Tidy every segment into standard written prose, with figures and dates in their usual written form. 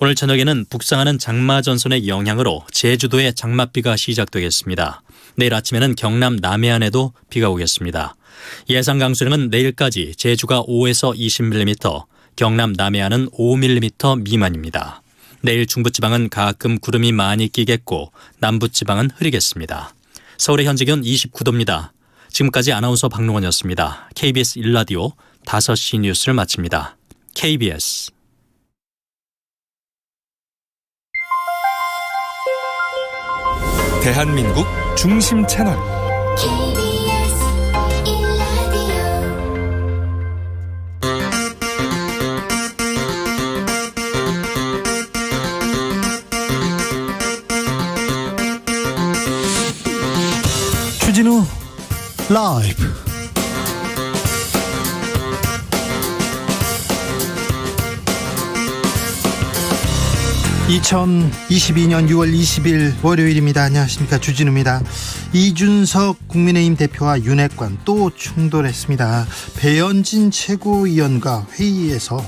오늘 저녁에는 북상하는 장마 전선의 영향으로 제주도에 장맛비가 시작되겠습니다. 내일 아침에는 경남 남해안에도 비가 오겠습니다. 예상 강수량은 내일까지 제주가 5에서 20mm, 경남 남해안은 5mm 미만입니다. 내일 중부지방은 가끔 구름이 많이 끼겠고 남부지방은 흐리겠습니다. 서울의 현재 기온 29도입니다. 지금까지 아나운서 박롱원이었습니다. KBS 1라디오 5시 뉴스를 마칩니다. KBS 대한민국 중심 채널 KBS 1라디오 주진우 라이브. (2022년 6월 20일) 월요일입니다. 안녕하십니까, 주진우입니다. 이준석 국민의힘 대표와 윤핵관 또 충돌했습니다. 배현진 최고위원과 회의에서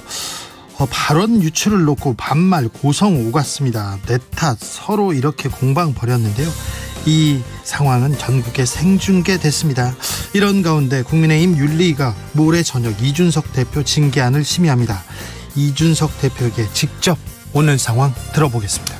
발언 유출을 놓고 반말 고성 오갔습니다. 내 탓 서로 이렇게 공방 벌였는데요. 이 상황은 전국에 생중계됐습니다. 이런 가운데 국민의힘 윤리위가 모레 저녁 이준석 대표 징계안을 심의합니다. 이준석 대표에게 직접 오늘 상황 들어보겠습니다.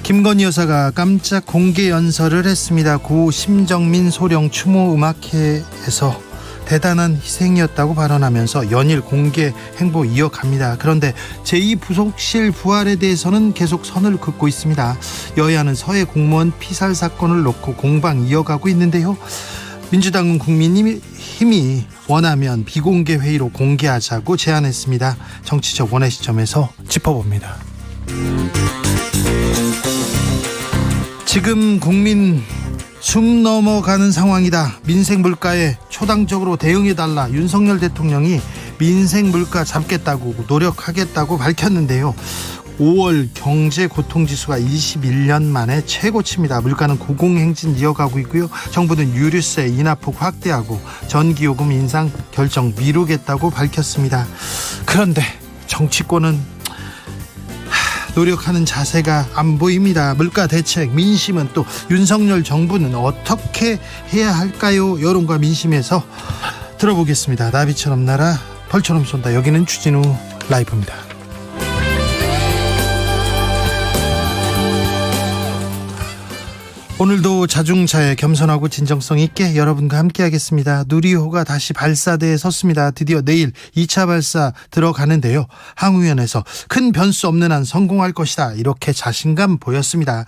김건희 여사가 깜짝 공개 연설을 했습니다. 고 심정민 소령 추모 음악회에서 대단한 희생이었다고 발언하면서 연일 공개 행보 이어갑니다. 그런데 제2부속실 부활에 대해서는 계속 선을 긋고 있습니다. 여야는 서해 공무원 피살 사건을 놓고 공방 이어가고 있는데요. 민주당은 국민의힘이 원하면 비공개 회의로 공개하자고 제안했습니다. 정치적 원의 시점에서 짚어봅니다. 지금 국민 숨 넘어가는 상황이다. 민생 물가에 초당적으로 대응해달라. 윤석열 대통령이 민생 물가 잡겠다고 노력하겠다고 밝혔는데요. 5월 경제 고통지수가 21년 만에 최고치입니다. 물가는 고공행진 이어가고 있고요. 정부는 유류세 인하폭 확대하고 전기요금 인상 결정 미루겠다고 밝혔습니다. 그런데 정치권은 노력하는 자세가 안 보입니다. 물가 대책, 민심은 또 윤석열 정부는 어떻게 해야 할까요? 여론과 민심에서 들어보겠습니다. 나비처럼 날아 벌처럼 쏜다. 여기는 주진우 라이브입니다. 오늘도 자중차에 겸손하고 진정성 있게 여러분과 함께 하겠습니다. 누리호가 다시 발사대에 섰습니다. 드디어 내일 2차 발사 들어가는데요. 항우연에서 큰 변수 없는 한 성공할 것이다, 이렇게 자신감 보였습니다.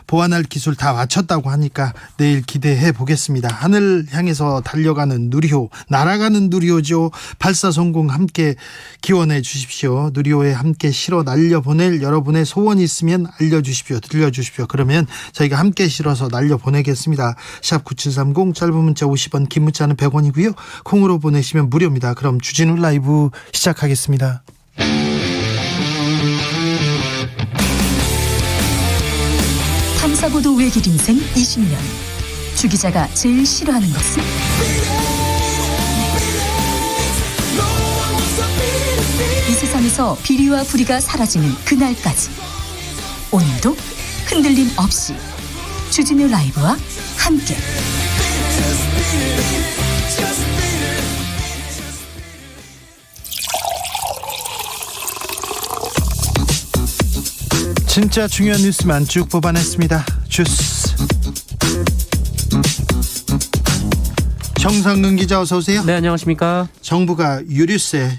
보완할 기술 다 마쳤다고 하니까 내일 기대해 보겠습니다. 하늘 향해서 달려가는 누리호, 날아가는 누리호죠. 발사 성공 함께 기원해 주십시오. 누리호에 함께 실어 날려보낼 여러분의 소원이 있으면 알려주십시오. 들려주십시오. 그러면 저희가 함께 실어서 날려보내겠습니다. 샵 9730, 짧은 문자 50원, 긴 문자는 100원이고요. 콩으로 보내시면 무료입니다. 그럼 주진우 라이브 시작하겠습니다. 탐사보도 외길 인생 20년. 주 기자가 제일 싫어하는 것은? 이 세상에서 비리와 부리가 사라지는 그날까지, 오늘도 흔들림 없이 주진우 라이브와 함께 진짜 중요한 뉴스만 쭉 뽑아냈습니다. 주스 정상근 기자, 어서 오세요. 네, 안녕하십니까. 정부가 유류세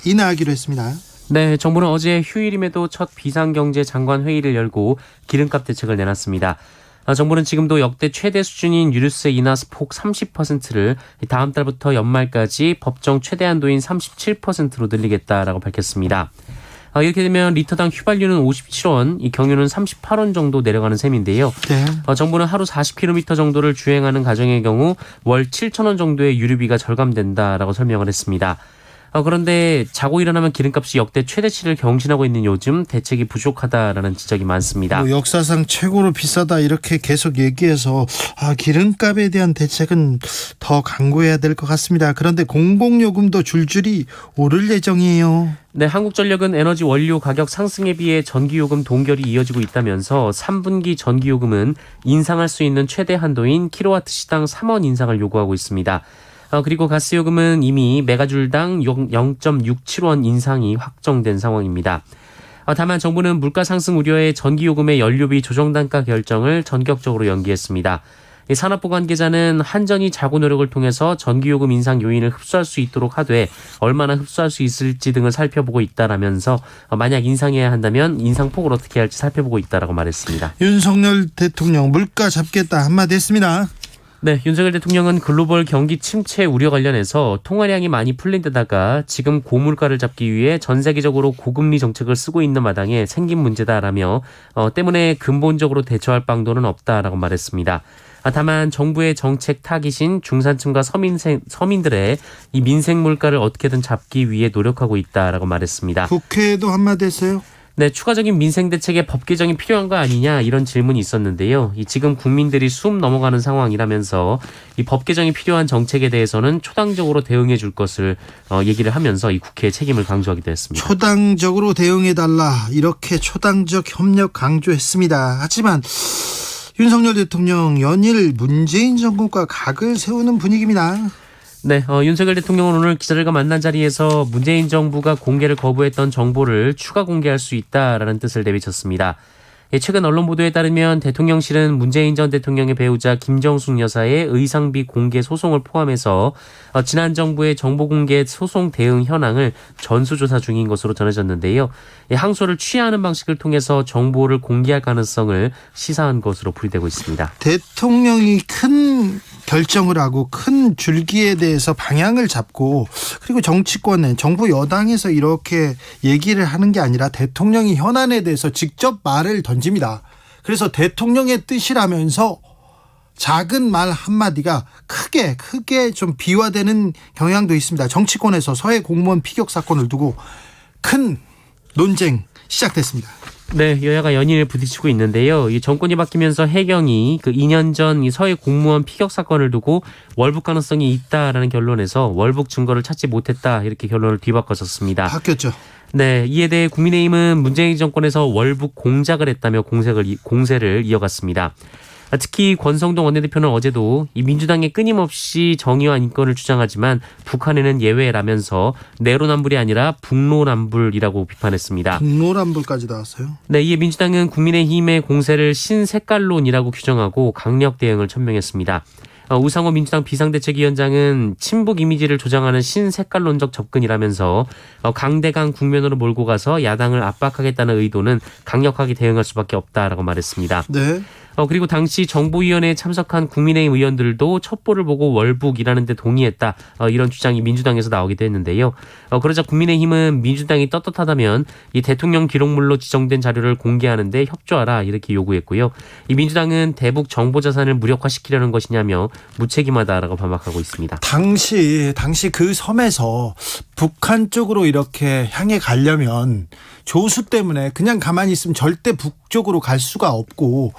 인하하기로 했습니다. 네, 정부는 어제 휴일임에도 첫 비상경제 장관 회의를 열고 기름값 대책을 내놨습니다. 정부는 지금도 역대 최대 수준인 유류세 인하 폭 30%를 다음 달부터 연말까지 법정 최대 한도인 37%로 늘리겠다라고 밝혔습니다. 이렇게 되면 리터당 휘발유는 57원, 이 경유는 38원 정도 내려가는 셈인데요. 네. 정부는 하루 40km 정도를 주행하는 가정의 경우 월 7,000원 정도의 유류비가 절감된다라고 설명을 했습니다. 그런데 자고 일어나면 기름값이 역대 최대치를 경신하고 있는 요즘 대책이 부족하다라는 지적이 많습니다. 뭐 역사상 최고로 비싸다 이렇게 계속 얘기해서 기름값에 대한 대책은 더 강구해야 될 것 같습니다. 그런데 공공요금도 줄줄이 오를 예정이에요. 네, 한국전력은 에너지 원료 가격 상승에 비해 전기요금 동결이 이어지고 있다면서 3분기 전기요금은 인상할 수 있는 최대 한도인 킬로와트시당 3원 인상을 요구하고 있습니다. 그리고 가스요금은 이미 메가줄당 0.67원 인상이 확정된 상황입니다. 다만 정부는 물가 상승 우려에 전기요금의 연료비 조정단가 결정을 전격적으로 연기했습니다. 산업부 관계자는 한전이 자구 노력을 통해서 전기요금 인상 요인을 흡수할 수 있도록 하되 얼마나 흡수할 수 있을지 등을 살펴보고 있다라면서 만약 인상해야 한다면 인상폭을 어떻게 할지 살펴보고 있다라고 말했습니다. 윤석열 대통령 물가 잡겠다 한마디 했습니다. 네, 윤석열 대통령은 글로벌 경기 침체 우려 관련해서 통화량이 많이 풀린 데다가 지금 고물가를 잡기 위해 전 세계적으로 고금리 정책을 쓰고 있는 마당에 생긴 문제다라며 때문에 근본적으로 대처할 방도는 없다라고 말했습니다. 다만 정부의 정책 타깃인 중산층과 서민들의 이 민생 물가를 어떻게든 잡기 위해 노력하고 있다라고 말했습니다. 국회에도 한마디 했어요. 네, 추가적인 민생 대책에 법 개정이 필요한 거 아니냐 이런 질문이 있었는데요. 지금 국민들이 숨 넘어가는 상황이라면서 이 법 개정이 필요한 정책에 대해서는 초당적으로 대응해 줄 것을 얘기를 하면서 이 국회의 책임을 강조하기도 했습니다. 초당적으로 대응해달라 이렇게 초당적 협력 강조했습니다. 하지만 윤석열 대통령 연일 문재인 정권과 각을 세우는 분위기입니다. 네, 윤석열 대통령은 오늘 기자들과 만난 자리에서 문재인 정부가 공개를 거부했던 정보를 추가 공개할 수 있다라는 뜻을 내비쳤습니다. 최근 언론 보도에 따르면 대통령실은 문재인 전 대통령의 배우자 김정숙 여사의 의상비 공개 소송을 포함해서 지난 정부의 정보 공개 소송 대응 현황을 전수조사 중인 것으로 전해졌는데요. 항소를 취하하는 방식을 통해서 정보를 공개할 가능성을 시사한 것으로 풀이되고 있습니다. 대통령이 큰 결정을 하고 큰 줄기에 대해서 방향을 잡고 그리고 정치권에 정부 여당에서 이렇게 얘기를 하는 게 아니라 대통령이 현안에 대해서 직접 말을 던집니다. 그래서 대통령의 뜻이라면서 작은 말 한마디가 크게 좀 비화되는 경향도 있습니다. 정치권에서 서해 공무원 피격 사건을 두고 큰 논쟁 시작됐습니다. 네, 여야가 연일 부딪히고 있는데요. 이 정권이 바뀌면서 해경이 그 2년 전 이 서해 공무원 피격 사건을 두고 월북 가능성이 있다라는 결론에서 월북 증거를 찾지 못했다 이렇게 결론을 뒤바꿨었습니다. 바뀌었죠. 네, 이에 대해 국민의힘은 문재인 정권에서 월북 공작을 했다며 공세를 이어갔습니다. 특히 권성동 원내대표는 어제도 이 민주당이 끊임없이 정의와 인권을 주장하지만 북한에는 예외라면서 내로남불이 아니라 북로남불이라고 비판했습니다. 북로남불까지 나왔어요. 네, 이에 민주당은 국민의힘의 공세를 신색깔론이라고 규정하고 강력 대응을 천명했습니다. 우상호 민주당 비상대책위원장은 친북 이미지를 조장하는 신색깔론적 접근이라면서 강대강 국면으로 몰고 가서 야당을 압박하겠다는 의도는 강력하게 대응할 수밖에 없다라고 말했습니다. 네. 그리고 당시 정보위원회에 참석한 국민의힘 의원들도 첩보를 보고 월북이라는 데 동의했다. 이런 주장이 민주당에서 나오기도 했는데요. 그러자 국민의힘은 민주당이 떳떳하다면 이 대통령 기록물로 지정된 자료를 공개하는 데 협조하라 이렇게 요구했고요. 이 민주당은 대북 정보자산을 무력화시키려는 것이냐며 무책임하다라고 반박하고 있습니다. 당시 그 섬에서 북한 쪽으로 이렇게 향해 가려면 조수 때문에 그냥 가만히 있으면 절대 북쪽으로 갈 수가 없고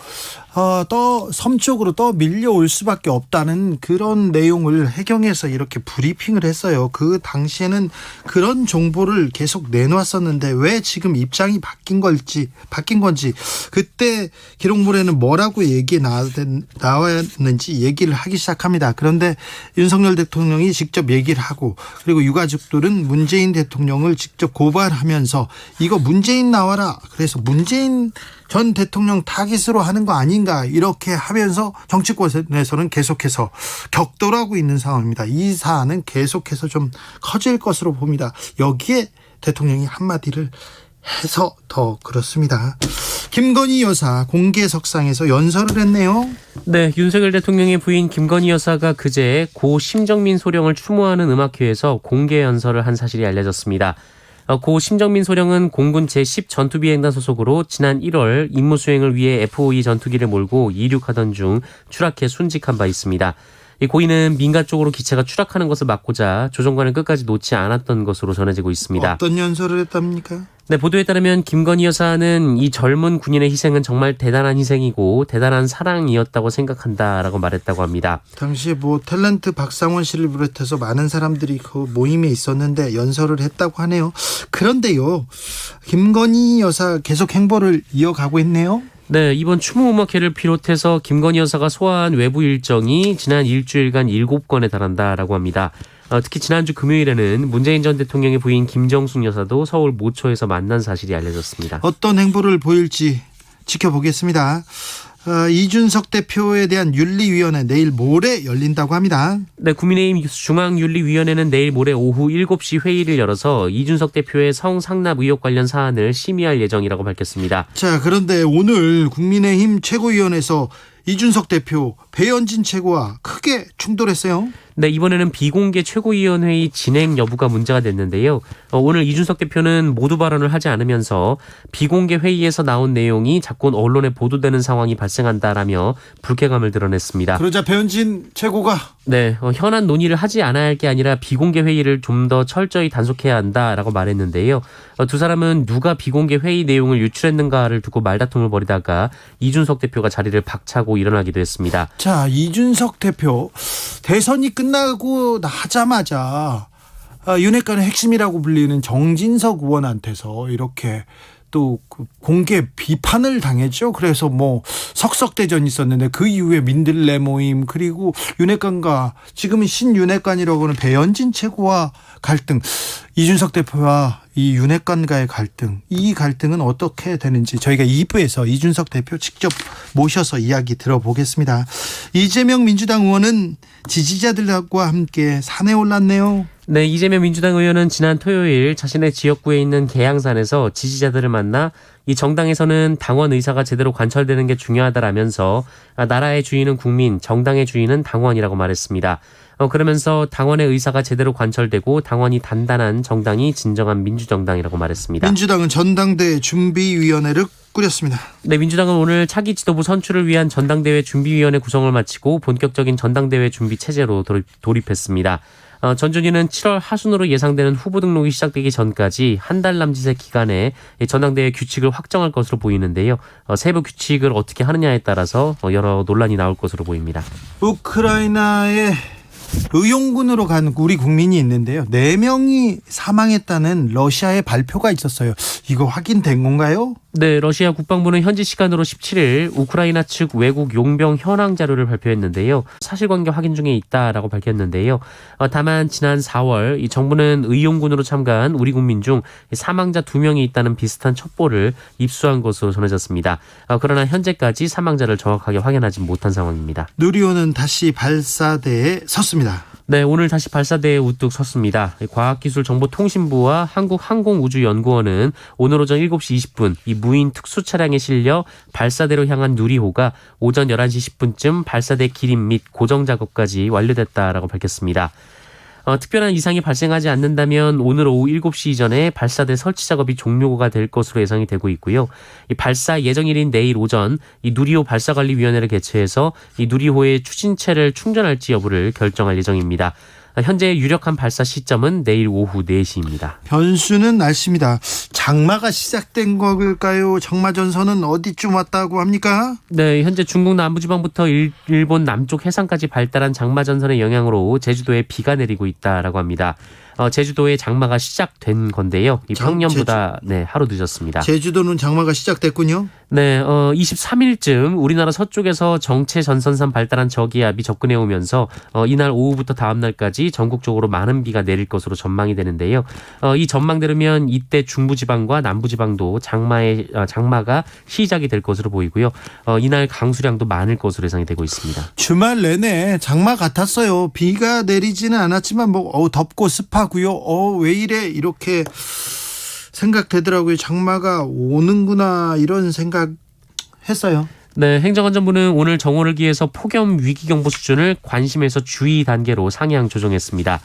또 섬 쪽으로 또 밀려올 수밖에 없다는 그런 내용을 해경에서 이렇게 브리핑을 했어요. 그 당시에는 그런 정보를 계속 내놓았었는데 왜 지금 입장이 바뀐 건지 그때 기록물에는 뭐라고 얘기 나왔는지 얘기를 하기 시작합니다. 그런데 윤석열 대통령이 직접 얘기를 하고 그리고 유가족들은 문재인 대통령을 직접 고발하면서 이거 문재인 나와라. 그래서 문재인 전 대통령 타깃으로 하는 거 아닌가 이렇게 하면서 정치권에서는 계속해서 격돌하고 있는 상황입니다. 이 사안은 계속해서 좀 커질 것으로 봅니다. 여기에 대통령이 한마디를 해서 더 그렇습니다. 김건희 여사 공개석상에서 연설을 했네요. 네, 윤석열 대통령의 부인 김건희 여사가 그제 고 심정민 소령을 추모하는 음악회에서 공개 연설을 한 사실이 알려졌습니다. 고 심정민 소령은 공군 제10 전투비행단 소속으로 지난 1월 임무 수행을 위해 F-52 전투기를 몰고 이륙하던 중 추락해 순직한 바 있습니다. 이 고의는 민가 쪽으로 기체가 추락하는 것을 막고자 조종관을 끝까지 놓지 않았던 것으로 전해지고 있습니다. 어떤 연설을 했답니까? 네, 보도에 따르면 김건희 여사는 이 젊은 군인의 희생은 정말 대단한 희생이고 대단한 사랑이었다고 생각한다라고 말했다고 합니다. 당시에 뭐 탤런트 박상원 씨를 비롯해서 많은 사람들이 그 모임에 있었는데 연설을 했다고 하네요. 그런데요, 김건희 여사 계속 행보를 이어가고 있네요. 네, 이번 추모음악회를 비롯해서 김건희 여사가 소화한 외부 일정이 지난 일주일간 7건에 달한다라고 합니다. 특히 지난주 금요일에는 문재인 전 대통령의 부인 김정숙 여사도 서울 모초에서 만난 사실이 알려졌습니다. 어떤 행보를 보일지 지켜보겠습니다. 이준석 대표에 대한 윤리위원회 내일 모레 열린다고 합니다. 네, 국민의힘 중앙윤리위원회는 내일 모레 오후 7시 회의를 열어서 이준석 대표의 성상납 의혹 관련 사안을 심의할 예정이라고 밝혔습니다. 자, 그런데 오늘 국민의힘 최고위원회에서 이준석 대표, 배현진 최고와 크게 충돌했어요. 네, 이번에는 비공개 최고위원회의 진행 여부가 문제가 됐는데요. 오늘 이준석 대표는 모두 발언을 하지 않으면서 비공개 회의에서 나온 내용이 자꾸 언론에 보도되는 상황이 발생한다라며 불쾌감을 드러냈습니다. 그러자 배현진 최고가 네, 현안 논의를 하지 않아야 할 게 아니라 비공개 회의를 좀 더 철저히 단속해야 한다라고 말했는데요. 두 사람은 누가 비공개 회의 내용을 유출했는가를 두고 말다툼을 벌이다가 이준석 대표가 자리를 박차고 일어나기도 했습니다. 자, 이준석 대표 대선이 끝나고 나자마자 윤핵관의 핵심이라고 불리는 정진석 의원한테서 이렇게 또 공개 비판을 당했죠. 그래서 뭐 석석대전이 있었는데 그 이후에 민들레 모임, 그리고 윤핵관과 지금은 신윤핵관이라고 하는 배현진 최고와 갈등, 이준석 대표와 이 윤핵관과의 갈등, 이 갈등은 어떻게 되는지 저희가 2부에서 이준석 대표 직접 모셔서 이야기 들어보겠습니다. 이재명 민주당 의원은 지지자들과 함께 산에 올랐네요. 네, 이재명 민주당 의원은 지난 토요일 자신의 지역구에 있는 계양산에서 지지자들을 만나 이 정당에서는 당원 의사가 제대로 관철되는 게 중요하다라면서 나라의 주인은 국민, 정당의 주인은 당원이라고 말했습니다. 그러면서 당원의 의사가 제대로 관철되고 당원이 단단한 정당이 진정한 민주정당이라고 말했습니다. 민주당은 전당대회 준비위원회를 꾸렸습니다. 네, 민주당은 오늘 차기 지도부 선출을 위한 전당대회 준비위원회 구성을 마치고 본격적인 전당대회 준비 체제로 돌입했습니다. 전준위는 7월 하순으로 예상되는 후보 등록이 시작되기 전까지 한 달 남짓의 기간에 전당대회 규칙을 확정할 것으로 보이는데요. 세부 규칙을 어떻게 하느냐에 따라서 여러 논란이 나올 것으로 보입니다. 우크라이나에 의용군으로 간 우리 국민이 있는데요. 4명이 사망했다는 러시아의 발표가 있었어요. 이거 확인된 건가요? 네, 러시아 국방부는 현지 시간으로 17일 우크라이나 측 외국 용병 현황 자료를 발표했는데요. 사실관계 확인 중에 있다라고 밝혔는데요. 다만 지난 4월 이 정부는 의용군으로 참가한 우리 국민 중 사망자 2명이 있다는 비슷한 첩보를 입수한 것으로 전해졌습니다. 그러나 현재까지 사망자를 정확하게 확인하지 못한 상황입니다. 누리호는 다시 발사대에 섰습니다. 네, 오늘 다시 발사대에 우뚝 섰습니다. 과학기술정보통신부와 한국항공우주연구원은 오늘 오전 7시 20분 이 무인 특수 차량에 실려 발사대로 향한 누리호가 오전 11시 10분쯤 발사대 기림 및 고정 작업까지 완료됐다라고 밝혔습니다. 특별한 이상이 발생하지 않는다면 오늘 오후 7시 이전에 발사대 설치 작업이 종료가 될 것으로 예상이 되고 있고요. 이 발사 예정일인 내일 오전 이 누리호 발사관리위원회를 개최해서 이 누리호의 추진체를 충전할지 여부를 결정할 예정입니다. 현재 유력한 발사 시점은 내일 오후 4시입니다. 변수는 날씨입니다. 장마가 시작된 걸까요? 장마전선은 어디쯤 왔다고 합니까? 네, 현재 중국 남부지방부터 일본 남쪽 해상까지 발달한 장마전선의 영향으로 제주도에 비가 내리고 있다라고 합니다. 제주도에 장마가 시작된 건데요. 이 평년보다 하루 늦었습니다. 제주도는 장마가 시작됐군요. 네, 23일쯤 우리나라 서쪽에서 정체 전선상 발달한 저기압이 접근해 오면서 이날 오후부터 다음 날까지 전국적으로 많은 비가 내릴 것으로 전망이 되는데요. 이 전망대로면 이때 중부지방과 남부지방도 장마가 시작이 될 것으로 보이고요. 이날 강수량도 많을 것으로 예상이 되고 있습니다. 주말 내내 장마 같았어요. 비가 내리지는 않았지만 덥고 습하고요. 왜 이래 이렇게 생각되더라고요. 장마가 오는구나 이런 생각 했어요. 네, 행정안전부는 오늘 정오를 기해서 폭염 위기경보 수준을 관심에서 주의 단계로 상향 조정했습니다.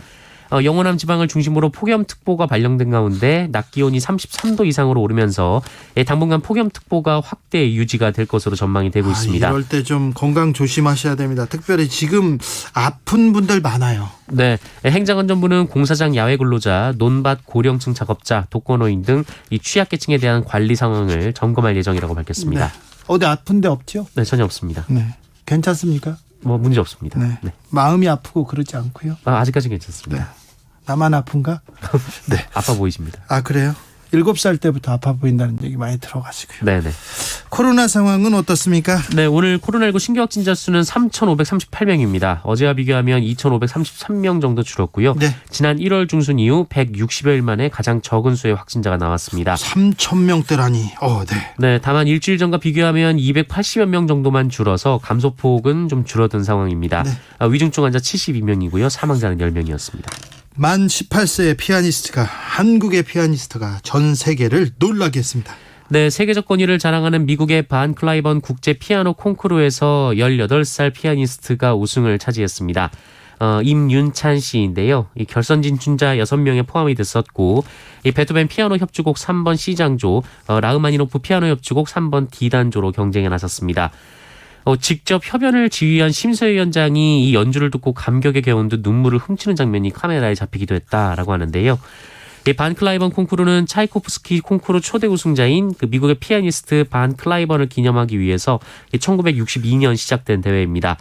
영호남 지방을 중심으로 폭염특보가 발령된 가운데 낮 기온이 33도 이상으로 오르면서 당분간 폭염특보가 확대 유지가 될 것으로 전망이 되고 있습니다. 이럴 때 좀 건강 조심하셔야 됩니다. 특별히 지금 아픈 분들 많아요. 네, 행정안전부는 공사장 야외 근로자, 논밭 고령층 작업자, 독거노인 등 이 취약계층에 대한 관리 상황을 점검할 예정이라고 밝혔습니다. 네. 어디 아픈 데 없죠? 네, 전혀 없습니다. 네. 괜찮습니까? 뭐 문제 없습니다. 네. 네. 마음이 아프고 그러지 않고요. 아직까지 괜찮습니다. 네. 나만 아픈가? 네. 아파 보이십니다. 아, 그래요? 7살 때부터 아파 보인다는 얘기 많이 들어가시고요. 네네. 코로나 상황은 어떻습니까? 네, 오늘 코로나19 신규 확진자 수는 3,538명입니다. 어제와 비교하면 2,533명 정도 줄었고요. 네. 지난 1월 중순 이후 160여일 만에 가장 적은 수의 확진자가 나왔습니다. 3,000명대라니. 네. 네, 다만 일주일 전과 비교하면 280여 명 정도만 줄어서 감소폭은 좀 줄어든 상황입니다. 네. 위중증 환자 72명이고요. 사망자는 10명이었습니다. 만 18세의 한국의 피아니스트가 전 세계를 놀라게 했습니다. 네, 세계적 권위를 자랑하는 미국의 반 클라이번 국제 피아노 콩쿠르에서 18살 피아니스트가 우승을 차지했습니다. 임윤찬 씨인데요. 이 결선 진출자 6명에 포함이 됐었고, 이 베토벤 피아노 협주곡 3번 C장조, 라흐마니노프 피아노 협주곡 3번 D단조로 경쟁에 나섰습니다. 직접 협연을 지휘한 심사위원장이 이 연주를 듣고 감격에 겨운 듯 눈물을 훔치는 장면이 카메라에 잡히기도 했다라고 하는데요. 반 클라이번 콩쿠르는 차이코프스키 콩쿠르 초대 우승자인 그 미국의 피아니스트 반 클라이번을 기념하기 위해서 1962년 시작된 대회입니다.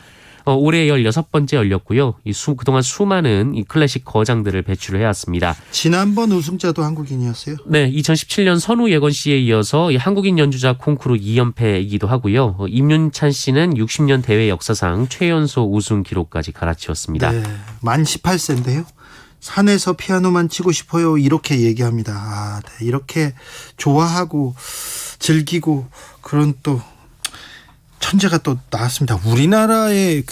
올해 16번째 열렸고요. 그동안 수많은 이 클래식 거장들을 배출을 해왔습니다. 지난번 우승자도 한국인이었어요? 네, 2017년 선우 예건 씨에 이어서 이 한국인 연주자 콩쿠르 2연패이기도 하고요. 임윤찬 씨는 60년 대회 역사상 최연소 우승 기록까지 갈아치웠습니다. 네, 만 18세인데요. 산에서 피아노만 치고 싶어요. 이렇게 얘기합니다. 네, 이렇게 좋아하고 즐기고 그런 또 천재가 또 나왔습니다. 우리나라의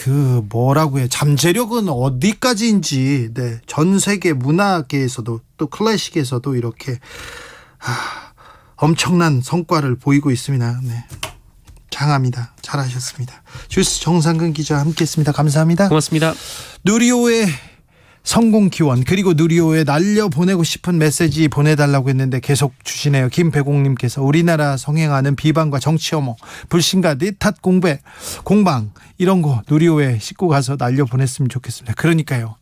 잠재력은 어디까지인지, 네, 전 세계 문화계에서도 또 클래식에서도 이렇게 엄청난 성과를 보이고 있습니다. 네, 장합니다. 잘하셨습니다. 주스 정상근 기자 함께했습니다. 감사합니다. 고맙습니다. 누리호의 성공 기원, 그리고 누리호에 날려보내고 싶은 메시지 보내달라고 했는데 계속 주시네요. 김배공님께서 우리나라 성행하는 비방과 정치 혐오, 불신과 니탓 공방 이런 거 누리호에 싣고 가서 날려보냈으면 좋겠습니다. 그러니까요,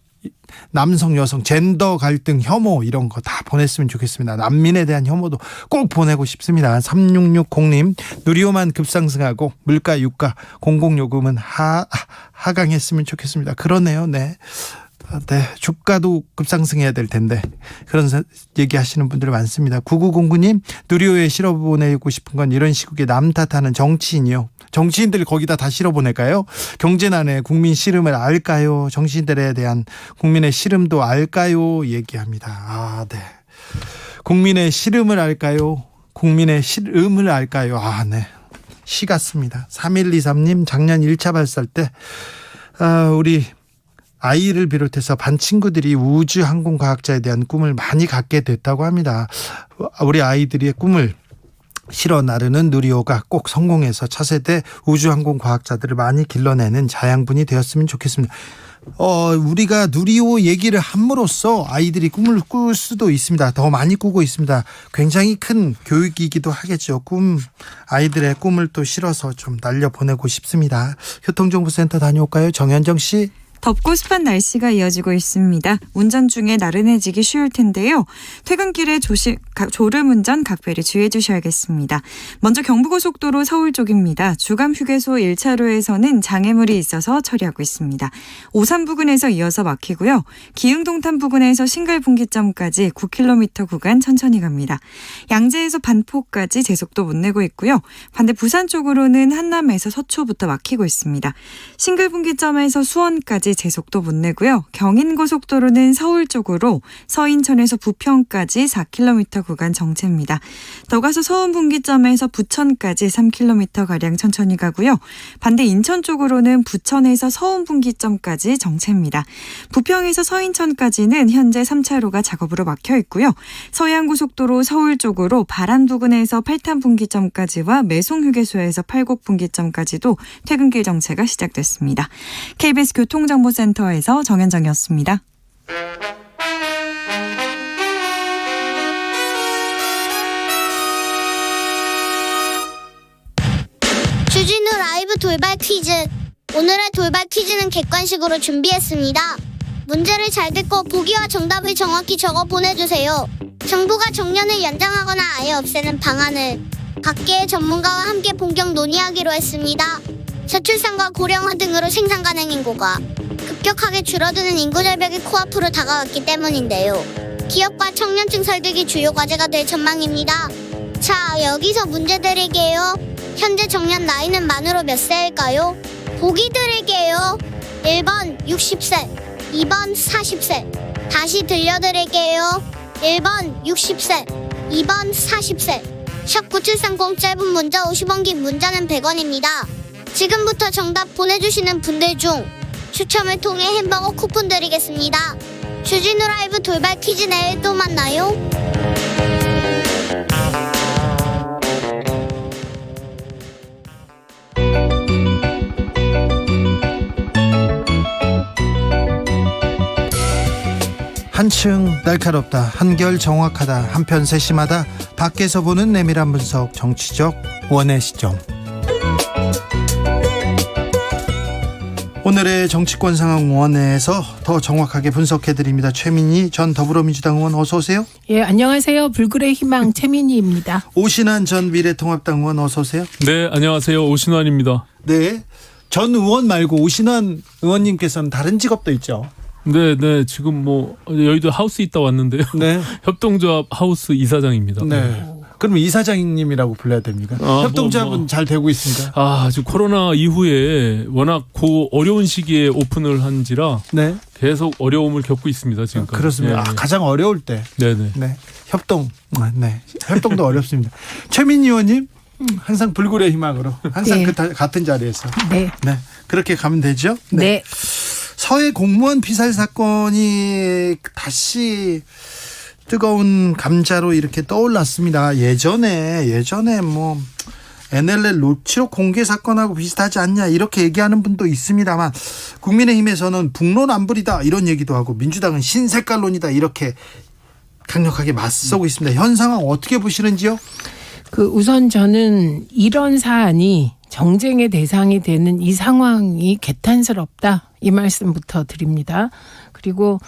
남성 여성 젠더 갈등 혐오 이런 거 다 보냈으면 좋겠습니다. 난민에 대한 혐오도 꼭 보내고 싶습니다. 3660님, 누리호만 급상승하고 물가 유가 공공요금은 하강했으면 좋겠습니다. 그러네요. 네, 주가도 급상승해야 될 텐데 그런 얘기하시는 분들 많습니다. 9909님, 누리호에 실어보내고 싶은 건 이런 시국에 남 탓하는 정치인이요. 정치인들 거기다 다 실어보낼까요? 경제난에 국민 시름을 알까요? 정치인들에 대한 국민의 시름도 알까요? 얘기합니다. 네. 국민의 시름을 알까요? 국민의 시름을 알까요? 네. 시 같습니다. 3123님, 작년 1차 발사 때 우리 아이를 비롯해서 반 친구들이 우주항공과학자에 대한 꿈을 많이 갖게 됐다고 합니다. 우리 아이들의 꿈을 실어 나르는 누리호가 꼭 성공해서 차세대 우주항공과학자들을 많이 길러내는 자양분이 되었으면 좋겠습니다. 우리가 누리호 얘기를 함으로써 아이들이 꿈을 꿀 수도 있습니다. 더 많이 꾸고 있습니다. 굉장히 큰 교육이기도 하겠죠. 아이들의 꿈을 또 실어서 좀 날려보내고 싶습니다. 교통정보센터 다녀올까요? 정현정 씨. 덥고 습한 날씨가 이어지고 있습니다. 운전 중에 나른해지기 쉬울 텐데요. 퇴근길에 졸음운전 각별히 주의해 주셔야겠습니다. 먼저 경부고속도로 서울 쪽입니다. 주감 휴게소 1차로에서는 장애물이 있어서 처리하고 있습니다. 오산 부근에서 이어서 막히고요. 기흥동탄 부근에서 신갈분기점까지 9km 구간 천천히 갑니다. 양재에서 반포까지 제속도 못 내고 있고요. 반대 부산 쪽으로는 한남에서 서초부터 막히고 있습니다. 신갈분기점에서 수원까지 제속도 못 내고요. 경인고속도로는 서울 쪽으로 서인천에서 부평까지 4km 구간 정체입니다. 더 가서 서운분기점에서 부천까지 3km가량 천천히 가고요. 반대 인천 쪽으로는 부천에서 서운분기점까지 정체입니다. 부평에서 서인천까지는 현재 3차로가 작업으로 막혀 있고요. 서해안고속도로 서울 쪽으로 바란 부근에서 팔탄분기점까지와 매송휴게소에서 팔곡분기점까지도 퇴근길 정체가 시작됐습니다. KBS 교통정보센터에서 정현정이었습니다. 돌발 퀴즈. 오늘의 돌발 퀴즈는 객관식으로 준비했습니다. 문제를 잘 듣고 보기와 정답을 정확히 적어 보내주세요. 정부가 정년을 연장하거나 아예 없애는 방안을 각계의 전문가와 함께 본격 논의하기로 했습니다. 저출산과 고령화 등으로 생산 가능 인구가 급격하게 줄어드는 인구 절벽이 코앞으로 다가왔기 때문인데요. 기업과 청년층 설득이 주요 과제가 될 전망입니다. 자, 여기서 문제 드릴게요. 현재 정년 나이는 만으로 몇 세일까요? 보기 드릴게요. 1번 60세, 2번 40세. 다시 들려드릴게요. 1번 60세, 2번 40세. 샵 9730 짧은 문자 50원, 긴 문자는 100원입니다. 지금부터 정답 보내주시는 분들 중 추첨을 통해 햄버거 쿠폰 드리겠습니다. 주진우 라이브 돌발 퀴즈 내일 또 만나요. 한층 날카롭다, 한결 정확하다, 한편 세심하다. 밖에서 보는 내밀한 분석, 정치적 원의 시점. 오늘의 정치권 상황 원에서 더 정확하게 분석해드립니다. 최민희 전 더불어민주당 의원 어서 오세요. 예, 안녕하세요. 불굴의 희망 최민희입니다. 오신환 전 미래통합당 의원 어서 오세요. 네, 안녕하세요. 오신환입니다. 네, 전 의원 말고 오신환 의원님께서는 다른 직업도 있죠. 네, 지금 뭐 여의도 하우스 있다 왔는데요. 네. 협동조합 하우스 이사장입니다. 네. 그럼 이사장님이라고 불러야 됩니까? 협동조합은 잘 되고 있습니까? 지금 코로나 이후에 워낙 어려운 시기에 오픈을 한지라 네. 계속 어려움을 겪고 있습니다, 지금까지. 그렇습니다. 네. 가장 어려울 때. 네네. 네. 협동도 어렵습니다. 최민희 의원님, 항상 불굴의 희망으로, 항상 네. 같은 자리에서. 네. 네. 그렇게 가면 되죠? 네. 서해 공무원 피살 사건이 다시 뜨거운 감자로 이렇게 떠올랐습니다. 예전에 뭐 NLL 녹취록 공개 사건하고 비슷하지 않냐 이렇게 얘기하는 분도 있습니다만, 국민의힘에서는 북론안불이다 이런 얘기도 하고, 민주당은 신색깔론이다 이렇게 강력하게 맞서고 있습니다. 현 상황 어떻게 보시는지요? 우선 저는 이런 사안이 정쟁의 대상이 되는 이 상황이 개탄스럽다, 이 말씀부터 드립니다. 그리고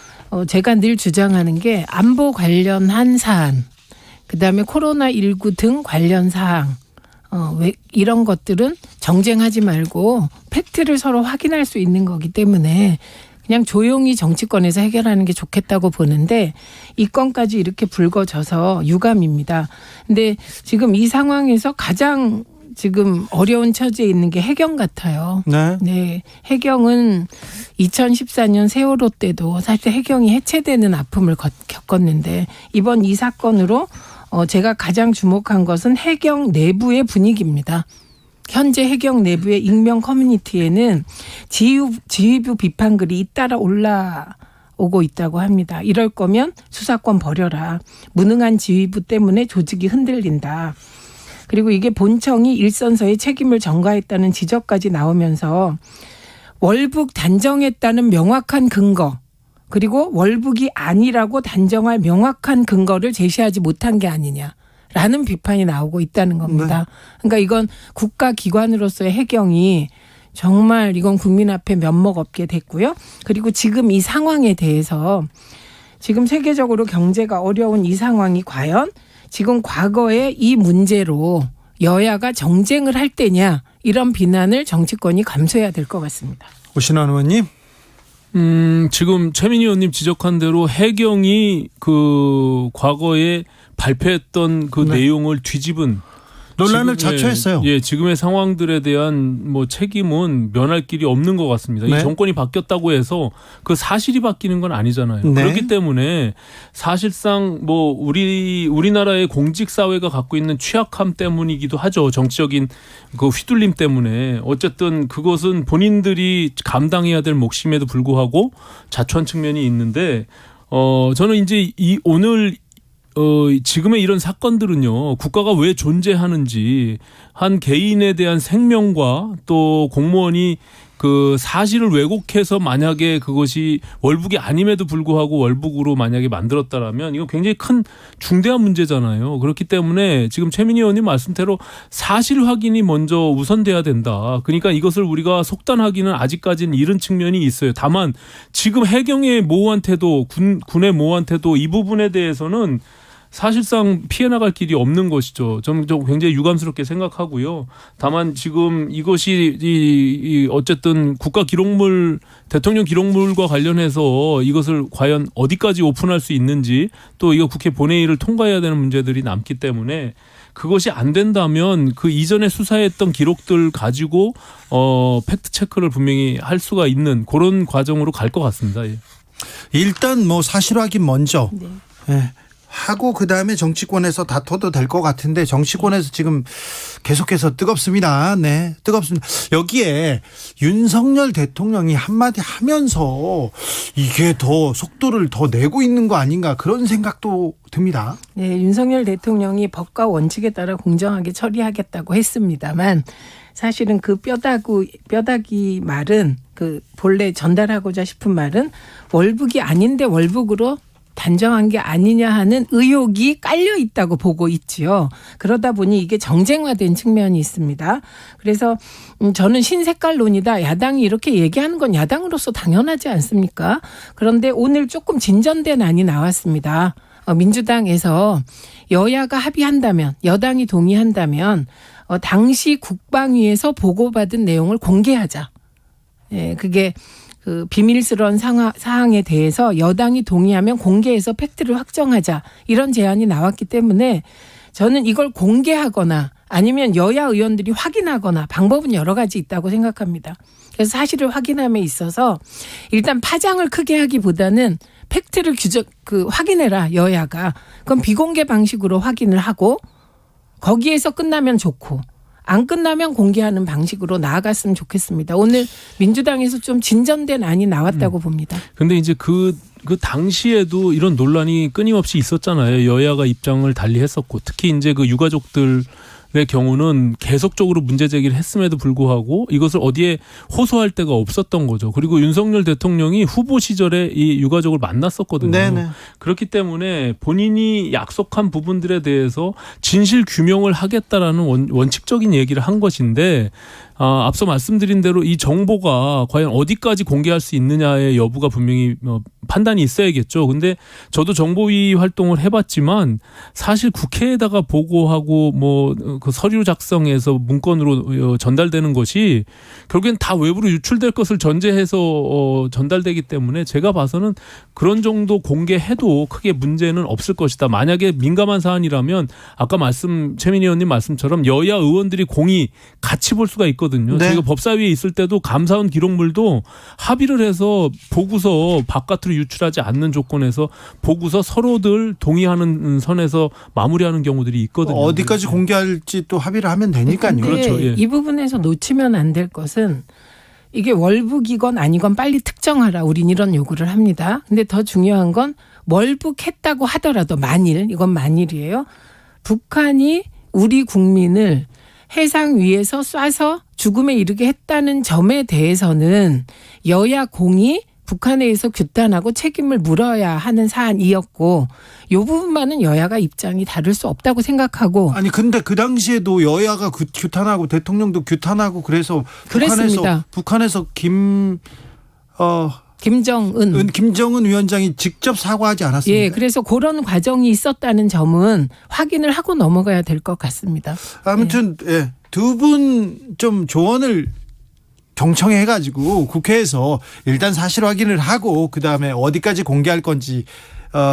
제가 늘 주장하는 게 안보 관련한 사안, 그다음에 코로나19 등 관련 사항, 이런 것들은 정쟁하지 말고 팩트를 서로 확인할 수 있는 거기 때문에 그냥 조용히 정치권에서 해결하는 게 좋겠다고 보는데, 이 건까지 이렇게 불거져서 유감입니다. 근데 지금 이 상황에서 가장 지금 어려운 처지에 있는 게 해경 같아요. 네. 해경은 2014년 세월호 때도 사실 해경이 해체되는 아픔을 겪었는데, 이번 이 사건으로 제가 가장 주목한 것은 해경 내부의 분위기입니다. 현재 해경 내부의 익명 커뮤니티에는 지휘부 비판글이 잇따라 올라오고 있다고 합니다. 이럴 거면 수사권 버려라. 무능한 지휘부 때문에 조직이 흔들린다. 그리고 이게 본청이 일선서의 책임을 전가했다는 지적까지 나오면서 월북 단정했다는 명확한 근거, 그리고 월북이 아니라고 단정할 명확한 근거를 제시하지 못한 게 아니냐라는 비판이 나오고 있다는 겁니다. 그러니까 이건 국가기관으로서의 해경이 정말 이건 국민 앞에 면목 없게 됐고요. 그리고 지금 이 상황에 대해서, 지금 세계적으로 경제가 어려운 이 상황이 과연 지금 과거에 이 문제로 여야가 정쟁을 할 때냐, 이런 비난을 정치권이 감수해야 될 것 같습니다. 오신환 의원님. 지금 최민희 의원님 지적한 대로 해경이 과거에 발표했던 내용을 뒤집은 논란을 자초했어요. 예, 지금의 상황들에 대한 책임은 면할 길이 없는 것 같습니다. 네. 이 정권이 바뀌었다고 해서 그 사실이 바뀌는 건 아니잖아요. 네. 그렇기 때문에 사실상 우리나라의 공직 사회가 갖고 있는 취약함 때문이기도 하죠. 정치적인 휘둘림 때문에. 어쨌든 그것은 본인들이 감당해야 될 몫임에도 불구하고 자초한 측면이 있는데, 저는 이제 오늘 지금의 이런 사건들은요, 국가가 왜 존재하는지, 한 개인에 대한 생명과 또 공무원이 그 사실을 왜곡해서 만약에 그것이 월북이 아님에도 불구하고 월북으로 만약에 만들었다라면 이거 굉장히 큰 중대한 문제잖아요. 그렇기 때문에 지금 최민희 의원님 말씀대로 사실 확인이 먼저 우선돼야 된다. 그러니까 이것을 우리가 속단하기는 아직까지는 이른 측면이 있어요. 다만 지금 해경의 모호한 태도, 군의 모호한 태도 이 부분에 대해서는 사실상 피해 나갈 길이 없는 것이죠. 좀 굉장히 유감스럽게 생각하고요. 다만 지금 이것이 어쨌든 국가 기록물, 대통령 기록물과 관련해서 이것을 과연 어디까지 오픈할 수 있는지 또 이거 국회 본회의를 통과해야 되는 문제들이 남기 때문에 그것이 안 된다면 그 이전에 수사했던 기록들 가지고 팩트 체크를 분명히 할 수가 있는 그런 과정으로 갈 것 같습니다. 예. 일단 뭐 사실 확인 먼저. 네. 예. 하고 그다음에 정치권에서 다퉈도 될 것 같은데 정치권에서 지금 계속해서 뜨겁습니다. 네, 뜨겁습니다. 여기에 윤석열 대통령이 한마디 하면서 이게 더 속도를 더 내고 있는 거 아닌가 그런 생각도 듭니다. 네, 윤석열 대통령이 법과 원칙에 따라 공정하게 처리하겠다고 했습니다만 사실은 그 뼈다귀 말은 그 본래 전달하고자 싶은 말은 월북이 아닌데 월북으로 단정한 게 아니냐 하는 의혹이 깔려 있다고 보고 있지요. 그러다 보니 이게 정쟁화된 측면이 있습니다. 그래서 저는 신색깔론이다. 야당이 이렇게 얘기하는 건 야당으로서 당연하지 않습니까? 그런데 오늘 조금 진전된 안이 나왔습니다. 민주당에서 여야가 합의한다면, 여당이 동의한다면 당시 국방위에서 보고받은 내용을 공개하자. 예, 그게 그 비밀스러운 사항에 대해서 여당이 동의하면 공개해서 팩트를 확정하자 이런 제안이 나왔기 때문에 저는 이걸 공개하거나 아니면 여야 의원들이 확인하거나 방법은 여러 가지 있다고 생각합니다. 그래서 사실을 확인함에 있어서 일단 파장을 크게 하기보다는 팩트를 확인해라 여야가. 그럼 비공개 방식으로 확인을 하고 거기에서 끝나면 좋고 안 끝나면 공개하는 방식으로 나아갔으면 좋겠습니다. 오늘 민주당에서 좀 진전된 안이 나왔다고 봅니다. 근데 이제 그 당시에도 이런 논란이 끊임없이 있었잖아요. 여야가 입장을 달리했었고 특히 이제 그 유가족들의 경우는 계속적으로 문제 제기를 했음에도 불구하고 이것을 어디에 호소할 데가 없었던 거죠. 그리고 윤석열 대통령이 후보 시절에 이 유가족을 만났었거든요. 네네. 그렇기 때문에 본인이 약속한 부분들에 대해서 진실 규명을 하겠다라는 원칙적인 얘기를 한 것인데 앞서 말씀드린 대로 이 정보가 과연 어디까지 공개할 수 있느냐의 여부가 분명히 판단이 있어야겠죠. 근데 저도 정보위 활동을 해봤지만 사실 국회에다가 보고하고 뭐 그 서류 작성해서 문건으로 전달되는 것이 결국엔 다 외부로 유출될 것을 전제해서 전달되기 때문에 제가 봐서는 그런 정도 공개해도 크게 문제는 없을 것이다. 만약에 민감한 사안이라면 아까 최민희 의원님 말씀처럼 여야 의원들이 공히 같이 볼 수가 있거든요. 네. 저희가 법사위에 있을 때도 감사원 기록물도 합의를 해서 보고서 바깥으로 유출하지 않는 조건에서 보고서 서로들 동의하는 선에서 마무리하는 경우들이 있거든요. 어디까지 공개할지 또 합의를 하면 되니까요. 그렇죠. 예. 이 부분에서 놓치면 안 될 것은 이게 월북이건 아니건 빨리 특정하라. 우린 이런 요구를 합니다. 근데 더 중요한 건 월북했다고 하더라도 이건 만일이에요. 북한이 우리 국민을 해상 위에서 쏴서 죽음에 이르게 했다는 점에 대해서는 여야 공이 북한에 의해서 규탄하고 책임을 물어야 하는 사안이었고 이 부분만은 여야가 입장이 다를 수 없다고 생각하고 아니 근데 그 당시에도 여야가 규탄하고 대통령도 규탄하고 그래서 그랬습니다. 북한에서 김정은 위원장이 직접 사과하지 않았습니까? 예, 그래서 그런 과정이 있었다는 점은 확인을 하고 넘어가야 될 것 같습니다. 아무튼 예, 두 분 좀 조언을 경청해가지고 국회에서 일단 사실 확인을 하고 그 다음에 어디까지 공개할 건지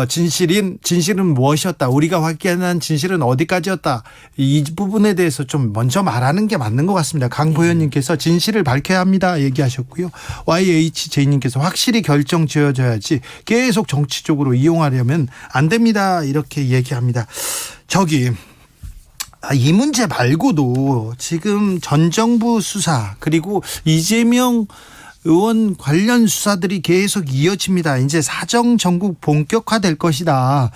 진실은 무엇이었다. 우리가 확인한 진실은 어디까지였다. 이 부분에 대해서 좀 먼저 말하는 게 맞는 것 같습니다. 강보현님께서 진실을 밝혀야 합니다 얘기하셨고요. YHJ님께서 확실히 결정 지어져야지 계속 정치적으로 이용하려면 안 됩니다 이렇게 얘기합니다. 이 문제 말고도 지금 전 정부 수사 그리고 이재명 의원 관련 수사들이 계속 이어집니다. 이제 사정 전국 본격화될 것이다.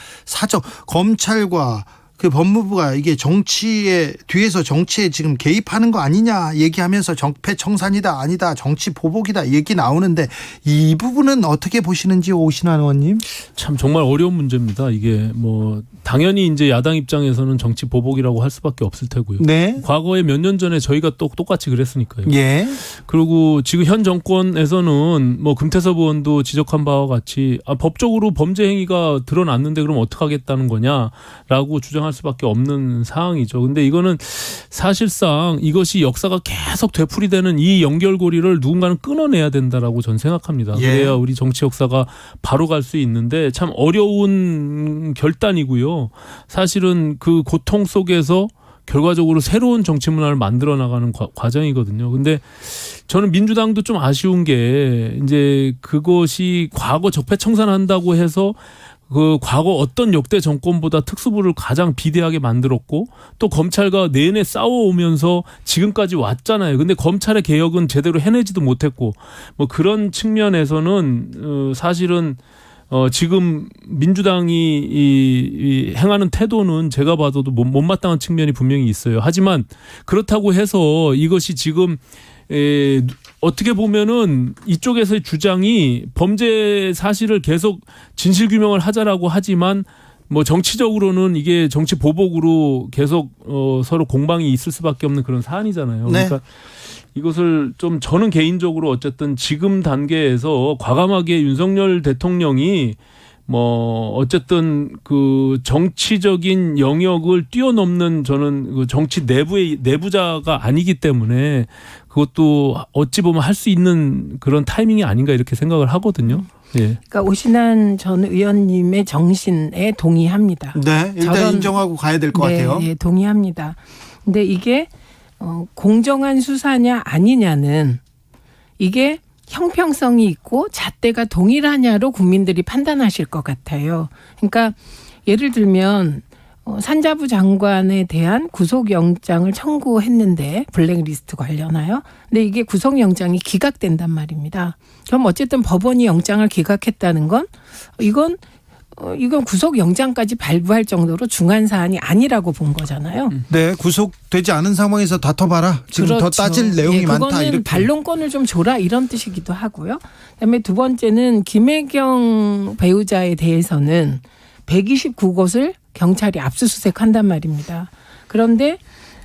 검찰과 그 법무부가 이게 정치에 뒤에서 정치에 지금 개입하는 거 아니냐 얘기하면서 적폐청산이다 아니다 정치 보복이다 얘기 나오는데 이 부분은 어떻게 보시는지 오신환 의원님? 참 정말 어려운 문제입니다. 이게 뭐 당연히 이제 야당 입장에서는 정치 보복이라고 할 수밖에 없을 테고요. 네. 과거에 몇 년 전에 저희가 또 똑같이 그랬으니까요. 예. 그리고 지금 현 정권에서는 뭐 금태섭 의원도 지적한 바와 같이 법적으로 범죄 행위가 드러났는데 그럼 어떻게 하겠다는 거냐라고 주장할 수밖에 없는 상황이죠. 근데 이거는 사실상 이것이 역사가 계속 되풀이되는 이 연결고리를 누군가는 끊어내야 된다라고 저는 생각합니다. 예. 그래야 우리 정치 역사가 바로 갈 수 있는데 참 어려운 결단이고요. 사실은 그 고통 속에서 결과적으로 새로운 정치 문화를 만들어 나가는 과정이거든요. 근데 저는 민주당도 좀 아쉬운 게 이제 그것이 과거 적폐청산한다고 해서 그 과거 어떤 역대 정권보다 특수부를 가장 비대하게 만들었고 또 검찰과 내내 싸워오면서 지금까지 왔잖아요. 근데 검찰의 개혁은 제대로 해내지도 못했고 뭐 그런 측면에서는 사실은 지금 민주당이 이 행하는 태도는 제가 봐도 못마땅한 측면이 분명히 있어요. 하지만 그렇다고 해서 이것이 지금 어떻게 보면은 이쪽에서의 주장이 범죄 사실을 계속 진실 규명을 하자라고 하지만 뭐 정치적으로는 이게 정치 보복으로 계속 서로 공방이 있을 수밖에 없는 그런 사안이잖아요. 네. 그러니까 이것을 좀 저는 개인적으로 어쨌든 지금 단계에서 과감하게 윤석열 대통령이 뭐 어쨌든 그 정치적인 영역을 뛰어넘는 저는 그 정치 내부의 내부자가 아니기 때문에 그것도 어찌 보면 할 수 있는 그런 타이밍이 아닌가 이렇게 생각을 하거든요. 예. 그러니까 오신환 전 의원님의 정신에 동의합니다. 네, 일단 인정하고 가야 될 것 같아요. 네, 동의합니다. 근데 이게 공정한 수사냐 아니냐는 이게 형평성이 있고 잣대가 동일하냐로 국민들이 판단하실 것 같아요. 그러니까 예를 들면 산자부 장관에 대한 구속영장을 청구했는데 블랙리스트 관련하여. 근데 이게 구속영장이 기각된단 말입니다. 그럼 어쨌든 법원이 영장을 기각했다는 건 이건 구속영장까지 발부할 정도로 중한 사안이 아니라고 본 거잖아요. 네, 구속되지 않은 상황에서 다퉈봐라. 지금 그렇죠. 더 따질 내용이 많다. 그거는 이렇게. 반론권을 좀 줘라 이런 뜻이기도 하고요. 그다음에 두 번째는 김혜경 배우자에 대해서는 129곳을 경찰이 압수수색한단 말입니다. 그런데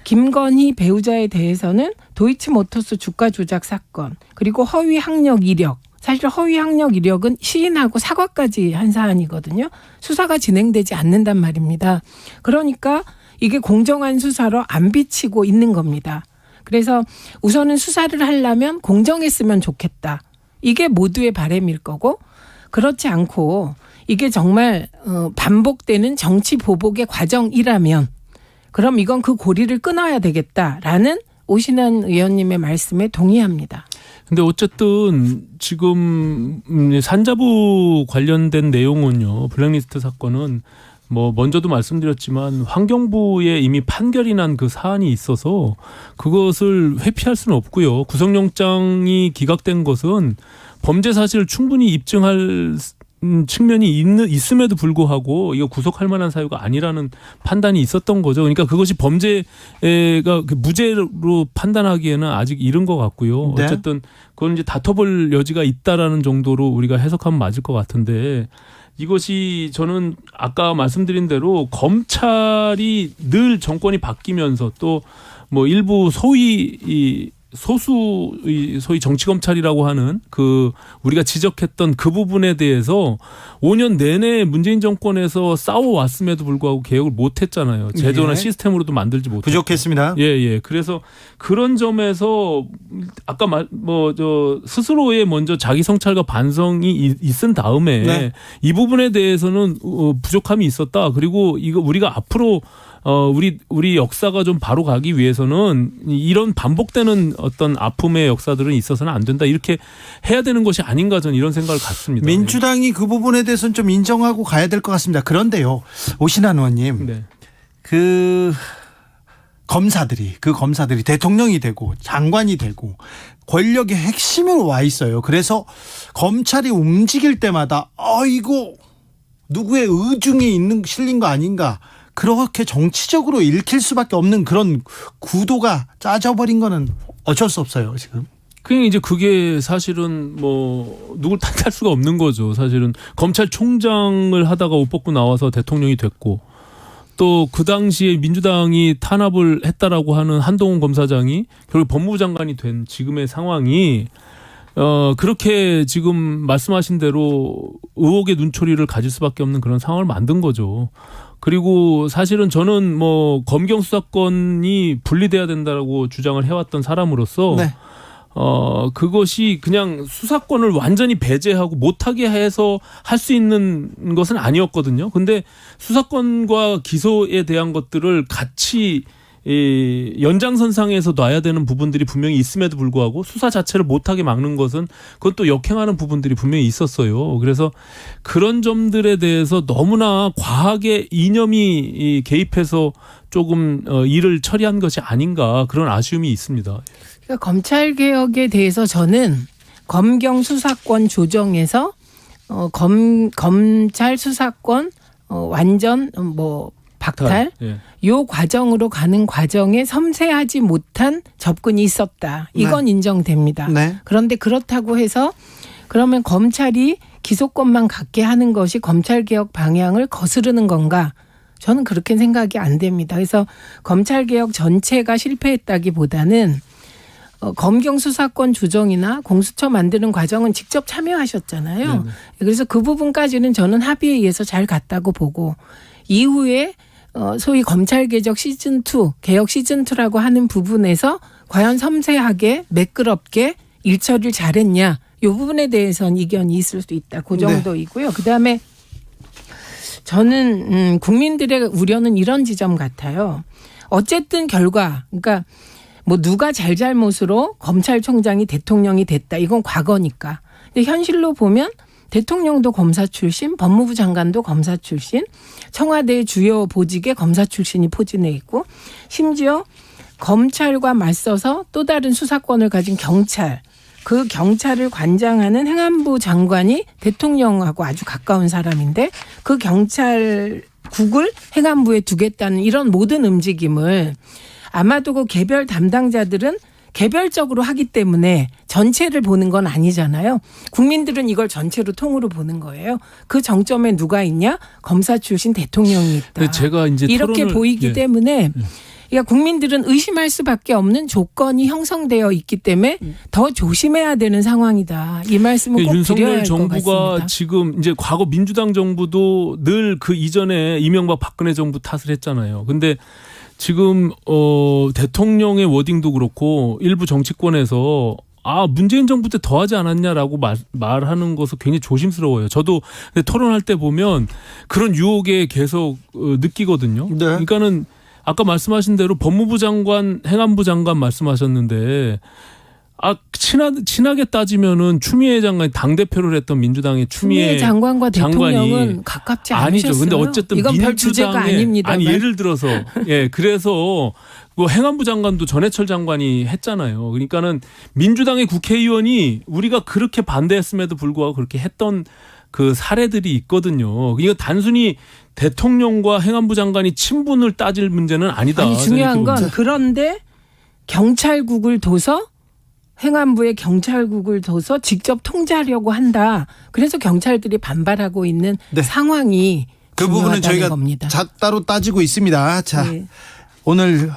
김건희 배우자에 대해서는 도이치모터스 주가 조작 사건 그리고 허위 학력 이력 사실 허위 학력 이력은 시인하고 사과까지 한 사안이거든요. 수사가 진행되지 않는단 말입니다. 그러니까 이게 공정한 수사로 안 비치고 있는 겁니다. 그래서 우선은 수사를 하려면 공정했으면 좋겠다. 이게 모두의 바람일 거고 그렇지 않고 이게 정말 반복되는 정치 보복의 과정이라면 그럼 이건 그 고리를 끊어야 되겠다라는 오신환 의원님의 말씀에 동의합니다. 근데 어쨌든 지금 산자부 관련된 내용은요. 블랙리스트 사건은 뭐 먼저도 말씀드렸지만 환경부에 이미 판결이 난 그 사안이 있어서 그것을 회피할 수는 없고요. 구속영장이 기각된 것은 범죄 사실을 충분히 입증할 측면이 있음에도 불구하고 이거 구속할 만한 사유가 아니라는 판단이 있었던 거죠. 그러니까 그것이 범죄가 무죄로 판단하기에는 아직 이른 것 같고요. 네. 어쨌든 그건 이제 다퉈볼 여지가 있다라는 정도로 우리가 해석하면 맞을 것 같은데 이것이 저는 아까 말씀드린 대로 검찰이 늘 정권이 바뀌면서 또 뭐 일부 소위 정치검찰이라고 하는 그 우리가 지적했던 그 부분에 대해서 5년 내내 문재인 정권에서 싸워왔음에도 불구하고 개혁을 못했잖아요. 제도나 예. 시스템으로도 만들지 못했고. 부족했습니다. 예. 그래서 그런 점에서 아까 스스로의 먼저 자기 성찰과 반성이 있은 다음에 네. 이 부분에 대해서는 부족함이 있었다. 그리고 이거 우리가 앞으로 우리 역사가 좀 바로 가기 위해서는 이런 반복되는 어떤 아픔의 역사들은 있어서는 안 된다. 이렇게 해야 되는 것이 아닌가 저는 이런 생각을 갖습니다. 민주당이 그 부분에 대해서는 좀 인정하고 가야 될 것 같습니다. 그런데요. 오신환 의원님. 네. 그 검사들이 대통령이 되고 장관이 되고 권력의 핵심으로 와 있어요. 그래서 검찰이 움직일 때마다 이거 누구의 의중이 실린 거 아닌가. 그렇게 정치적으로 읽힐 수밖에 없는 그런 구도가 짜져버린 거는 어쩔 수 없어요, 지금. 이제 그게 사실은 뭐 누굴 탓할 수가 없는 거죠. 사실은 검찰총장을 하다가 옷 벗고 나와서 대통령이 됐고, 또 그 당시에 민주당이 탄압을 했다라고 하는 한동훈 검사장이 결국 법무부 장관이 된 지금의 상황이 그렇게 지금 말씀하신 대로 의혹의 눈초리를 가질 수밖에 없는 그런 상황을 만든 거죠. 그리고 사실은 저는 뭐 검경 수사권이 분리돼야 된다라고 주장을 해왔던 사람으로서 네. 그것이 그냥 수사권을 완전히 배제하고 못하게 해서 할 수 있는 것은 아니었거든요. 근데 수사권과 기소에 대한 것들을 같이 연장선상에서 놔야 되는 부분들이 분명히 있음에도 불구하고 수사 자체를 못하게 막는 것은 그건 또 역행하는 부분들이 분명히 있었어요. 그래서 그런 점들에 대해서 너무나 과하게 이념이 개입해서 조금 일을 처리한 것이 아닌가 그런 아쉬움이 있습니다. 그러니까 검찰 개혁에 대해서 저는 검경 수사권 조정에서 검찰 수사권 완전 뭐 박탈 예. 요 과정으로 가는 과정에 섬세하지 못한 접근이 있었다. 이건 네. 인정됩니다. 네. 그런데 그렇다고 해서 그러면 검찰이 기소권만 갖게 하는 것이 검찰 개혁 방향을 거스르는 건가? 저는 그렇게 생각이 안 됩니다. 그래서 검찰 개혁 전체가 실패했다기보다는 검경 수사권 조정이나 공수처 만드는 과정은 직접 참여하셨잖아요. 네네. 그래서 그 부분까지는 저는 합의에 의해서 잘 갔다고 보고 이후에 소위 검찰 개혁 시즌 2, 개혁 시즌 2라고 하는 부분에서 과연 섬세하게 매끄럽게 일처리를 잘했냐 이 부분에 대해서는 이견이 있을 수 있다. 그 정도이고요. 그다음에 저는 국민들의 우려는 이런 지점 같아요. 어쨌든 결과 그러니까 뭐 누가 잘잘못으로 검찰총장이 대통령이 됐다. 이건 과거니까. 근데 현실로 보면 대통령도 검사 출신, 법무부 장관도 검사 출신, 청와대 주요 보직에 검사 출신이 포진해 있고 심지어 검찰과 맞서서 또 다른 수사권을 가진 경찰, 그 경찰을 관장하는 행안부 장관이 대통령하고 아주 가까운 사람인데 그 경찰국을 행안부에 두겠다는 이런 모든 움직임을 아마도 그 개별 담당자들은 개별적으로 하기 때문에 전체를 보는 건 아니잖아요. 국민들은 이걸 전체로 통으로 보는 거예요. 그 정점에 누가 있냐? 검사 출신 대통령이 있다. 제가 이제 이렇게 보이기 때문에 그러니까 국민들은 의심할 수밖에 없는 조건이 형성되어 있기 때문에 더 조심해야 되는 상황이다. 이 말씀을 꼭 드려야 할 것 윤석열 같습니다. 정부가 지금 이제 과거 민주당 정부도 늘 그 이전에 이명박 박근혜 정부 탓을 했잖아요. 근데 지금 대통령의 워딩도 그렇고 일부 정치권에서 문재인 정부 때 더하지 않았냐라고 말하는 것은 굉장히 조심스러워요. 저도 토론할 때 보면 그런 유혹에 계속 느끼거든요. 네. 그러니까는 아까 말씀하신 대로 법무부 장관, 행안부 장관 말씀하셨는데 친하게 따지면은 추미애 장관이 당대표를 했던 민주당의 추미애 장관과 대통령은 가깝지 않으셨어요. 아니죠. 근데 어쨌든 이건 별 주제가 아닙니다. 예를 들어서 그래서 뭐 행안부 장관도 전해철 장관이 했잖아요. 그러니까는 민주당의 국회의원이 우리가 그렇게 반대했음에도 불구하고 그렇게 했던 그 사례들이 있거든요. 이거 단순히 대통령과 행안부 장관이 친분을 따질 문제는 아니다. 아니 중요한 건 그런데 경찰국을 둬서 행안부에 경찰국을 둬서 직접 통제하려고 한다. 그래서 경찰들이 반발하고 있는 네. 상황이 그 부분은 저희가 겁니다. 따로 따지고 있습니다. 자, 네. 오늘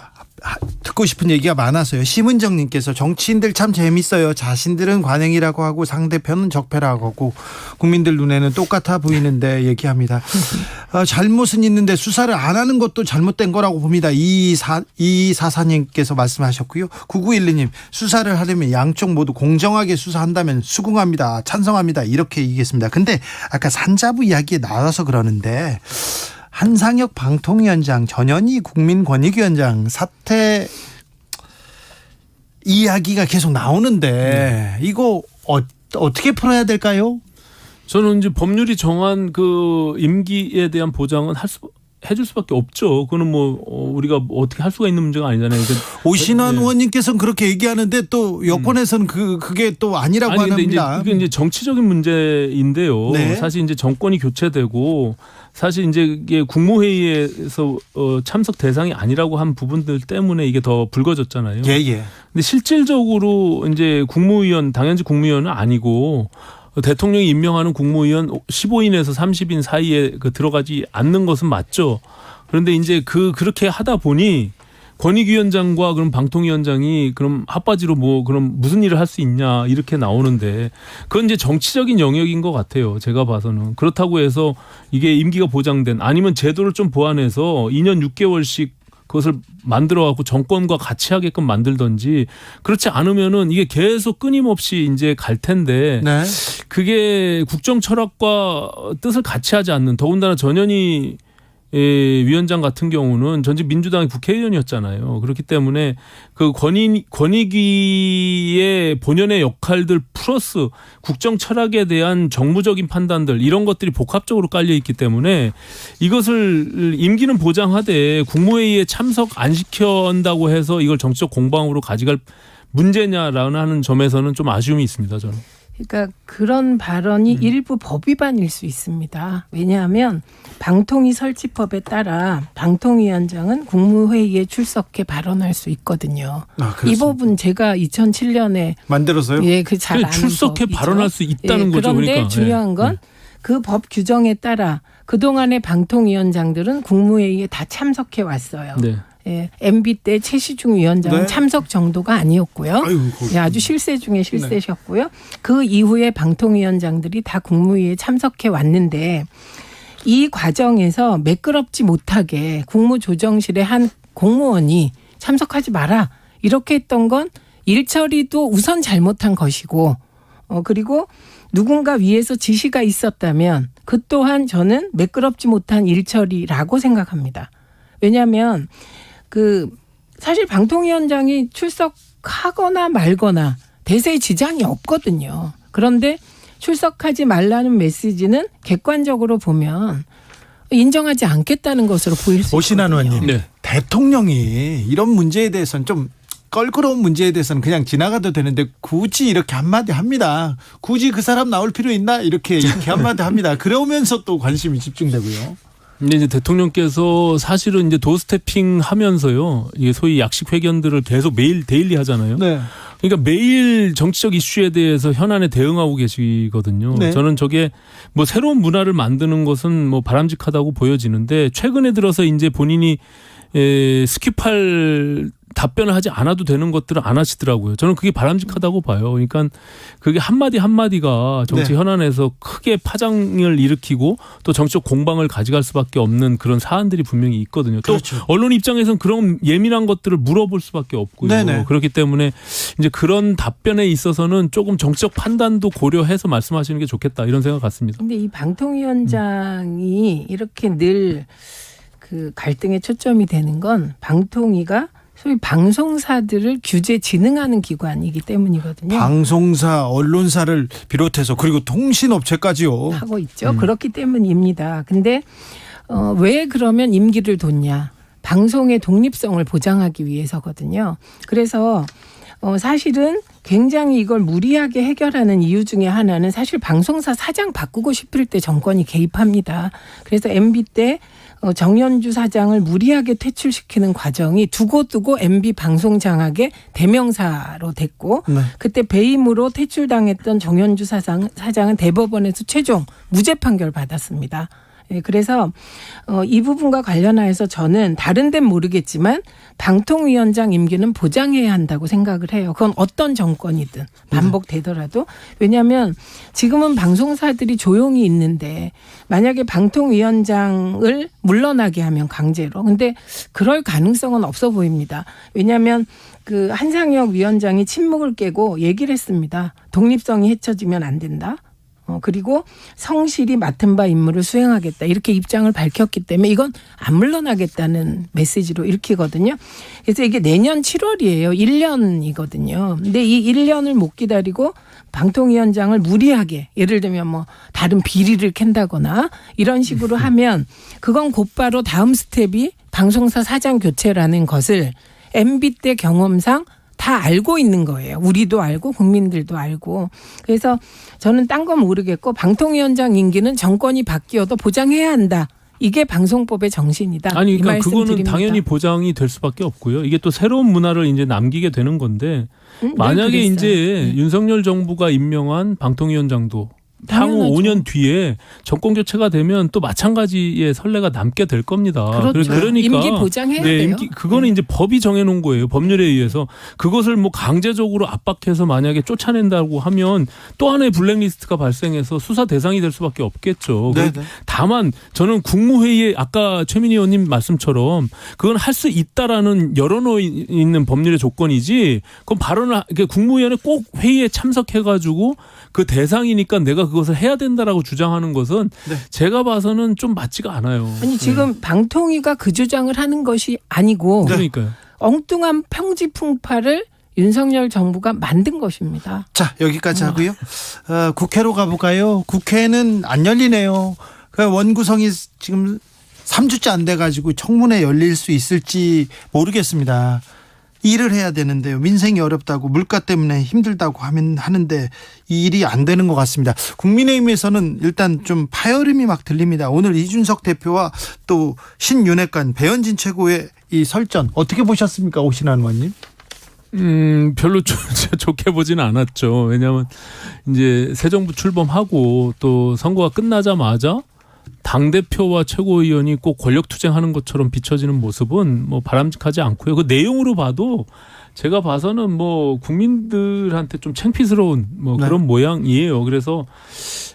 듣고 싶은 얘기가 많아서요. 심은정님께서 정치인들 참 재밌어요. 자신들은 관행이라고 하고 상대편은 적폐라고 하고 국민들 눈에는 똑같아 보이는데 얘기합니다. 잘못은 있는데 수사를 안 하는 것도 잘못된 거라고 봅니다. 이사사님께서 말씀하셨고요. 9912님 수사를 하려면 양쪽 모두 공정하게 수사한다면 수긍합니다. 찬성합니다. 이렇게 얘기했습니다. 근데 아까 산자부 이야기에 나와서 그러는데 한상혁 방통위원장, 전현희 국민권익위원장 사태 이야기가 계속 나오는데 이거 어떻게 풀어야 될까요? 저는 이제 법률이 정한 그 임기에 대한 보장은 해줄 수밖에 없죠. 그거는 뭐 우리가 어떻게 할 수가 있는 문제가 아니잖아요. 오신환 네. 의원님께서는 그렇게 얘기하는데 또 여권에서는 그게 또 아니라고 근데 합니다. 이게 이제 정치적인 문제인데요. 네. 사실 이제 정권이 교체되고 사실 이제 이게 국무회의에서 참석 대상이 아니라고 한 부분들 때문에 이게 더 불거졌잖아요. 예. 근데 실질적으로 이제 국무위원 당연히 국무위원은 아니고 대통령이 임명하는 국무위원 15인에서 30인 사이에 들어가지 않는 것은 맞죠. 그런데 이제 그렇게 하다 보니 권익위원장과 그럼 방통위원장이 그럼 핫바지로 뭐 그럼 무슨 일을 할 수 있냐 이렇게 나오는데 그건 이제 정치적인 영역인 것 같아요. 제가 봐서는. 그렇다고 해서 이게 임기가 보장된 아니면 제도를 좀 보완해서 2년 6개월씩 그것을 만들어 갖고 정권과 같이 하게끔 만들든지 그렇지 않으면은 이게 계속 끊임없이 이제 갈 텐데 네. 그게 국정 철학과 뜻을 같이 하지 않는 더군다나 전현희 위원장 같은 경우는 전직 민주당의 국회의원이었잖아요. 그렇기 때문에 그 권익위의 본연의 역할들 플러스 국정 철학에 대한 정무적인 판단들 이런 것들이 복합적으로 깔려 있기 때문에 이것을 임기는 보장하되 국무회의에 참석 안 시켜한다고 해서 이걸 정치적 공방으로 가져갈 문제냐라는 점에서는 좀 아쉬움이 있습니다. 저는. 그러니까 그런 발언이 일부 법 위반일 수 있습니다. 왜냐하면 방통위 설치법에 따라 방통위원장은 국무회의에 출석해 발언할 수 있거든요. 이 법은 제가 2007년에 만들어서요? 예, 그 잘 아는 출석해 법이죠. 발언할 수 있다는 거죠. 그런데 그러니까. 중요한 건 그 법 규정에 따라 그동안의 방통위원장들은 국무회의에 다 참석해 왔어요. 네. 예, MB 때 최시중 위원장은 네. 참석 정도가 아니었고요. 예, 아주 실세 중에 실세셨고요. 그 이후에 방통위원장들이 다 국무회의에 참석해 왔는데 이 과정에서 매끄럽지 못하게 국무조정실의 한 공무원이 참석하지 마라 이렇게 했던 건 일처리도 우선 잘못한 것이고 그리고 누군가 위에서 지시가 있었다면 그 또한 저는 매끄럽지 못한 일처리라고 생각합니다. 왜냐하면 사실 방통위원장이 출석하거나 말거나 대세에 지장이 없거든요. 그런데 출석하지 말라는 메시지는 객관적으로 보면 인정하지 않겠다는 것으로 보일 수 있거든요. 오신환 의원님, 네. 대통령이 이런 문제에 대해서는 좀 껄끄러운 문제에 대해서는 그냥 지나가도 되는데 굳이 이렇게 한마디 합니다. 굳이 그 사람 나올 필요 있나? 이렇게 한마디 합니다. 그러면서 또 관심이 집중되고요. 근데 이제 대통령께서 사실은 이제 도스태핑 하면서요. 이게 소위 약식 회견들을 계속 매일 데일리 하잖아요. 네. 그러니까 매일 정치적 이슈에 대해서 현안에 대응하고 계시거든요. 네. 저는 저게 뭐 새로운 문화를 만드는 것은 뭐 바람직하다고 보여지는데 최근에 들어서 이제 본인이 스킵할 답변을 하지 않아도 되는 것들을 안 하시더라고요. 저는 그게 바람직하다고 봐요. 그러니까 그게 한마디 한마디가 정치 네. 현안에서 크게 파장을 일으키고 또 정치적 공방을 가져갈 수밖에 없는 그런 사안들이 분명히 있거든요. 또 그렇죠. 언론 입장에서는 그런 예민한 것들을 물어볼 수밖에 없고요. 네네. 그렇기 때문에 이제 그런 답변에 있어서는 조금 정치적 판단도 고려해서 말씀하시는 게 좋겠다 이런 생각 같습니다. 근데 이 방통위원장이 이렇게 늘 그 갈등의 초점이 되는 건 방통위가 소위 방송사들을 규제 진흥하는 기관이기 때문이거든요. 방송사, 언론사를 비롯해서 그리고 통신업체까지요. 하고 있죠. 그렇기 때문입니다. 근데 왜 그러면 임기를 뒀냐? 방송의 독립성을 보장하기 위해서거든요. 그래서 사실은 굉장히 이걸 무리하게 해결하는 이유 중에 하나는 사실 방송사 사장 바꾸고 싶을 때 정권이 개입합니다. 그래서 MB 때 정연주 사장을 무리하게 퇴출시키는 과정이 두고두고 MB 방송장악의 대명사로 됐고 네. 그때 배임으로 퇴출당했던 정연주 사장은 대법원에서 최종 무죄 판결 받았습니다. 예, 그래서 이 부분과 관련해서 저는 다른 데는 모르겠지만 방통위원장 임기는 보장해야 한다고 생각을 해요. 그건 어떤 정권이든 반복되더라도. 왜냐하면 지금은 방송사들이 조용히 있는데 만약에 방통위원장을 물러나게 하면 강제로. 근데 그럴 가능성은 없어 보입니다. 왜냐하면 그 한상혁 위원장이 침묵을 깨고 얘기를 했습니다. 독립성이 해쳐지면 안 된다. 그리고 성실히 맡은 바 임무를 수행하겠다. 이렇게 입장을 밝혔기 때문에 이건 안 물러나겠다는 메시지로 읽히거든요. 그래서 이게 내년 7월이에요. 1년이거든요. 근데 이 1년을 못 기다리고 방통위원장을 무리하게 예를 들면 뭐 다른 비리를 캔다거나 이런 식으로 하면 그건 곧바로 다음 스텝이 방송사 사장 교체라는 것을 MB 때 경험상 다 알고 있는 거예요. 우리도 알고 국민들도 알고. 그래서 저는 딴 건 모르겠고 방통위원장 임기는 정권이 바뀌어도 보장해야 한다. 이게 방송법의 정신이다. 아니, 이 그러니까 말씀 그거는 드립니다. 당연히 보장이 될 수밖에 없고요. 이게 또 새로운 문화를 이제 남기게 되는 건데 만약에 늘 그랬어요. 이제 윤석열 정부가 임명한 방통위원장도 향후 당연하죠. 5년 뒤에 정권 교체가 되면 또 마찬가지의 선례가 남게 될 겁니다. 그렇죠. 그러니까 임기 보장해야 돼요. 그거는 이제 법이 정해놓은 거예요. 법률에 의해서 그것을 뭐 강제적으로 압박해서 만약에 쫓아낸다고 하면 또 하나의 블랙리스트가 발생해서 수사 대상이 될 수밖에 없겠죠. 네네. 다만 저는 국무회의에 아까 최민희 의원님 말씀처럼 그건 할 수 있다라는 열어놓여 있는 법률의 조건이지 그건 발언을 국무위원회 꼭 회의에 참석해가지고 그 대상이니까 내가 그것을 해야 된다라고 주장하는 것은 네. 제가 봐서는 좀 맞지가 않아요. 아니 지금 방통위가 그 주장을 하는 것이 아니고 그러니까요. 엉뚱한 평지풍파를 윤석열 정부가 만든 것입니다. 자, 여기까지 하고요. 국회로 가볼까요? 국회는 안 열리네요. 그 원구성이 지금 3주째 안 돼가지고 청문회 열릴 수 있을지 모르겠습니다. 일을 해야 되는데요. 민생이 어렵다고 물가 때문에 힘들다고 하는데 이 일이 안 되는 것 같습니다. 국민의힘에서는 일단 좀 파열음이 막 들립니다. 오늘 이준석 대표와 또 신윤핵관 배현진 최고의 이 설전 어떻게 보셨습니까, 오신환 의원님? 별로 좋게 보지는 않았죠. 왜냐하면 이제 새 정부 출범하고 또 선거가 끝나자마자 당대표와 최고위원이 꼭 권력 투쟁하는 것처럼 비춰지는 모습은 뭐 바람직하지 않고요. 그 내용으로 봐도 제가 봐서는 뭐 국민들한테 좀 창피스러운 뭐 네. 그런 모양이에요. 그래서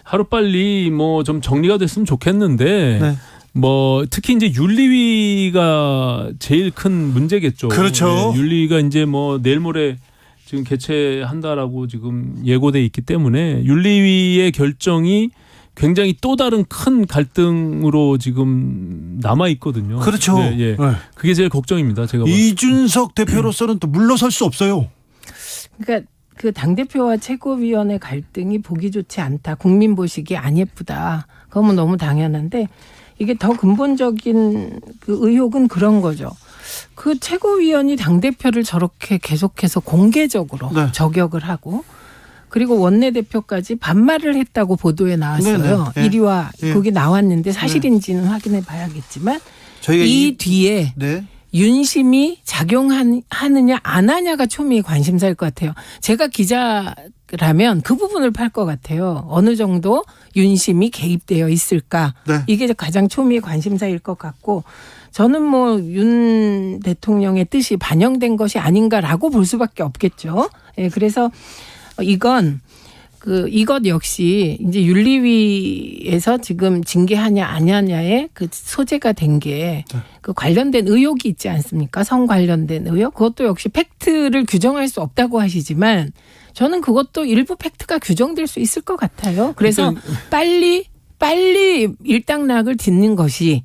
하루빨리 뭐 좀 정리가 됐으면 좋겠는데 네. 뭐 특히 이제 윤리위가 제일 큰 문제겠죠. 그렇죠. 네, 윤리위가 이제 뭐 내일 모레 지금 개최한다라고 지금 예고돼 있기 때문에 윤리위의 결정이 굉장히 또 다른 큰 갈등으로 지금 남아 있거든요. 그렇죠. 네, 예. 네. 그게 제일 걱정입니다. 제가 이준석 대표로서는 또 물러설 수 없어요. 그러니까 그 당대표와 최고위원의 갈등이 보기 좋지 않다. 국민 보시기 안 예쁘다. 그러면 너무 당연한데 이게 더 근본적인 그 의혹은 그런 거죠. 그 최고위원이 당대표를 저렇게 계속해서 공개적으로 네. 저격을 하고 그리고 원내대표까지 반말을 했다고 보도에 나왔어요. 네네. 1위와 예. 거기 나왔는데 사실인지는 확인해 봐야겠지만 저희가 이 뒤에 네. 윤심이 작용하느냐 안 하냐가 초미의 관심사일 것 같아요. 제가 기자라면 그 부분을 팔 것 같아요. 어느 정도 윤심이 개입되어 있을까. 네. 이게 가장 초미의 관심사일 것 같고 저는 뭐 윤 대통령의 뜻이 반영된 것이 아닌가라고 볼 수밖에 없겠죠. 예, 그래서 이것 역시 이제 윤리위에서 지금 징계하냐 안 하냐의 그 소재가 된 게 그 관련된 의혹이 있지 않습니까? 성 관련된 의혹. 그것도 역시 팩트를 규정할 수 없다고 하시지만 저는 그것도 일부 팩트가 규정될 수 있을 것 같아요. 그래서 빨리 일당락을 딛는 것이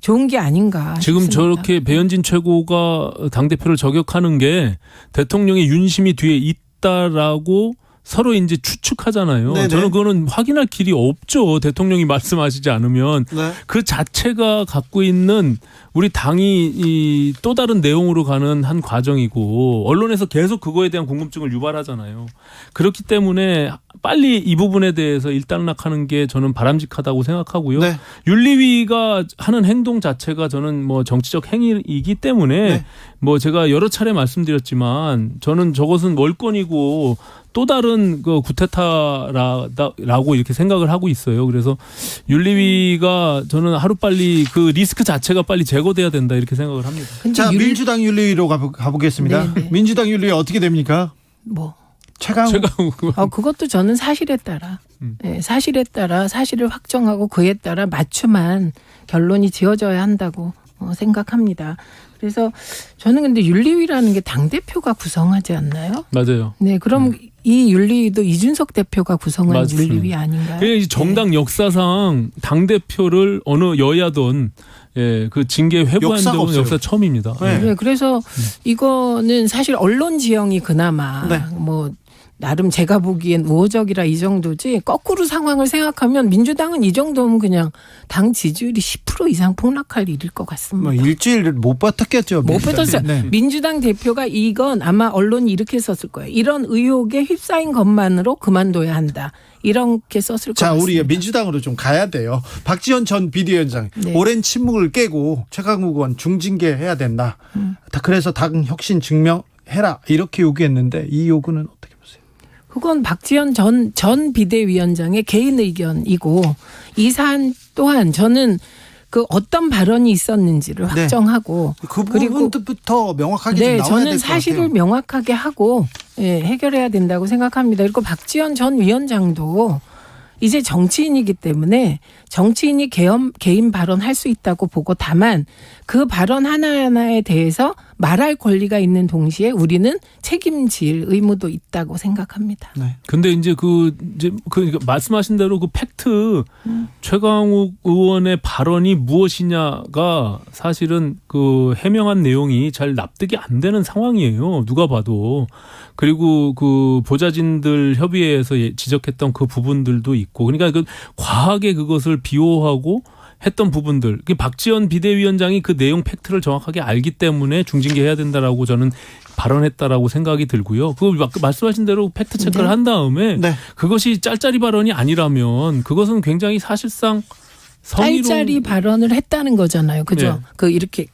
좋은 게 아닌가 지금 싶습니다. 저렇게 배현진 최고가 당대표를 저격하는 게 대통령의 윤심이 뒤에 있다라고 서로 이제 추측하잖아요. 네네. 저는 그거는 확인할 길이 없죠. 대통령이 말씀하시지 않으면. 네. 그 자체가 갖고 있는 우리 당이 이 또 다른 내용으로 가는 한 과정이고 언론에서 계속 그거에 대한 궁금증을 유발하잖아요. 그렇기 때문에 빨리 이 부분에 대해서 일단락하는 게 저는 바람직하다고 생각하고요. 네. 윤리위가 하는 행동 자체가 저는 뭐 정치적 행위이기 때문에 네. 뭐 제가 여러 차례 말씀드렸지만 저는 저것은 월권이고 또 다른 그 구테타라고 이렇게 생각을 하고 있어요. 그래서 윤리위가 저는 하루빨리 그 리스크 자체가 빨리 제거돼야 된다 이렇게 생각을 합니다. 근데 자, 민주당 윤리위로 가보겠습니다. 네, 네. 민주당 윤리위 어떻게 됩니까? 뭐 최강욱. 그것도 저는 사실에 따라 네, 사실에 따라 사실을 확정하고 그에 따라 맞춤한 결론이 지어져야 한다고 생각합니다. 그래서 저는 근데 윤리위라는 게 당대표가 구성하지 않나요? 맞아요. 네, 그럼 이 윤리위도 이준석 대표가 구성한 맞습니다. 윤리위 아닌가요? 그게 정당 역사상 당대표를 어느 여야든 그 징계 회부한 역사가 적은 없어요. 역사 처음입니다. 네. 네, 그래서 이거는 사실 언론 지형이 그나마 네. 뭐 나름 제가 보기엔 우호적이라 이 정도지 거꾸로 상황을 생각하면 민주당은 이 정도면 그냥 당 지지율이 10% 이상 폭락할 일일 것 같습니다. 뭐 일주일 못 버텼겠죠. 못 버텼어요. 네. 민주당 대표가 이건 아마 언론이 이렇게 썼을 거예요. 이런 의혹에 휩싸인 것만으로 그만둬야 한다. 이렇게 썼을 것 자, 같습니다. 우리 민주당으로 좀 가야 돼요. 박지원 전 비대위원장 네. 오랜 침묵을 깨고 최강욱 의원 중징계해야 된다. 그래서 당 혁신 증명해라 이렇게 요구했는데 이 요구는 어떻게 보세요? 그건 박지원 전 비대위원장의 개인 의견이고 이 사안 또한 저는 그 어떤 발언이 있었는지를 네. 확정하고 그 그리고 부분부터 명확하게 좀 네, 나와야 저는 될 것 사실을 같아요. 명확하게 하고 해결해야 된다고 생각합니다. 그리고 박지원 전 위원장도 이제 정치인이기 때문에 정치인이 개인 발언할 수 있다고 보고 다만 그 발언 하나하나에 대해서 말할 권리가 있는 동시에 우리는 책임질 의무도 있다고 생각합니다. 네. 근데 이제 그 말씀하신 대로 그 팩트 최강욱 의원의 발언이 무엇이냐가 사실은 그 해명한 내용이 잘 납득이 안 되는 상황이에요. 누가 봐도. 그리고 그 보좌진들 협의회에서 지적했던 그 부분들도 있고 그러니까 그 과하게 그것을 비호하고 했던 부분들. 박지원 비대위원장이 그 내용 팩트를 정확하게 알기 때문에 중징계해야 된다라고 저는 발언했다라고 생각이 들고요. 그 말씀하신 대로 팩트 체크를 네. 한 다음에 네. 그것이 짤짤이 발언이 아니라면 그것은 굉장히 사실상 성희롱. 짤짤이 발언을 했다는 거잖아요. 그죠? 네. 그 이렇게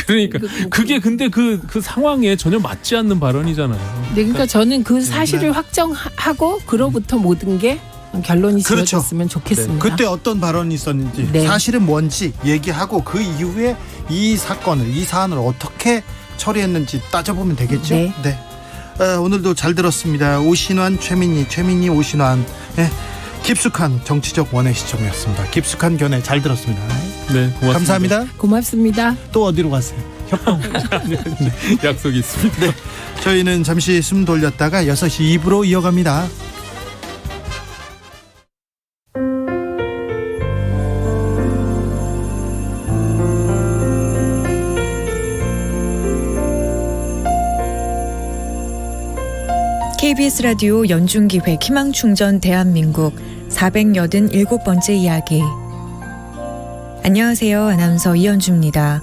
그러니까 그게 근데 그 상황에 전혀 맞지 않는 발언이잖아요. 네, 그러니까 저는 그 사실을 확정하고 그로부터 모든 게 결론이 그렇죠. 지어졌으면 좋겠습니다. 그때 어떤 발언이 있었는지 네. 사실은 뭔지 얘기하고 그 이후에 이 사안을 어떻게 처리했는지 따져보면 되겠죠. 네. 오늘도 잘 들었습니다. 오신환, 최민희, 오신환. 네. 깊숙한 정치적 원의 시점이었습니다. 깊숙한 견해 잘 들었습니다. 네, 고맙습니다. 감사합니다. 고맙습니다. 또 어디로 가세요? 협동. 약속이 있습니다. 네. 저희는 잠시 숨 돌렸다가 6시 2부로 이어갑니다. KBS 라디오 연중기획 희망충전 대한민국 487번째 이야기. 안녕하세요. 아나운서 이현주입니다.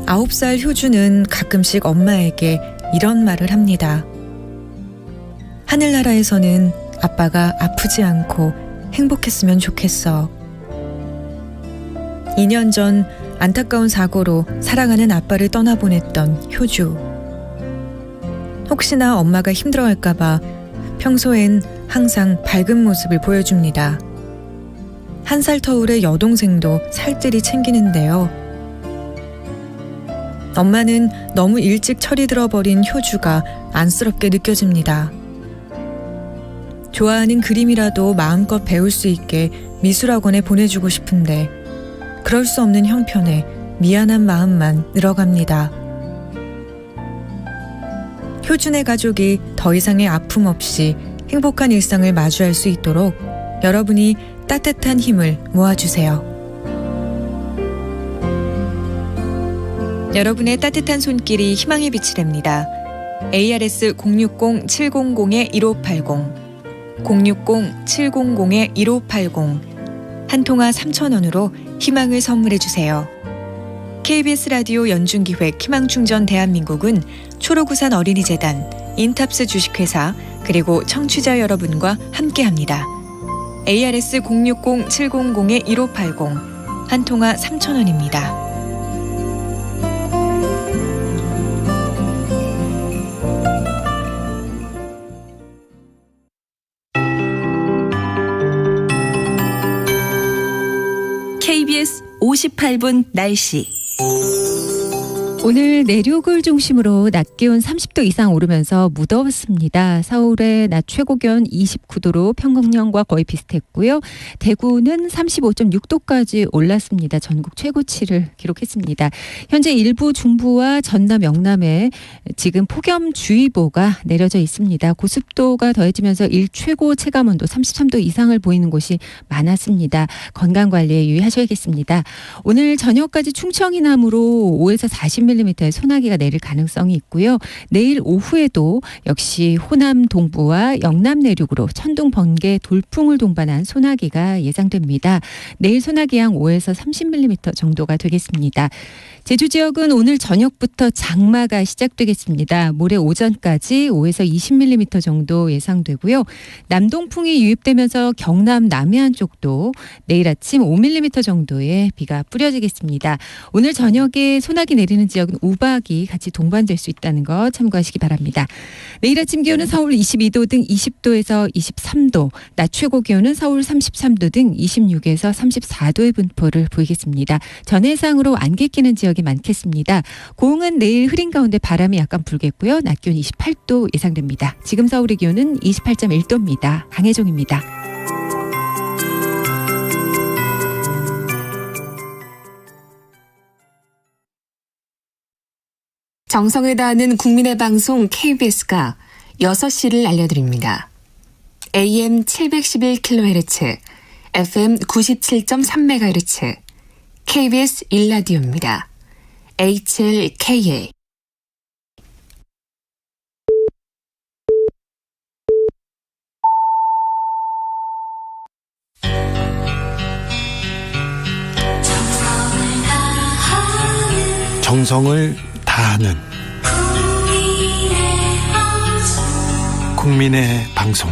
9살 효주는 가끔씩 엄마에게 이런 말을 합니다. 하늘나라에서는 아빠가 아프지 않고 행복했으면 좋겠어. 2년 전 안타까운 사고로 사랑하는 아빠를 떠나보냈던 효주. 혹시나 엄마가 힘들어할까봐 평소엔 항상 밝은 모습을 보여줍니다. 1살 터울의 여동생도 살뜰히 챙기는데요. 엄마는 너무 일찍 철이 들어버린 효주가 안쓰럽게 느껴집니다. 좋아하는 그림이라도 마음껏 배울 수 있게 미술학원에 보내주고 싶은데 그럴 수 없는 형편에 미안한 마음만 늘어갑니다. 효준의 가족이 더 이상의 아픔 없이 행복한 일상을 마주할 수 있도록 여러분이 따뜻한 힘을 모아주세요. 여러분의 따뜻한 손길이 희망의 빛이 됩니다. ARS 060-700-1580 060-700-1580 한 통화 3,000원으로 희망을 선물해주세요. KBS 라디오 연중기획 희망충전 대한민국은 초록우산 어린이재단, 인탑스 주식회사 그리고 청취자 여러분과 함께합니다. ARS 060-700-1580 한 통화 3,000원입니다. KBS 58분 날씨. 오늘 내륙을 중심으로 낮 기온 30도 이상 오르면서 무더웠습니다. 서울의 낮 최고 기온 29도로 평균년과 거의 비슷했고요. 대구는 35.6도까지 올랐습니다. 전국 최고치를 기록했습니다. 현재 일부 중부와 전남 영남에 지금 폭염주의보가 내려져 있습니다. 고습도가 더해지면서 일 최고 체감온도 33도 이상을 보이는 곳이 많았습니다. 건강관리에 유의하셔야겠습니다. 오늘 저녁까지 충청 이남으로 5에서 40mm 30mm의 소나기가 내릴 가능성이 있고요. 내일 오후에도 역시 호남 동부와 영남 내륙으로 천둥, 번개, 돌풍을 동반한 소나기가 예상됩니다. 내일 소나기양 5에서 30mm 정도가 되겠습니다. 제주 지역은 오늘 저녁부터 장마가 시작되겠습니다. 모레 오전까지 5에서 20mm 정도 예상되고요. 남동풍이 유입되면서 경남 남해안 쪽도 내일 아침 5mm 정도의 비가 뿌려지겠습니다. 오늘 저녁에 소나기 내리는 지역은 우박이 같이 동반될 수 있다는 거 참고하시기 바랍니다. 내일 아침 기온은 서울 22도 등 20도에서 23도, 낮 최고 기온은 서울 33도 등 26에서 34도의 분포를 보이겠습니다. 전해상으로 안개 끼는 지역이 많겠습니다. 고흥은 내일 흐린 가운데 바람이 약간 불겠고요. 낮 기온 28도 예상됩니다. 지금 서울의 기온은 28.1도입니다. 강혜종입니다. 정성을 다하는 국민의 방송 KBS가 6시를 알려드립니다. AM 711kHz, FM 97.3MHz, KBS 1라디오입니다. HLKA. 정성을 다하는 국민의 방송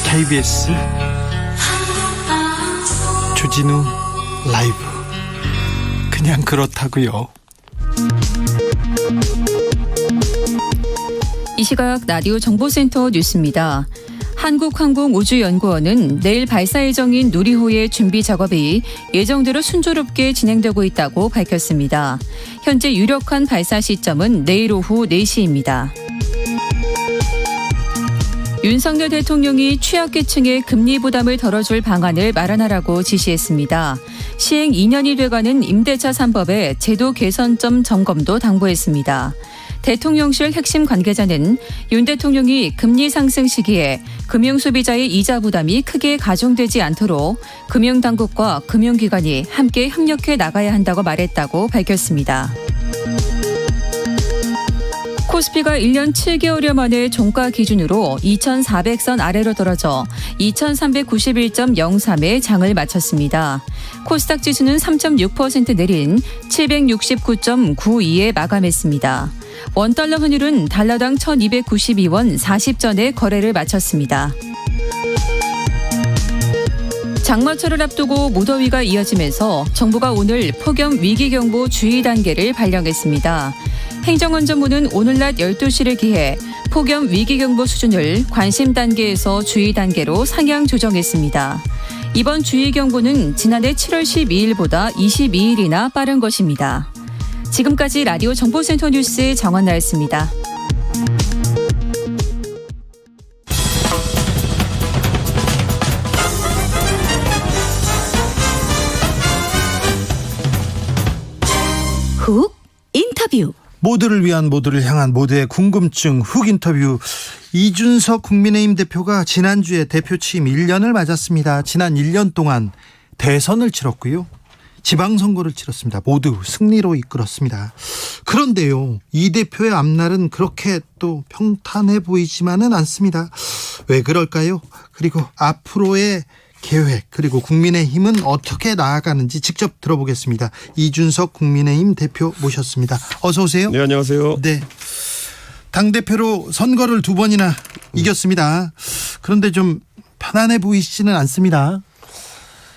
KBS 주진우 라이브. 그냥 그렇다고요. 이 시각 라디오 정보센터 뉴스입니다. 한국항공우주연구원은 내일 발사 예정인 누리호의 준비 작업이 예정대로 순조롭게 진행되고 있다고 밝혔습니다. 현재 유력한 발사 시점은 내일 오후 4시입니다. 윤석열 대통령이 취약계층의 금리 부담을 덜어줄 방안을 마련하라고 지시했습니다. 시행 2년이 돼가는 임대차 3법의 제도 개선점 점검도 당부했습니다. 대통령실 핵심 관계자는 윤 대통령이 금리 상승 시기에 금융소비자의 이자 부담이 크게 가중되지 않도록 금융당국과 금융기관이 함께 협력해 나가야 한다고 말했다고 밝혔습니다. 코스피가 1년 7개월여 만에 종가 기준으로 2,400선 아래로 떨어져 2,391.03에 장을 마쳤습니다. 코스닥 지수는 3.6% 내린 769.92에 마감했습니다. 원달러 환율은 달러당 1,292원 40전에 거래를 마쳤습니다. 장마철을 앞두고 무더위가 이어지면서 정부가 오늘 폭염 위기경보 주의 단계를 발령했습니다. 행정안전부는 오늘 낮 12시를 기해 폭염 위기경보 수준을 관심 단계에서 주의 단계로 상향 조정했습니다. 이번 주의경보는 지난해 7월 12일보다 22일이나 빠른 것입니다. 지금까지 라디오 정보센터 뉴스 정한나였습니다. 훅 인터뷰. 모두를 위한, 모두를 향한, 모두의 궁금증 훅 인터뷰. 이준석 국민의힘 대표가 지난주에 대표 취임 1년을 맞았습니다. 지난 1년 동안 대선을 치렀고요. 지방선거를 치렀습니다. 모두 승리로 이끌었습니다. 그런데요, 이 대표의 앞날은 그렇게 또 평탄해 보이지만은 않습니다. 왜 그럴까요? 그리고 앞으로의 계획, 그리고 국민의힘은 어떻게 나아가는지 직접 들어보겠습니다. 이준석 국민의힘 대표 모셨습니다. 어서 오세요. 네, 안녕하세요. 네, 당대표로 선거를 2번이나 이겼습니다. 그런데 좀 편안해 보이시지는 않습니다.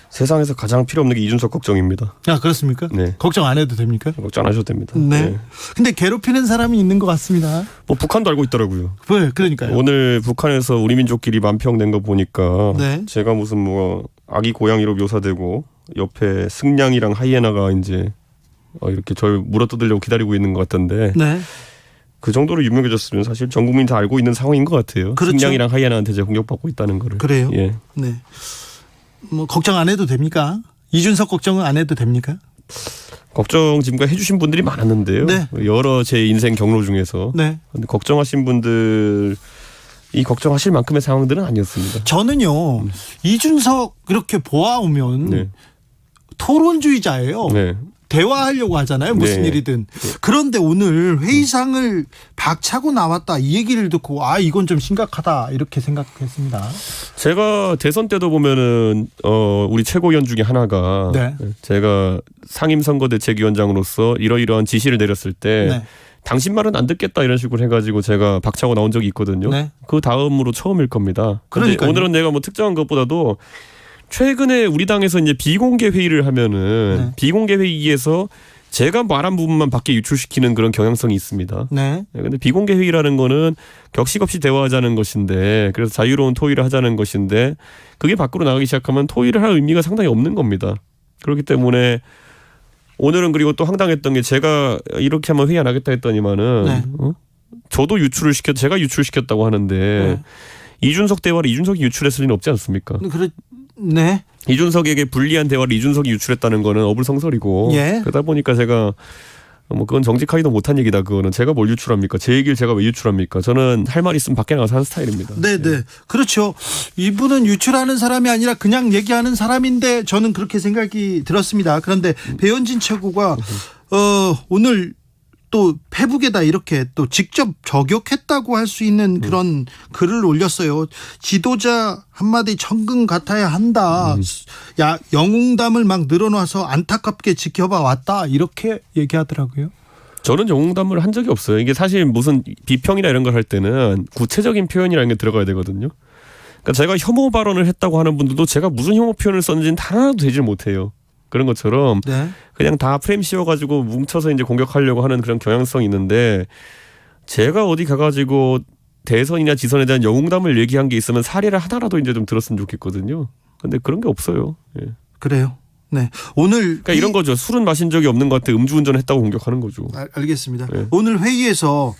세상에서 가장 필요 없는 게 이준석 걱정입니다. 아, 그렇습니까? 네. 걱정 안 해도 됩니까? 걱정 안 하셔도 됩니다. 네. 근데 괴롭히는 사람이 있는 것 같습니다. 뭐 북한도 알고 있더라고요. 왜? 그러니까요. 오늘 북한에서 우리 민족끼리 만평낸 거 보니까 네. 제가 무슨 뭐 아기 고양이로 묘사되고 옆에 승냥이랑 하이에나가 이제 이렇게 절 물어뜯으려고 기다리고 있는 것 같던데. 네. 그 정도로 유명해졌으면 사실 전 국민이 다 알고 있는 상황인 것 같아요. 그렇죠. 승냥이랑 하이에나한테 이제 공격받고 있다는 거를. 그래요? 예. 네. 뭐 걱정 안 해도 됩니까? 이준석 걱정은 안 해도 됩니까? 걱정 지금까지 해주신 분들이 많았는데요. 네. 여러 제 인생 경로 중에서. 네. 근데 걱정하신 분들 이 걱정하실 만큼의 상황들은 아니었습니다. 저는요, 이준석 그렇게 보아오면 네. 토론주의자예요. 네. 대화하려고 하잖아요. 무슨 네. 일이든. 그런데 오늘 회의상을 박차고 나왔다. 이 얘기를 듣고 이건 좀 심각하다 이렇게 생각했습니다. 제가 대선 때도 보면은 우리 최고위원 중에 하나가 네. 제가 상임선거대책위원장으로서 이러이러한 지시를 내렸을 때 네. 당신 말은 안 듣겠다 이런 식으로 해가지고 제가 박차고 나온 적이 있거든요. 네. 그 다음으로 처음일 겁니다. 그런데 그러니까요. 오늘은 내가 뭐 특정한 것보다도 최근에 우리 당에서 이제 비공개 회의를 하면은 네. 비공개 회의에서 제가 말한 부분만 밖에 유출시키는 그런 경향성이 있습니다. 네. 근데 비공개 회의라는 거는 격식 없이 대화하자는 것인데, 그래서 자유로운 토의를 하자는 것인데, 그게 밖으로 나가기 시작하면 토의를 할 의미가 상당히 없는 겁니다. 그렇기 때문에 오늘은 그리고 또 황당했던 게 제가 이렇게 하면 회의 안 하겠다 했더니만은 네. 저도 제가 유출시켰다고 하는데 네. 이준석 대화를 이준석이 유출했을 리는 없지 않습니까? 네. 이준석에게 불리한 대화를 이준석이 유출했다는 거는 어불성설이고 예. 그러다 보니까 제가 뭐 그건 정직하기도 못한 얘기다. 그거는 제가 뭘 유출합니까? 제 얘기를 제가 왜 유출합니까? 저는 할 말 있으면 밖에 나가서 하는 스타일입니다. 네, 네. 그렇죠. 이분은 유출하는 사람이 아니라 그냥 얘기하는 사람인데 저는 그렇게 생각이 들었습니다. 그런데 배현진 최고가 오늘 또 페북에다 이렇게 또 직접 저격했다고 할 수 있는 그런 글을 올렸어요. 지도자 한마디 천근 같아야 한다. 영웅담을 막 늘어놔서 안타깝게 지켜봐 왔다. 이렇게 얘기하더라고요. 저는 영웅담을 한 적이 없어요. 이게 사실 무슨 비평이나 이런 걸 할 때는 구체적인 표현이라는 게 들어가야 되거든요. 그러니까 제가 혐오 발언을 했다고 하는 분들도 제가 무슨 혐오 표현을 썼는지는 단 하나도 되질 못해요. 그런 것처럼 네. 그냥 다 프레임 씌워가지고 뭉쳐서 이제 공격하려고 하는 그런 경향성이 있는데, 제가 어디 가가지고 대선이나 지선에 대한 영웅담을 얘기한 게 있으면 사례를 하나라도 이제 좀 들었으면 좋겠거든요. 근데 그런 게 없어요. 예. 그래요. 네. 오늘 그러니까 이런 거죠. 술은 마신 적이 없는 것 같아 음주운전 했다고 공격하는 거죠. 알겠습니다. 네. 오늘 회의에서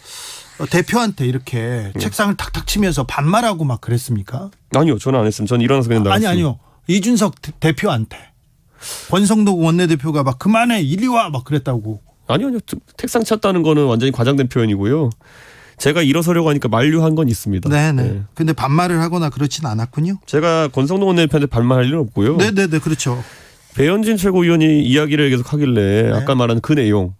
대표한테 이렇게 책상을 탁탁 치면서 반말하고 막 그랬습니까? 아니요. 저는 안 했습니다. 저는 일어나서 그냥 나갔습니다. 아니요. 이준석 대표한테. 권성동 원내대표가 막 그만해 이리 와 막 그랬다고. 아니요. 책상 쳤다는 거는 완전히 과장된 표현이고요. 제가 일어서려고 하니까 만류한 건 있습니다. 네네. 네. 근데 반말을 하거나 그렇진 않았군요. 제가 권성동 원내대표한테 반말할 일은 없고요. 네네네. 그렇죠. 배현진 최고위원이 이야기를 계속 하길래 아까 말한 그 내용.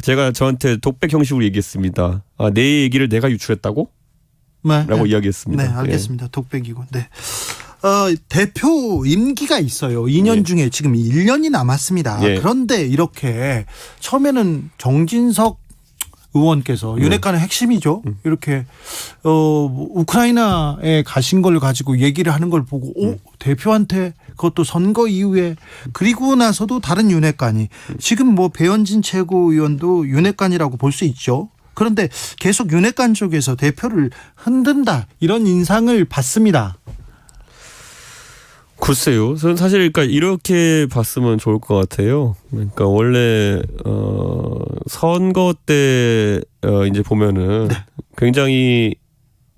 제가 저한테 독백 형식으로 얘기했습니다. 내 얘기를 내가 유출했다고? 네. 라고 이야기했습니다. 네, 알겠습니다. 독백이고. 네. 대표 임기가 있어요. 2년 중에 지금 1년이 남았습니다. 예. 그런데 이렇게 처음에는 정진석 의원께서 윤핵관의 핵심이죠. 이렇게 우크라이나에 가신 걸 가지고 얘기를 하는 걸 보고 대표한테 그것도 선거 이후에, 그리고 나서도 다른 윤핵관이, 지금 뭐 배현진 최고위원도 윤핵관이라고 볼 수 있죠. 그런데 계속 윤핵관 쪽에서 대표를 흔든다 이런 인상을 받습니다. 글쎄요. 저는 사실 그러니까 이렇게 봤으면 좋을 것 같아요. 그러니까 원래 선거 때 이제 보면은 굉장히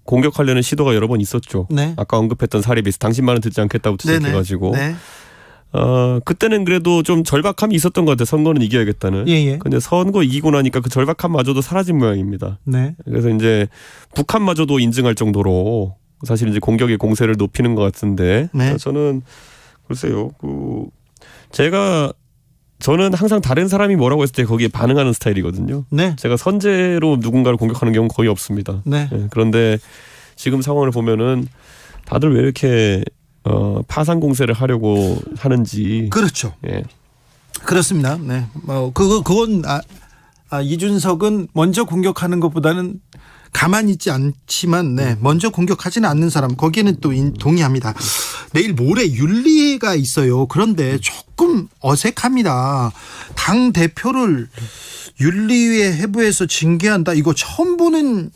공격하려는 시도가 여러 번 있었죠. 네. 아까 언급했던 사례 비슷. 당신 말은 듣지 않겠다부터 시작해가지고. 네. 그때는 그래도 좀 절박함이 있었던 것 같아요. 선거는 이겨야겠다는. 예. 근데 선거 이기고 나니까 그 절박함마저도 사라진 모양입니다. 네. 그래서 이제 북한마저도 인증할 정도로 사실 이제 공격의 공세를 높이는 것 같은데. 네. 저는 글쎄요. 저는 항상 다른 사람이 뭐라고 했을 때 거기에 반응하는 스타일이거든요. 네. 제가 선제로 누군가를 공격하는 경우는 거의 없습니다. 네. 그런데 지금 상황을 보면은 다들 왜 이렇게 파상 공세를 하려고 하는지. 그렇죠. 예. 그렇습니다. 네. 그건 이준석은 먼저 공격하는 것보다는 가만히 있지 않지만, 네, 먼저 공격하지는 않는 사람, 거기에는 또 동의합니다. 내일 모레 윤리회가 있어요. 그런데 조금 어색합니다. 당 대표를 윤리회 해부해서 징계한다. 이거 처음 보는,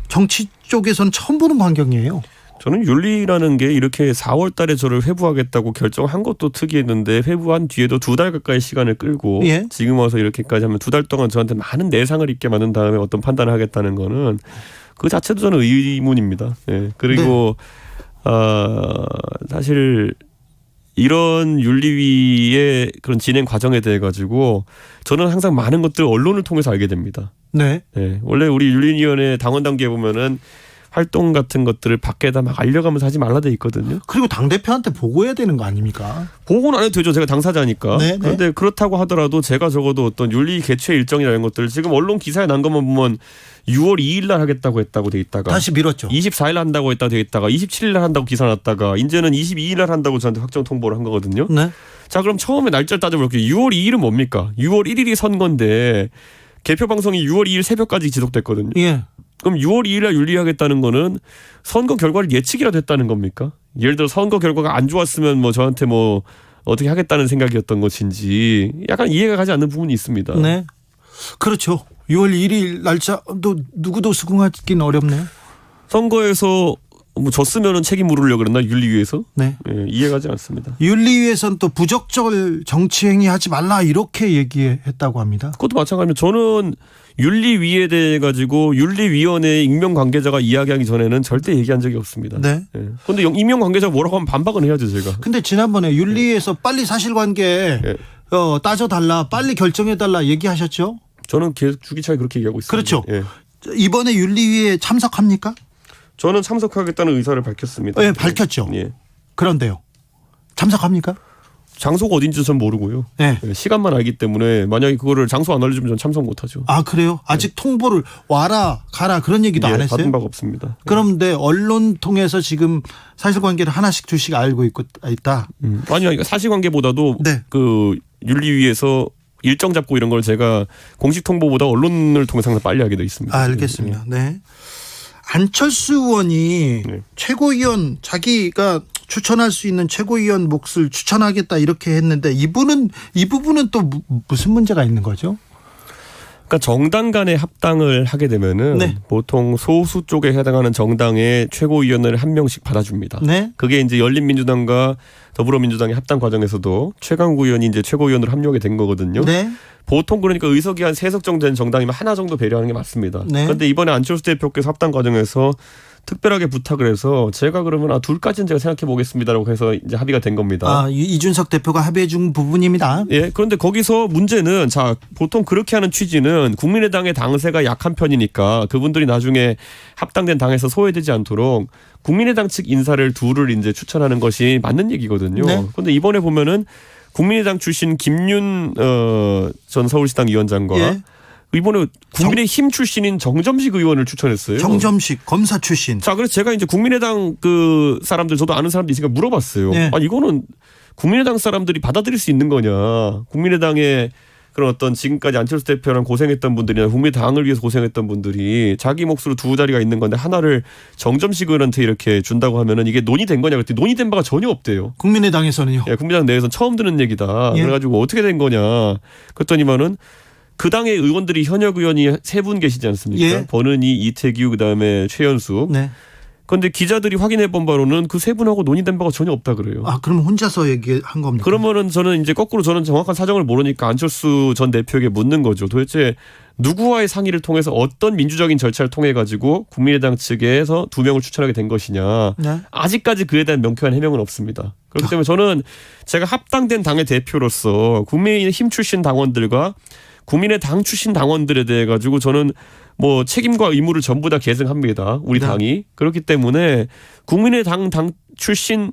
정치 쪽에서는 처음 보는 광경이에요. 저는 윤리라는 게 이렇게 4월 달에 저를 회부하겠다고 결정한 것도 특이했는데, 회부한 뒤에도 2달 가까이 시간을 끌고 지금 와서 이렇게까지 하면 2달 동안 저한테 많은 내상을 입게 만든 다음에 어떤 판단을 하겠다는 거는 그 자체도 저는 의문입니다. 예. 그리고 사실 이런 윤리위의 그런 진행 과정에 대해 가지고 저는 항상 많은 것들 언론을 통해서 알게 됩니다. 네. 원래 우리 윤리위원회 당원 단계에 보면은 활동 같은 것들을 밖에다 막 알려가면서 하지 말라 돼 있거든요. 그리고 당대표한테 보고해야 되는 거 아닙니까? 보고는 안 해도 되죠. 제가 당사자니까. 네, 그런데 네. 그렇다고 하더라도 제가 적어도 어떤 윤리 개최 일정이나 이런 것들 지금 언론 기사에 난 것만 보면 6월 2일 날 하겠다고 했다고 돼 있다가 다시 미뤘죠. 24일 한다고 했다 돼 있다가 27일 날 한다고 기사 났다가 이제는 22일 날 한다고 저한테 확정 통보를 한 거거든요. 네. 자, 그럼 처음에 날짜를 따져볼게요. 6월 2일은 뭡니까? 6월 1일이 선거인데 개표 방송이 6월 2일 새벽까지 지속됐거든요. 예. 그럼 6월 2일 날 윤리하겠다는 거는 선거 결과를 예측이라도 했다는 겁니까? 예를 들어 선거 결과가 안 좋았으면 뭐 저한테 뭐 어떻게 하겠다는 생각이었던 것인지 약간 이해가 가지 않는 부분이 있습니다. 네. 그렇죠. 6월 1일 날짜도 누구도 수긍하기는 어렵네요. 선거에서 뭐 졌으면은 책임 물으려고 그랬나 윤리위에서? 네. 예, 이해가지 않습니다. 윤리위에서는 또 부적절 정치행위 하지 말라 이렇게 얘기했다고 합니다. 그것도 마찬가지로 저는 윤리위에 대해 가지고 윤리위원회 익명 관계자가 이야기하기 전에는 절대 얘기한 적이 없습니다. 네. 그런데 익명 관계자가 뭐라고 하면 반박은 해야죠 제가. 근데 지난번에 윤리위에서 빨리 사실관계 따져달라, 빨리 결정해달라 얘기하셨죠? 저는 계속 주기차게 그렇게 얘기하고 있습니다. 그렇죠. 예. 이번에 윤리위에 참석합니까? 저는 참석하겠다는 의사를 밝혔습니다. 네, 밝혔죠. 예. 그런데요. 참석합니까? 장소가 어딘지 전 모르고요. 네. 시간만 알기 때문에 만약에 그거를 장소 안 알려주면 전 참석 못하죠. 아, 그래요? 아직 통보를 와라 가라 그런 얘기도 안 했어요? 받은 바가 없습니다. 그런데 언론 통해서 지금 사실관계를 하나씩 둘씩 알고 있다. 아니요. 사실관계보다도 네. 그 윤리위에서 일정 잡고 이런 걸 제가 공식 통보보다 언론을 통해서 항상 빨리 하게 돼 있습니다. 알겠습니다. 네. 안철수 의원이 최고위원 자기가 추천할 수 있는 최고위원 몫을 추천하겠다 이렇게 했는데 이 부분은 또 무슨 문제가 있는 거죠? 그러니까 정당 간의 합당을 하게 되면은 보통 소수 쪽에 해당하는 정당의 최고위원을 한 명씩 받아줍니다. 네. 그게 이제 열린민주당과 더불어민주당의 합당 과정에서도 최강욱 의원이 이제 최고위원으로 합류하게 된 거거든요. 네. 보통 그러니까 의석이 한 3석 정도 된 정당이면 하나 정도 배려하는 게 맞습니다. 네. 그런데 이번에 안철수 대표께서 합당 과정에서 특별하게 부탁을 해서 제가 그러면 둘까지는 제가 생각해 보겠습니다라고 해서 이제 합의가 된 겁니다. 아, 이준석 대표가 합의해 준 부분입니다. 예. 그런데 거기서 문제는 자, 보통 그렇게 하는 취지는 국민의당의 당세가 약한 편이니까 그분들이 나중에 합당된 당에서 소외되지 않도록 국민의당 측 인사를 둘을 이제 추천하는 것이 맞는 얘기거든요. 네. 그런데 이번에 보면은 국민의당 출신 김윤 전 서울시당 위원장과 예. 이번에 국민의힘 출신인 정점식 의원을 추천했어요. 정점식 검사 출신. 자, 그래서 제가 이제 국민의당 그 사람들 저도 아는 사람들이 있으니까 물어봤어요. 네. 아, 이거는 국민의당 사람들이 받아들일 수 있는 거냐? 국민의당의 그런 어떤 지금까지 안철수 대표랑 고생했던 분들이나 국민의당을 위해서 고생했던 분들이 자기 몫으로 두 자리가 있는 건데 하나를 정점식 의원한테 이렇게 준다고 하면은 이게 논의된 거냐? 그랬더니 논의된 바가 전혀 없대요. 국민의당에서는요? 예, 국민의당 내에서는 처음 듣는 얘기다. 예. 그래가지고 어떻게 된 거냐? 그랬더니만은 그 당의 의원들이 현역 의원이 3분 계시지 않습니까? 예. 권은희, 이태규, 그다음에 최연숙. 네. 그런데 기자들이 확인해 본 바로는 그 3분하고 논의된 바가 전혀 없다 그래요. 아, 그럼 혼자서 얘기한 겁니까? 그러면은 저는 이제 거꾸로 저는 정확한 사정을 모르니까 안철수 전 대표에게 묻는 거죠. 도대체 누구와의 상의를 통해서 어떤 민주적인 절차를 통해 가지고 국민의당 측에서 2명을 추천하게 된 것이냐. 네. 아직까지 그에 대한 명쾌한 해명은 없습니다. 그렇기 때문에 저는 제가 합당된 당의 대표로서 국민의힘 출신 당원들과 국민의당 출신 당원들에 대해 가지고 저는 뭐 책임과 의무를 전부 다 계승합니다. 우리 당이. 그렇기 때문에 국민의당 출신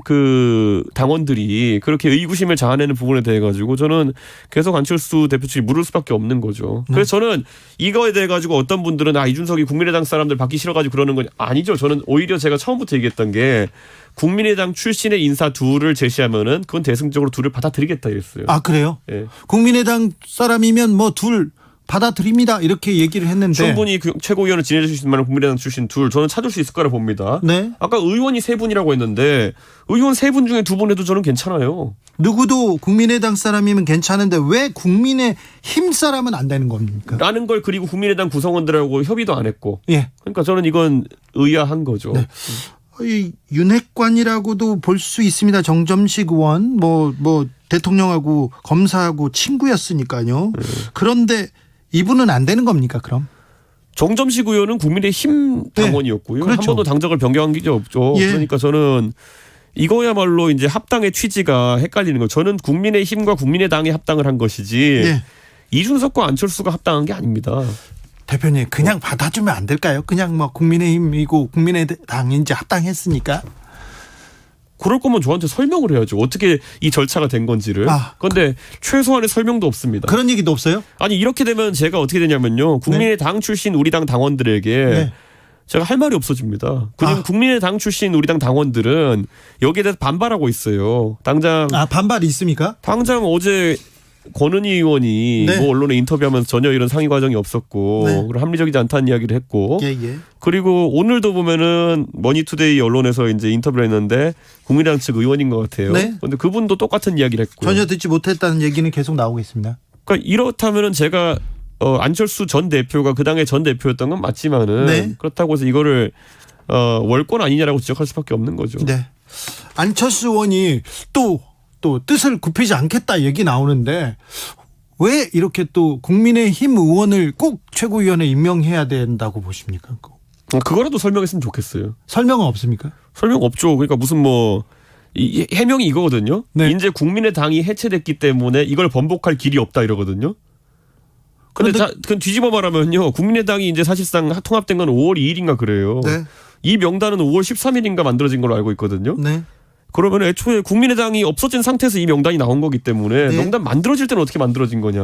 그 당원들이 그렇게 의구심을 자아내는 부분에 대해 가지고 저는 계속 안철수 대표 측이 물을 수밖에 없는 거죠. 그래서 저는 이거에 대해 가지고 어떤 분들은 이준석이 국민의당 사람들 받기 싫어가지고 그러는 건 아니죠. 저는 오히려 제가 처음부터 얘기했던 게 국민의당 출신의 인사 둘을 제시하면은 그건 대승적으로 둘을 받아들이겠다 이랬어요. 아, 그래요? 예. 국민의당 사람이면 뭐 둘 받아들입니다 이렇게 얘기를 했는데 충분히 그 최고위원을 지내줄 수 있는 만한 국민의당 출신 둘 저는 찾을 수 있을 거라 봅니다. 네. 아까 의원이 3분이라고 했는데 의원 3분 중에 2분 해도 저는 괜찮아요. 누구도 국민의당 사람이면 괜찮은데 왜 국민의힘 사람은 안 되는 겁니까? 라는 걸 그리고 국민의당 구성원들하고 협의도 안 했고. 예. 그러니까 저는 이건 의아한 거죠. 네. 이 윤핵관이라고도 볼 수 있습니다. 정점식 의원 뭐 대통령하고 검사하고 친구였으니까요. 그런데 이분은 안 되는 겁니까 그럼? 정점식 의원은 국민의힘 당원이었고요. 그렇죠. 한 번도 당적을 변경한 게 없죠. 예. 그러니까 저는 이거야말로 이제 합당의 취지가 헷갈리는 거예요. 저는 국민의힘과 국민의당이 합당을 한 것이지 예. 이준석과 안철수가 합당한 게 아닙니다. 대표님 그냥 받아주면 안 될까요? 그냥 뭐 국민의힘이고 국민의당이 이제 합당했으니까. 그럴 거면 저한테 설명을 해야죠. 어떻게 이 절차가 된 건지를. 그런데 최소한의 설명도 없습니다. 그런 얘기도 없어요? 아니 이렇게 되면 제가 어떻게 되냐면요. 국민의당 출신 우리 당 당원들에게 제가 할 말이 없어집니다. 그냥 국민의당 출신 우리 당 당원들은 여기에 대해서 반발하고 있어요. 당장 반발이 있습니까? 당장 어제 권은희 의원이 뭐 언론에 인터뷰하면서 전혀 이런 상의 과정이 없었고 그리고 합리적이지 않다는 이야기를 했고 그리고 오늘도 보면은 머니투데이 언론에서 이제 인터뷰를 했는데 국민의당 측 의원인 것 같아요. 그런데 그분도 똑같은 이야기를 했고요. 전혀 듣지 못했다는 얘기는 계속 나오고 있습니다. 그러니까 이렇다면은 제가 안철수 전 대표가 그 당의 전 대표였던 건 맞지만은 그렇다고 해서 이거를 월권 아니냐라고 지적할 수밖에 없는 거죠. 네. 안철수 의원이 또 뜻을 굽히지 않겠다 얘기 나오는데 왜 이렇게 또 국민의힘 의원을 꼭 최고위원에 임명해야 된다고 보십니까? 그거라도 설명했으면 좋겠어요. 설명은 없습니까? 설명 없죠. 그러니까 무슨 뭐 이 해명이 이거거든요. 이제 국민의당이 해체됐기 때문에 이걸 번복할 길이 없다 이러거든요. 근데 그건 뒤집어 말하면요. 국민의당이 이제 사실상 통합된 건 5월 2일인가 그래요. 이 명단은 5월 13일인가 만들어진 걸로 알고 있거든요. 그러면 애초에 국민의당이 없어진 상태에서 이 명단이 나온 거기 때문에 명단 만들어질 때는 어떻게 만들어진 거냐.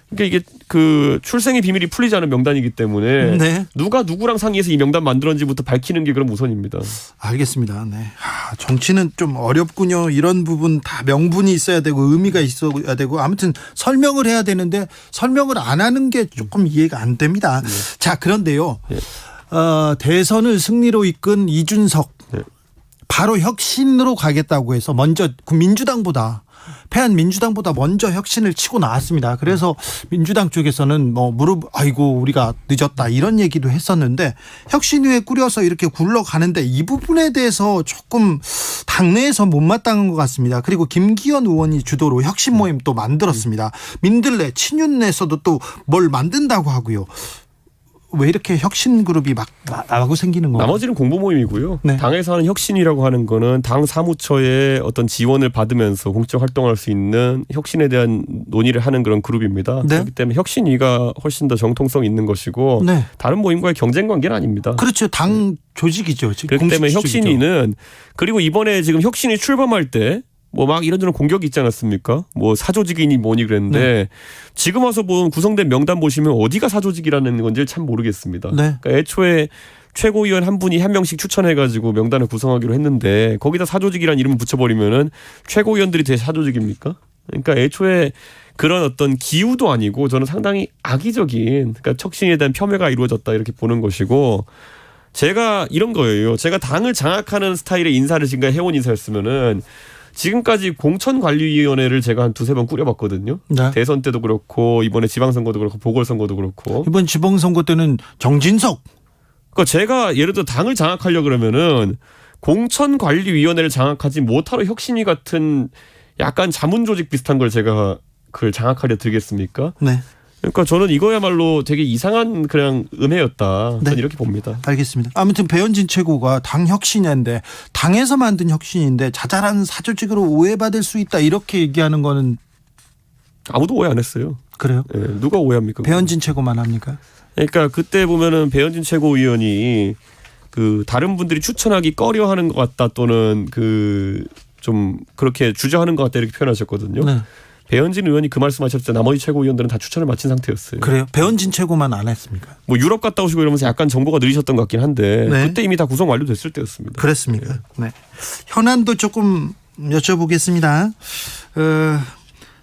그러니까 이게 그 출생의 비밀이 풀리지 않은 명단이기 때문에 누가 누구랑 상의해서 이 명단 만들었는지부터 밝히는 게 그럼 우선입니다. 알겠습니다. 정치는 좀 어렵군요. 이런 부분 다 명분이 있어야 되고 의미가 있어야 되고 아무튼 설명을 해야 되는데 설명을 안 하는 게 조금 이해가 안 됩니다. 자, 그런데요. 대선을 승리로 이끈 이준석 바로 혁신으로 가겠다고 해서 먼저 민주당보다 패한 민주당보다 먼저 혁신을 치고 나왔습니다. 그래서 민주당 쪽에서는 뭐 아이고 우리가 늦었다 이런 얘기도 했었는데 혁신위에 꾸려서 이렇게 굴러가는데 이 부분에 대해서 조금 당내에서 못마땅한 것 같습니다. 그리고 김기현 의원이 주도로 혁신 모임 또 만들었습니다. 민들레 친윤에서도 또 뭘 만든다고 하고요. 왜 이렇게 혁신 그룹이 막 나가고 생기는 거예요? 나머지는 공보 모임이고요. 당에서 하는 혁신이라고 하는 거는 당 사무처의 어떤 지원을 받으면서 공적 활동할 수 있는 혁신에 대한 논의를 하는 그런 그룹입니다. 그렇기 때문에 혁신위가 훨씬 더 정통성 있는 것이고 다른 모임과의 경쟁 관계는 아닙니다. 그렇죠. 당 조직이죠. 그렇기 때문에 혁신위는 그리고 이번에 지금 혁신이 출범할 때 뭐 막 이런저런 공격이 있지 않았습니까? 뭐 사조직이니 뭐니 그랬는데 지금 와서 본 구성된 명단 보시면 어디가 사조직이라는 건지 참 모르겠습니다. 그러니까 애초에 최고위원 한 분이 한 명씩 추천해가지고 명단을 구성하기로 했는데 거기다 사조직이라는 이름을 붙여버리면은 최고위원들이 되게 사조직입니까? 그러니까 애초에 그런 어떤 기우도 아니고 저는 상당히 악의적인 그러니까 혁신에 대한 폄훼가 이루어졌다 이렇게 보는 것이고 제가 이런 거예요. 제가 당을 장악하는 스타일의 인사를 지금까지 해온 인사였으면은 지금까지 공천관리위원회를 제가 한 두세 번 꾸려봤거든요. 대선 때도 그렇고 이번에 지방선거도 그렇고 보궐선거도 그렇고. 이번 지방선거 때는 정진석. 그러니까 제가 예를 들어 당을 장악하려 그러면은 공천관리위원회를 장악하지 못하러 혁신위 같은 약간 자문조직 비슷한 걸 제가 그걸 장악하려 들겠습니까? 그러니까 저는 이거야말로 되게 이상한 그냥 음해였다. 저는 이렇게 봅니다. 알겠습니다. 아무튼 배현진 최고가 당 혁신인데 당에서 만든 혁신인데 자잘한 사조직으로 오해받을 수 있다 이렇게 얘기하는 거는 아무도 오해 안 했어요. 그래요? 누가 오해합니까? 배현진 최고만 합니까? 그러니까 그때 보면은 배현진 최고위원이 그 다른 분들이 추천하기 꺼려하는 것 같다 또는 그 좀 그렇게 주저하는 것 같다 이렇게 표현하셨거든요. 배현진 의원이 그 말씀하셨을 때 나머지 최고위원들은 다 추천을 마친 상태였어요. 그래요? 배현진 최고만 안 했습니까? 뭐 유럽 갔다 오시고 이러면서 약간 정보가 느리셨던 것 같긴 한데 그때 이미 다 구성 완료됐을 때였습니다. 그렇습니까? 현안도 조금 여쭤보겠습니다.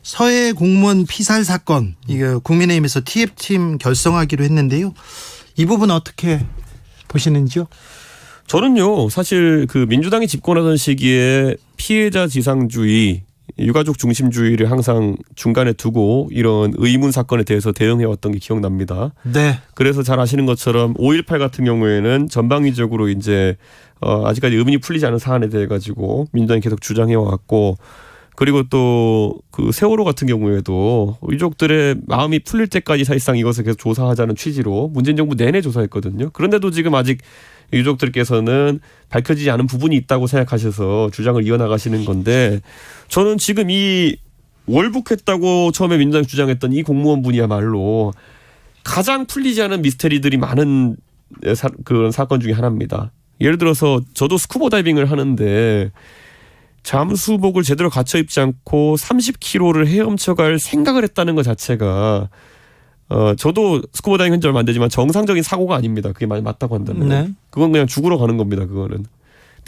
서해 공무원 피살 사건 이거 국민의힘에서 TF팀 결성하기로 했는데요. 이 부분 어떻게 보시는지요? 저는요 사실 그 민주당이 집권하던 시기에 피해자 지상주의 유가족 중심주의를 항상 중간에 두고 이런 의문 사건에 대해서 대응해왔던 게 기억납니다. 그래서 잘 아시는 것처럼 5.18 같은 경우에는 전방위적으로 이제 아직까지 의문이 풀리지 않은 사안에 대해 가지고 민주당이 계속 주장해왔고 그리고 또 그 세월호 같은 경우에도 유족들의 마음이 풀릴 때까지 사실상 이것을 계속 조사하자는 취지로 문재인 정부 내내 조사했거든요. 그런데도 지금 아직 유족들께서는 밝혀지지 않은 부분이 있다고 생각하셔서 주장을 이어나가시는 건데 저는 지금 이 월북했다고 처음에 민주당이 주장했던 이 공무원 분이야말로 가장 풀리지 않은 미스테리들이 많은 그런 사건 중에 하나입니다. 예를 들어서 저도 스쿠버 다이빙을 하는데 잠수복을 제대로 갖춰 입지 않고 30km를 헤엄쳐갈 생각을 했다는 것 자체가 저도 스쿠버 다이빙 한 지 얼마 안 되지만 정상적인 사고가 아닙니다. 그게 맞다고 한다면 네. 그건 그냥 죽으러 가는 겁니다. 그거는.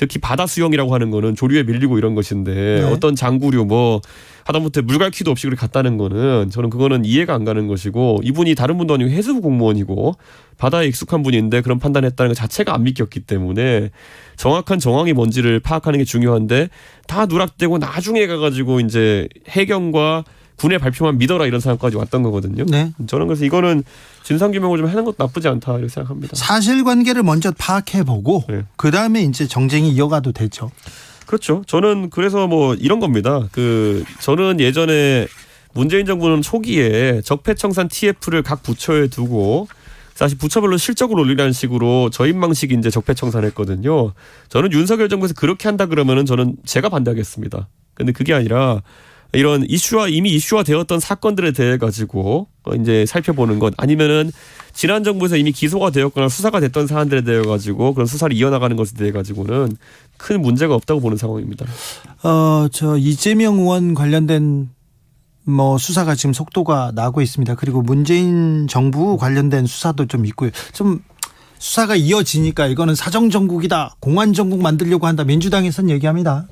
특히 바다 수영이라고 하는 거는 조류에 밀리고 이런 것인데 네. 어떤 장구류 뭐 하다못해 물갈퀴도 없이 그렇게 갔다는 거는 저는 그거는 이해가 안 가는 것이고 이분이 다른 분도 아니고 해수부 공무원이고 바다에 익숙한 분인데 그런 판단했다는 것 자체가 안 믿겼기 때문에 정확한 정황이 뭔지를 파악하는 게 중요한데 다 누락되고 나중에 가가지고 이제 해경과 군의 발표만 믿어라 이런 상황까지 왔던 거거든요. 네. 저는 그래서 이거는 진상규명을 좀 하는 것도 나쁘지 않다 이렇게 생각합니다. 사실관계를 먼저 파악해보고 네. 그다음에 이제 정쟁이 이어가도 되죠. 그렇죠. 저는 그래서 뭐 이런 겁니다. 저는 예전에 문재인 정부는 초기에 적폐청산 TF를 각 부처에 두고 사실 부처별로 실적을 올리라는 식으로 저인망식 이제 적폐청산했거든요. 저는 윤석열 정부에서 그렇게 한다 그러면은 저는 제가 반대하겠습니다. 근데 그게 아니라 이런 이미 이슈화 되었던 사건들에 대해 가지고 이제 살펴보는 것 아니면은 지난 정부에서 이미 기소가 되었거나 수사가 됐던 사안들에 대해 가지고 그런 수사를 이어나가는 것에 대해 가지고는 큰 문제가 없다고 보는 상황입니다. 저 이재명 의원 관련된 뭐 수사가 지금 속도가 나고 있습니다. 그리고 문재인 정부 관련된 수사도 좀 있고요. 좀 수사가 이어지니까 이거는 사정정국이다. 공안정국 만들려고 한다. 민주당에서는 얘기합니다.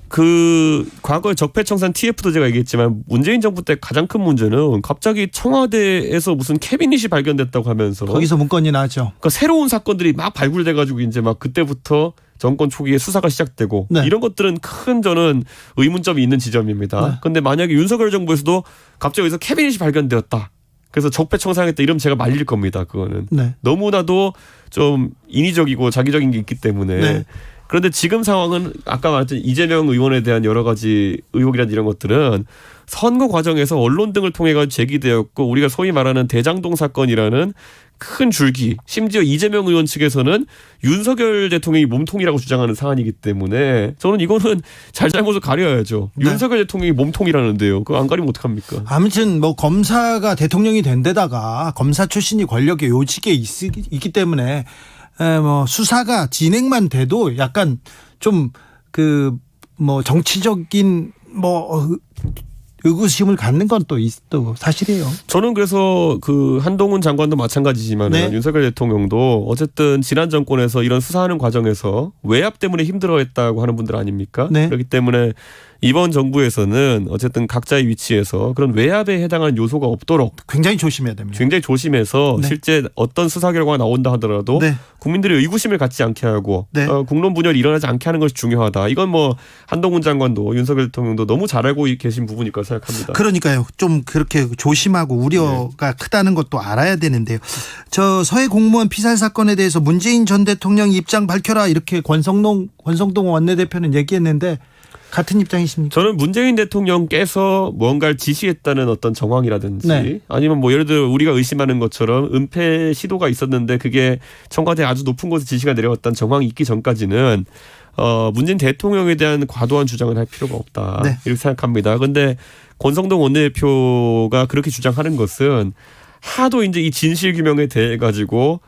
과거에 적폐청산 TF도 제가 얘기했지만 문재인 정부 때 가장 큰 문제는 갑자기 청와대에서 무슨 캐비닛이 발견됐다고 하면서 거기서 문건이 나죠. 그러니까 새로운 사건들이 막 발굴돼가지고 이제 막 그때부터 정권 초기에 수사가 시작되고 네. 이런 것들은 큰 저는 의문점이 있는 지점입니다. 그런데 만약에 윤석열 정부에서도 갑자기 여기서 캐비닛이 발견되었다. 그래서 적폐청산했다 이러면 제가 말릴 겁니다. 그거는. 네. 너무나도 좀 인위적이고 자기적인 게 있기 때문에. 네. 그런데 지금 상황은 아까 말했던 이재명 의원에 대한 여러 가지 의혹이란 이런 것들은 선거 과정에서 언론 등을 통해 제기되었고 우리가 소위 말하는 대장동 사건이라는 큰 줄기 심지어 이재명 의원 측에서는 윤석열 대통령이 몸통이라고 주장하는 사안이기 때문에 저는 이거는 잘잘못을 가려야죠. 네. 윤석열 대통령이 몸통이라는데요. 그거 안 가리면 어떡합니까? 아무튼 뭐 검사가 대통령이 된 데다가 검사 출신이 권력의 요직에 있기 때문에 뭐 수사가 진행만 돼도 약간 좀 뭐 정치적인 뭐 의구심을 갖는 건 또 사실이에요. 저는 그래서 한동훈 장관도 마찬가지지만 네. 윤석열 대통령도 어쨌든 지난 정권에서 이런 수사하는 과정에서 외압 때문에 힘들어했다고 하는 분들 아닙니까? 네. 그렇기 때문에 이번 정부에서는 어쨌든 각자의 위치에서 그런 외압에 해당하는 요소가 없도록 굉장히 조심해야 됩니다. 굉장히 조심해서 네. 실제 어떤 수사 결과가 나온다 하더라도 네. 국민들의 의구심을 갖지 않게 하고 네. 국론 분열이 일어나지 않게 하는 것이 중요하다. 이건 뭐 한동훈 장관도 윤석열 대통령도 너무 잘 알고 계신 부분일 거라 생각합니다. 그러니까요. 좀 그렇게 조심하고 우려가 크다는 것도 알아야 되는데요. 저 서해 공무원 피살 사건에 대해서 문재인 전 대통령 입장 밝혀라 이렇게 권성동 원내대표는 얘기했는데 같은 입장이십니까? 저는 문재인 대통령께서 뭔가를 지시했다는 어떤 정황이라든지 네. 아니면 뭐 예를 들어 우리가 의심하는 것처럼 은폐 시도가 있었는데 그게 청와대 아주 높은 곳에 지시가 내려왔다는 정황이 있기 전까지는 문재인 대통령에 대한 과도한 주장을 할 필요가 없다. 네. 이렇게 생각합니다. 그런데 권성동 원내대표가 그렇게 주장하는 것은 하도 이제 이 진실 규명에 대해 가지고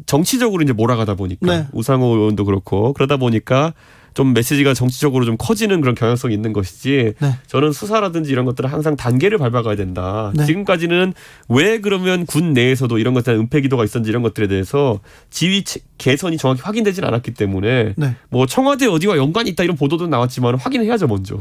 정치적으로 이제 몰아가다 보니까 네. 우상호 의원도 그렇고 그러다 보니까 좀 메시지가 정치적으로 좀 커지는 그런 경향성이 있는 것이지 네. 저는 수사라든지 이런 것들은 항상 단계를 밟아가야 된다. 네. 지금까지는 왜 그러면 군 내에서도 이런 것들에 은폐 기도가 있었는지 이런 것들에 대해서 지위 개선이 정확히 확인되지는 않았기 때문에 네. 뭐 청와대 어디와 연관이 있다 이런 보도도 나왔지만 확인해야죠 먼저.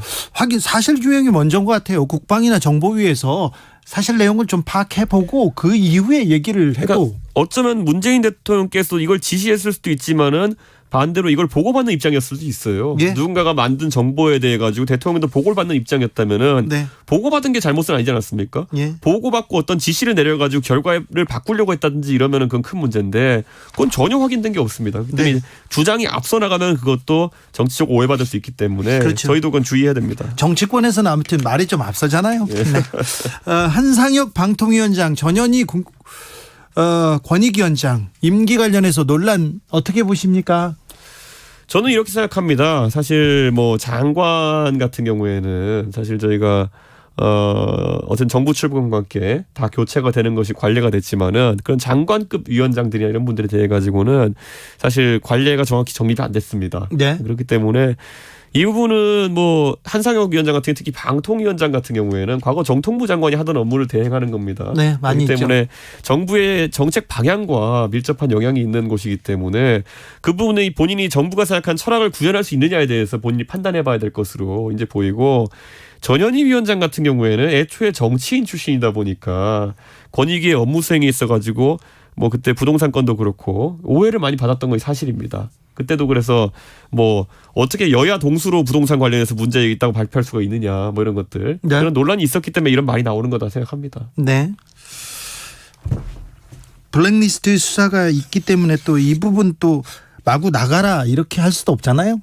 사실 규명이 먼저인 것 같아요. 국방이나 정보위에서 사실 내용을 좀 파악해보고 그 이후에 얘기를 해도. 그러니까 어쩌면 문재인 대통령께서 이걸 지시했을 수도 있지만은 반대로 이걸 보고받는 입장이었을 수도 있어요. 예? 누군가가 만든 정보에 대해 가지고 대통령도 보고를 받는 입장이었다면은 네. 보고받은 게 잘못은 아니지 않았습니까? 예. 보고받고 어떤 지시를 내려가지고 결과를 바꾸려고 했다든지 이러면은 그건 큰 문제인데 그건 전혀 확인된 게 없습니다. 근데 네. 주장이 앞서 나가면 그것도 정치적 오해받을 수 있기 때문에 그렇죠. 저희도 그건 주의해야 됩니다. 정치권에서는 아무튼 말이 좀 앞서잖아요. 예. 네. 한상혁 방통위원장 전현희 권익위원장 임기 관련해서 논란 어떻게 보십니까? 저는 이렇게 생각합니다. 사실 뭐 장관 같은 경우에는 사실 저희가 어떤 정부 출범과 함께 다 교체가 되는 것이 관례가 됐지만은 그런 장관급 위원장들이나 이런 분들에 대해 가지고는 사실 관례가 정확히 정립이 안 됐습니다. 네. 그렇기 때문에 이 부분은 뭐 한상혁 위원장 같은 경우 특히 방통위원장 같은 경우에는 과거 정통부 장관이 하던 업무를 대행하는 겁니다. 네, 많이 그렇기 때문에 있죠. 정부의 정책 방향과 밀접한 영향이 있는 곳이기 때문에 그 부분에 본인이 정부가 생각한 철학을 구현할 수 있느냐에 대해서 본인이 판단해봐야 될 것으로 이제 보이고 전현희 위원장 같은 경우에는 애초에 정치인 출신이다 보니까 권익위의 업무 수행에 있어가지고 뭐 그때 부동산 건도 그렇고 오해를 많이 받았던 것이 사실입니다. 그때도 그래서 뭐 어떻게 여야 동수로 부동산 관련해서 문제 있다고 발표할 수가 있느냐 뭐 이런 것들 네. 그런 논란이 있었기 때문에 이런 말이 나오는 거다 생각합니다. 네. 블랙리스트 수사가 있기 때문에 또 이 부분 또 마구 나가라 이렇게 할 수도 없잖아요.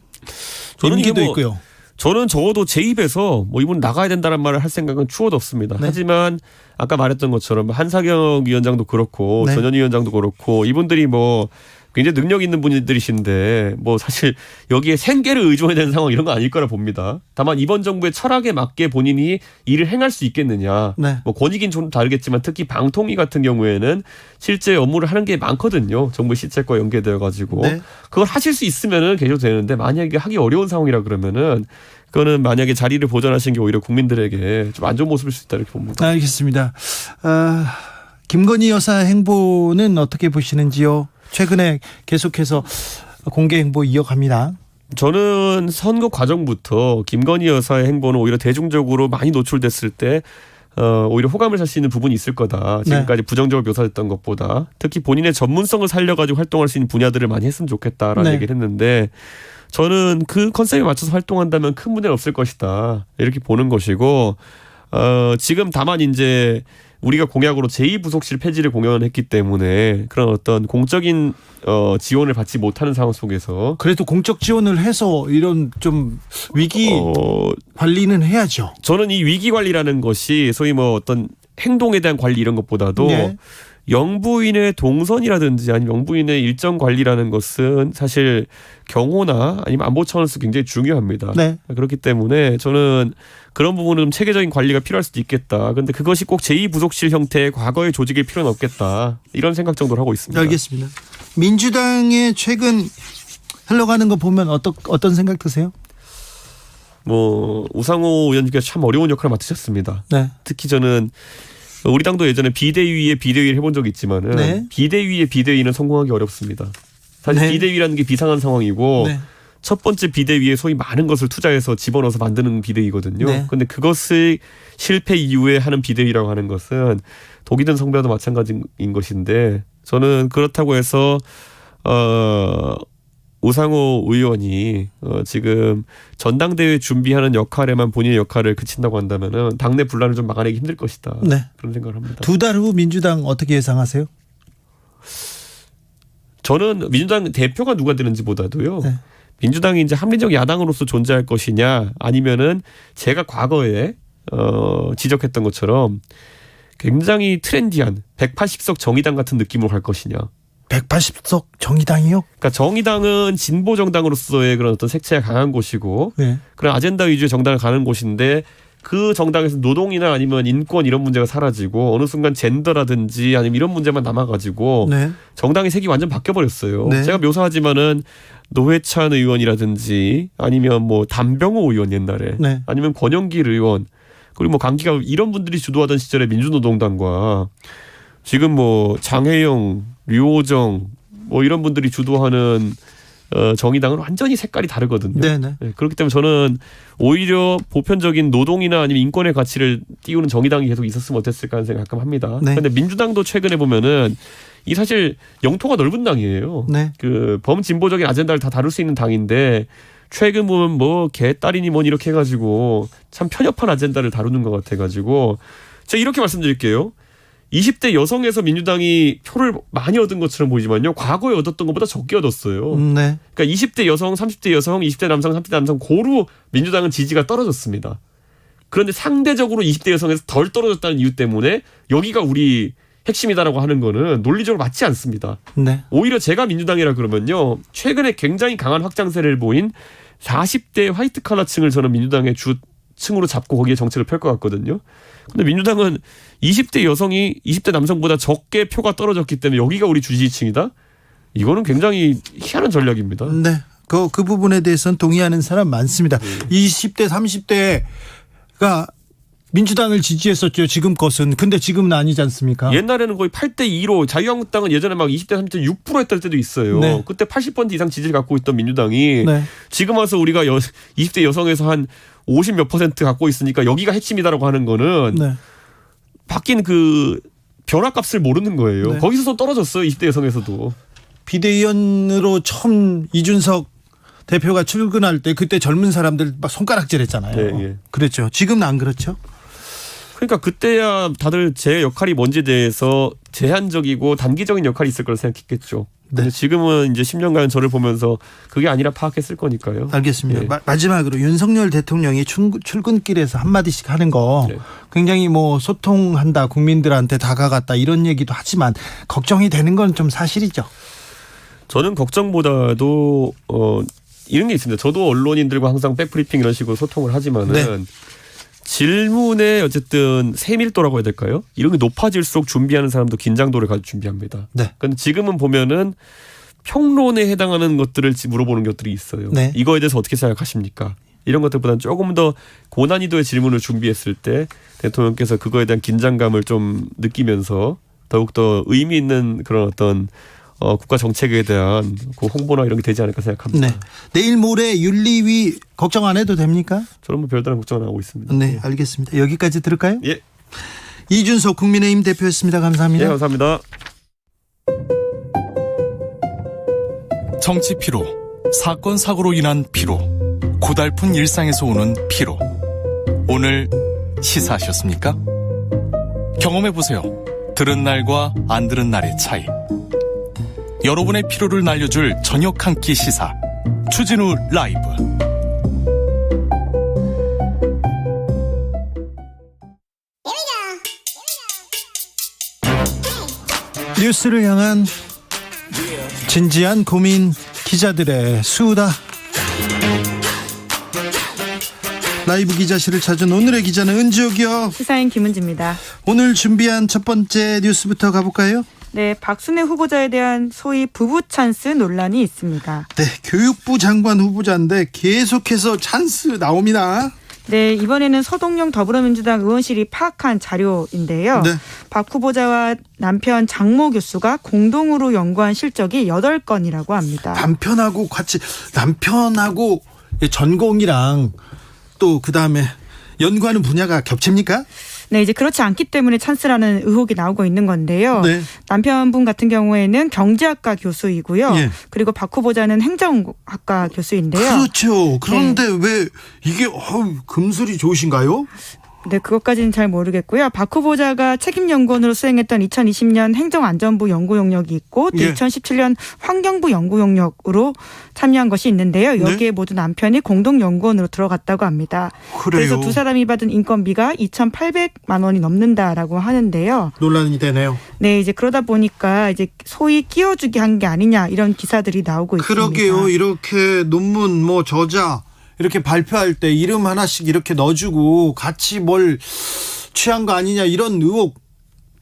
저는 이게 임기도 뭐 있고요. 저는 적어도 제 입에서 뭐 이분 나가야 된다는 말을 할 생각은 추호도 없습니다. 네. 하지만 아까 말했던 것처럼 한상혁 위원장도 그렇고 네. 전현희 위원장도 그렇고 이분들이 뭐 굉장히 능력 있는 분들이신데 뭐 사실 여기에 생계를 의존해야 되는 상황 이런 거 아닐 거라 봅니다. 다만 이번 정부의 철학에 맞게 본인이 일을 행할 수 있겠느냐. 네. 뭐 권익인 좀 다르겠지만 특히 방통위 같은 경우에는 실제 업무를 하는 게 많거든요. 정부 실책과 연계되어 가지고 네. 그걸 하실 수 있으면은 계속 되는데 만약에 하기 어려운 상황이라 그러면은 그거는 만약에 자리를 보전하신 게 오히려 국민들에게 좀 안 좋은 모습일 수 있다 이렇게 봅니다. 알겠습니다. 김건희 여사 행보는 어떻게 보시는지요? 최근에 계속해서 공개 행보 이어갑니다. 저는 선거 과정부터 김건희 여사의 행보는 오히려 대중적으로 많이 노출됐을 때 오히려 호감을 살 수 있는 부분이 있을 거다. 지금까지 부정적으로 묘사됐던 것보다 특히 본인의 전문성을 살려가지고 활동할 수 있는 분야들을 많이 했으면 좋겠다라는 네. 얘기를 했는데 저는 그 컨셉에 맞춰서 활동한다면 큰 문제는 없을 것이다. 이렇게 보는 것이고 지금 다만 이제 우리가 공약으로 제2부속실 폐지를 공언했기 때문에 그런 어떤 공적인 지원을 받지 못하는 상황 속에서 그래도 공적 지원을 해서 이런 좀 위기 관리는 해야죠. 저는 이 위기 관리라는 것이 소위 뭐 어떤 행동에 대한 관리 이런 것보다도 네. 영부인의 동선이라든지 아니면 영부인의 일정 관리라는 것은 사실 경호나 아니면 안보 차원에서 굉장히 중요합니다. 네. 그렇기 때문에 저는 그런 부분은 좀 체계적인 관리가 필요할 수도 있겠다. 그런데 그것이 꼭 제2부속실 형태의 과거의 조직일 필요는 없겠다. 이런 생각 정도를 하고 있습니다. 알겠습니다. 민주당의 최근 흘러가는 거 보면 어떤 생각 드세요? 뭐 우상호 의원님께서 참 어려운 역할을 맡으셨습니다. 네. 특히 저는 우리 당도 예전에 비대위의 비대위를 해본 적이 있지만은 네. 비대위의 비대위는 성공하기 어렵습니다. 사실 네. 비대위라는 게 비상한 상황이고 네. 첫 번째 비대위에 소위 많은 것을 투자해서 집어넣어서 만드는 비대위거든요. 네. 그런데 그것을 실패 이후에 하는 비대위라고 하는 것은 독이 든 성배와도 마찬가지인 것인데 저는 그렇다고 해서 우상호 의원이 지금 전당대회 준비하는 역할에만 본인의 역할을 그친다고 한다면은 당내 분란을 좀 막아내기 힘들 것이다. 네. 그런 생각을 합니다. 두 달 후 민주당 어떻게 예상하세요? 저는 민주당 대표가 누가 되는지보다도요. 네. 민주당이 이제 합리적 야당으로서 존재할 것이냐 아니면은 제가 과거에 지적했던 것처럼 굉장히 트렌디한 180석 정의당 같은 느낌으로 갈 것이냐. 180석 정의당이요? 그러니까 정의당은 진보 정당으로서의 그런 어떤 색채가 강한 곳이고 네. 그런 아젠다 위주의 정당을 가는 곳인데 그 정당에서 노동이나 아니면 인권 이런 문제가 사라지고 어느 순간 젠더라든지 아니면 이런 문제만 남아가지고 네. 정당의 색이 완전 바뀌어버렸어요. 네. 제가 묘사하지만은 노회찬 의원이라든지 아니면 뭐 담병호 의원 옛날에 네. 아니면 권영길 의원 그리고 뭐 강기가 이런 분들이 주도하던 시절에 민주노동당과 지금 뭐 장혜영, 류호정 뭐 이런 분들이 주도하는 정의당은 완전히 색깔이 다르거든요. 네네. 네, 그렇기 때문에 저는 오히려 보편적인 노동이나 아니면 인권의 가치를 띄우는 정의당이 계속 있었으면 어땠을까 하는 생각 가끔 합니다. 네. 그런데 민주당도 최근에 보면은 이 사실 영토가 넓은 당이에요. 네. 그 범진보적인 아젠다를 다 다룰 수 있는 당인데 최근 보면 뭐 개딸이니 뭐니 이렇게 해가지고 참 편협한 아젠다를 다루는 것 같아가지고 제가 이렇게 말씀드릴게요. 20대 여성에서 민주당이 표를 많이 얻은 것처럼 보이지만요. 과거에 얻었던 것보다 적게 얻었어요. 네. 그러니까 20대 여성, 30대 여성, 20대 남성, 30대 남성 고루 민주당은 지지가 떨어졌습니다. 그런데 상대적으로 20대 여성에서 덜 떨어졌다는 이유 때문에 여기가 우리 핵심이다라고 하는 거는 논리적으로 맞지 않습니다. 네. 오히려 제가 민주당이라 그러면요. 최근에 굉장히 강한 확장세를 보인 40대 화이트 칼라층을 저는 민주당의 주 층으로 잡고 거기에 정책을 펼 것 같거든요. 근데 민주당은 20대 여성이 20대 남성보다 적게 표가 떨어졌기 때문에 여기가 우리 지지층이다? 이거는 굉장히 희한한 전략입니다. 네. 그 부분에 대해서는 동의하는 사람 많습니다. 20대, 30대가 민주당을 지지했었죠. 지금 것은. 근데 지금은 아니지 않습니까? 옛날에는 거의 8대2로 자유한국당은 예전에 막 20대, 30대 6% 했던 때도 있어요. 네. 그때 80% 이상 지지를 갖고 있던 민주당이 네. 지금 와서 우리가 20대 여성에서 한 50 몇 % 갖고 있으니까 여기가 핵심이다라고 하는 거는 네. 바뀐 그 변화값을 모르는 거예요. 네. 거기서 떨어졌어요. 20대 여성에서도. 비대위원으로 처음 이준석 대표가 출근할 때 그때 젊은 사람들 막 손가락질했잖아요. 네, 예. 그랬죠. 지금은 안 그렇죠? 그러니까 그때야 다들 제 역할이 뭔지에 대해서 제한적이고 단기적인 역할이 있을 거라 생각했겠죠. 네. 근데 지금은 이제 10년간 저를 보면서 그게 아니라 파악했을 거니까요. 알겠습니다. 예. 마지막으로 윤석열 대통령이 출근길에서 한마디씩 하는 거 네. 굉장히 뭐 소통한다, 국민들한테 다가갔다 이런 얘기도 하지만 걱정이 되는 건 좀 사실이죠. 저는 걱정보다도 이런 게 있습니다. 저도 언론인들과 항상 백브리핑 이런 식으로 소통을 하지만은 네. 질문의 어쨌든 세밀도라고 해야 될까요? 이런 게 높아질수록 준비하는 사람도 긴장도를 가지고 준비합니다. 네. 근데 지금은 보면은 평론에 해당하는 것들을 물어보는 것들이 있어요. 네. 이거에 대해서 어떻게 생각하십니까? 이런 것들보다는 조금 더 고난이도의 질문을 준비했을 때 대통령께서 그거에 대한 긴장감을 좀 느끼면서 더욱더 의미 있는 그런 어떤 국가 정책에 대한 그 홍보나 이런 게 되지 않을까 생각합니다. 네. 내일 모레 윤리위 걱정 안 해도 됩니까? 저는 뭐 별다른 걱정은 안 하고 있습니다. 네, 알겠습니다. 여기까지 들을까요? 예. 이준석 국민의힘 대표였습니다. 감사합니다. 예, 감사합니다. 정치 피로, 사건 사고로 인한 피로, 고달픈 일상에서 오는 피로. 오늘 시사하셨습니까? 경험해보세요. 들은 날과 안 들은 날의 차이. 여러분의 피로를 날려줄 저녁 한 끼 시사 추진우 라이브. 뉴스를 향한 진지한 고민, 기자들의 수다. 라이브 기자실을 찾은 오늘의 기자는 은지옥이요. 시사인 김은지입니다. 오늘 준비한 첫 번째 뉴스부터 가볼까요? 네, 박순애 후보자에 대한 소위 부부 찬스 논란이 있습니다. 네, 교육부 장관 후보자인데 계속해서 찬스 나옵니다. 네, 이번에는 서동영 더불어민주당 의원실이 파악한 자료인데요. 네. 박 후보자와 남편 장모 교수가 공동으로 연구한 실적이 8건이라고 합니다. 남편하고 전공이랑 또 그다음에 연구하는 분야가 겹칩니까? 네, 이제 그렇지 않기 때문에 찬스라는 의혹이 나오고 있는 건데요. 네. 남편분 같은 경우에는 경제학과 교수이고요. 예. 그리고 박 후보자는 행정학과 교수인데요. 그렇죠. 그런데 왜 이게 금술이 좋으신가요? 네, 그것까지는 잘 모르겠고요. 박 후보자가 책임연구원으로 수행했던 2020년 행정안전부 연구 용역이 있고 또 2017년 환경부 연구 용역으로 참여한 것이 있는데요. 여기에 모두 남편이 공동연구원으로 들어갔다고 합니다. 그래요. 그래서 두 사람이 받은 인건비가 2,800만 원이 넘는다라고 하는데요. 논란이 되네요. 네, 이제 그러다 보니까 이제 소위 끼워주기 한 게 아니냐 이런 기사들이 나오고 있습니다. 그러게요. 이렇게 논문 저자 이렇게 발표할 때 이름 하나씩 이렇게 넣어주고 같이 뭘 취한 거 아니냐 이런 의혹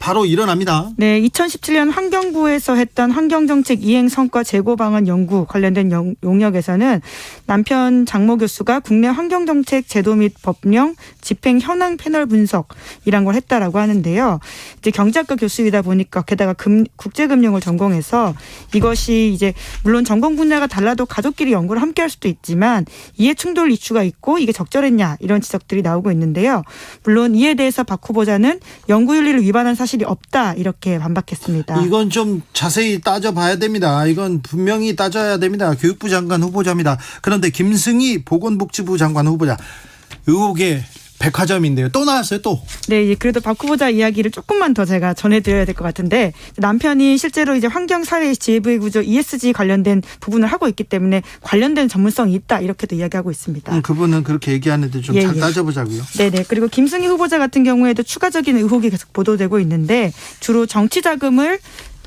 바로 일어납니다. 네, 2017년 환경부에서 했던 환경정책 이행 성과 재고 방안 연구 관련된 용역에서는 남편 장모 교수가 국내 환경정책 제도 및 법령 집행 현황 패널 분석이란 걸 했다라고 하는데요. 이제 경제학과 교수이다 보니까 게다가 국제금융을 전공해서 이것이 이제 물론 전공 분야가 달라도 가족끼리 연구를 함께 할 수도 있지만 이해 충돌 이슈가 있고 이게 적절했냐 이런 지적들이 나오고 있는데요. 물론 이에 대해서 박 후보자는 연구윤리를 위반한 사실이 없다 이렇게 반박했습니다. 이건 좀 자세히 따져봐야 됩니다. 이건 분명히 따져야 됩니다. 교육부 장관 후보자입니다. 그런데 김승희 보건복지부 장관 후보자 의혹의 백화점인데요. 또 나왔어요, 또. 네, 그래도 박 후보자 이야기를 조금만 더 제가 전해드려야 될 것 같은데 남편이 실제로 이제 환경사회 지배구조 ESG 관련된 부분을 하고 있기 때문에 관련된 전문성이 있다 이렇게도 이야기하고 있습니다. 그분은 그렇게 얘기하는데 좀 잘 따져보자고요. 네네. 그리고 김승희 후보자 같은 경우에도 추가적인 의혹이 계속 보도되고 있는데 주로 정치 자금을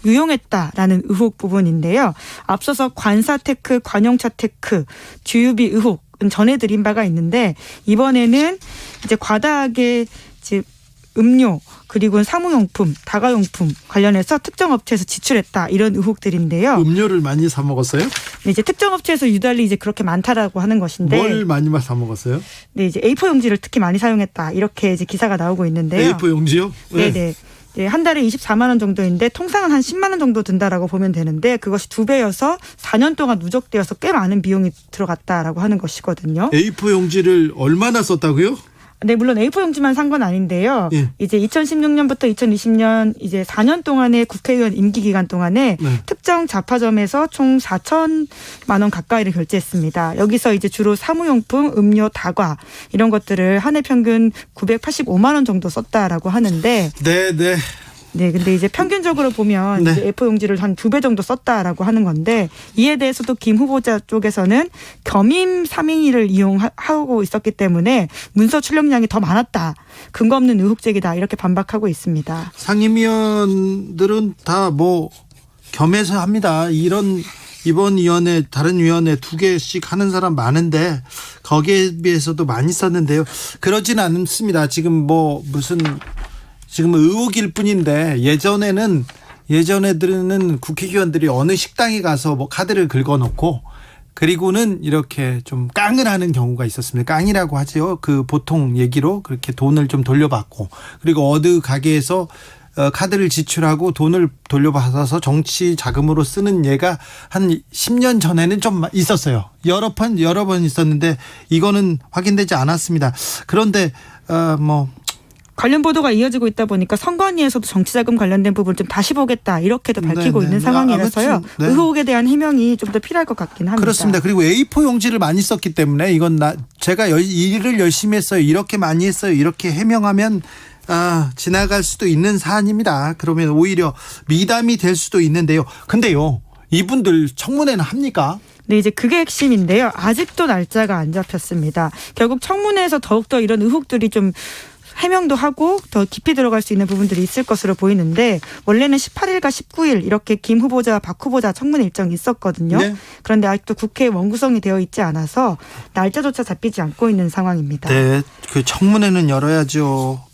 유용했다라는 의혹 부분인데요. 앞서서 관사테크, 관용차 테크, 주유비 의혹 전해드린 바가 있는데 이번에는 이제 과다하게 이제 음료 그리고 사무용품, 다가용품 관련해서 특정 업체에서 지출했다 이런 의혹들인데요. 음료를 많이 사 먹었어요? 네, 이제 특정 업체에서 유달리 이제 그렇게 많다라고 하는 것인데. 뭘 많이 사 먹었어요? 네, 이제 A4 용지를 특히 많이 사용했다 이렇게 이제 기사가 나오고 있는데요. A4 용지요? 네, 네. 네, 한 달에 24만 원 정도인데 통상은 한 10만 원 정도 든다라고 보면 되는데 그것이 2배여서 4년 동안 누적되어서 꽤 많은 비용이 들어갔다라고 하는 것이거든요. A4 용지를 얼마나 썼다고요? 네, 물론 A4 용지만 산 건 아닌데요. 예. 이제 2016년부터 2020년 이제 4년 동안의 국회의원 임기 기간 동안에 특정 잡화점에서 총 4천만 원 가까이를 결제했습니다. 여기서 이제 주로 사무용품, 음료, 다과 이런 것들을 한 해 평균 985만 원 정도 썼다라고 하는데. 네, 네. 네, 근데 이제 평균적으로 보면 네. 이제 A4 용지를 한 2배 정도 썼다라고 하는 건데 이에 대해서도 김 후보자 쪽에서는 겸임 3인을 이용하고 있었기 때문에 문서 출력량이 더 많았다. 근거 없는 의혹 제기다. 이렇게 반박하고 있습니다. 상임위원들은 다 뭐 겸해서 합니다. 이번 위원회 다른 위원회 2개씩 하는 사람 많은데 거기에 비해서도 많이 썼는데요. 그러지는 않습니다. 지금 의혹일 뿐인데 예전에는 국회의원들이 어느 식당에 가서 뭐 카드를 긁어놓고 그리고는 이렇게 좀 깡을 하는 경우가 있었습니다. 깡이라고 하죠. 그 보통 얘기로 그렇게 돈을 좀 돌려받고 그리고 어느 가게에서 카드를 지출하고 돈을 돌려받아서 정치 자금으로 쓰는 예가 한 10년 전에는 좀 있었어요. 여러 번 있었는데 이거는 확인되지 않았습니다. 그런데 관련 보도가 이어지고 있다 보니까 선관위에서도 정치자금 관련된 부분을 좀 다시 보겠다 이렇게도 밝히고 있는 상황이라서요. 아무튼, 네. 의혹에 대한 해명이 좀 더 필요할 것 같긴 합니다. 그렇습니다. 그리고 A4 용지를 많이 썼기 때문에 이건 제가 일을 열심히 했어요. 이렇게 많이 했어요. 이렇게 해명하면 지나갈 수도 있는 사안입니다. 그러면 오히려 미담이 될 수도 있는데요. 근데요, 이분들 청문회는 합니까? 네, 이제 그게 핵심인데요. 아직도 날짜가 안 잡혔습니다. 결국 청문회에서 더욱더 이런 의혹들이 좀 해명도 하고 더 깊이 들어갈 수 있는 부분들이 있을 것으로 보이는데 원래는 18일과 19일 이렇게 김 후보자, 박 후보자 청문회 일정이 있었거든요. 네. 그런데 아직도 국회에 원구성이 되어 있지 않아서 날짜조차 잡히지 않고 있는 상황입니다. 네, 그 청문회는 열어야죠.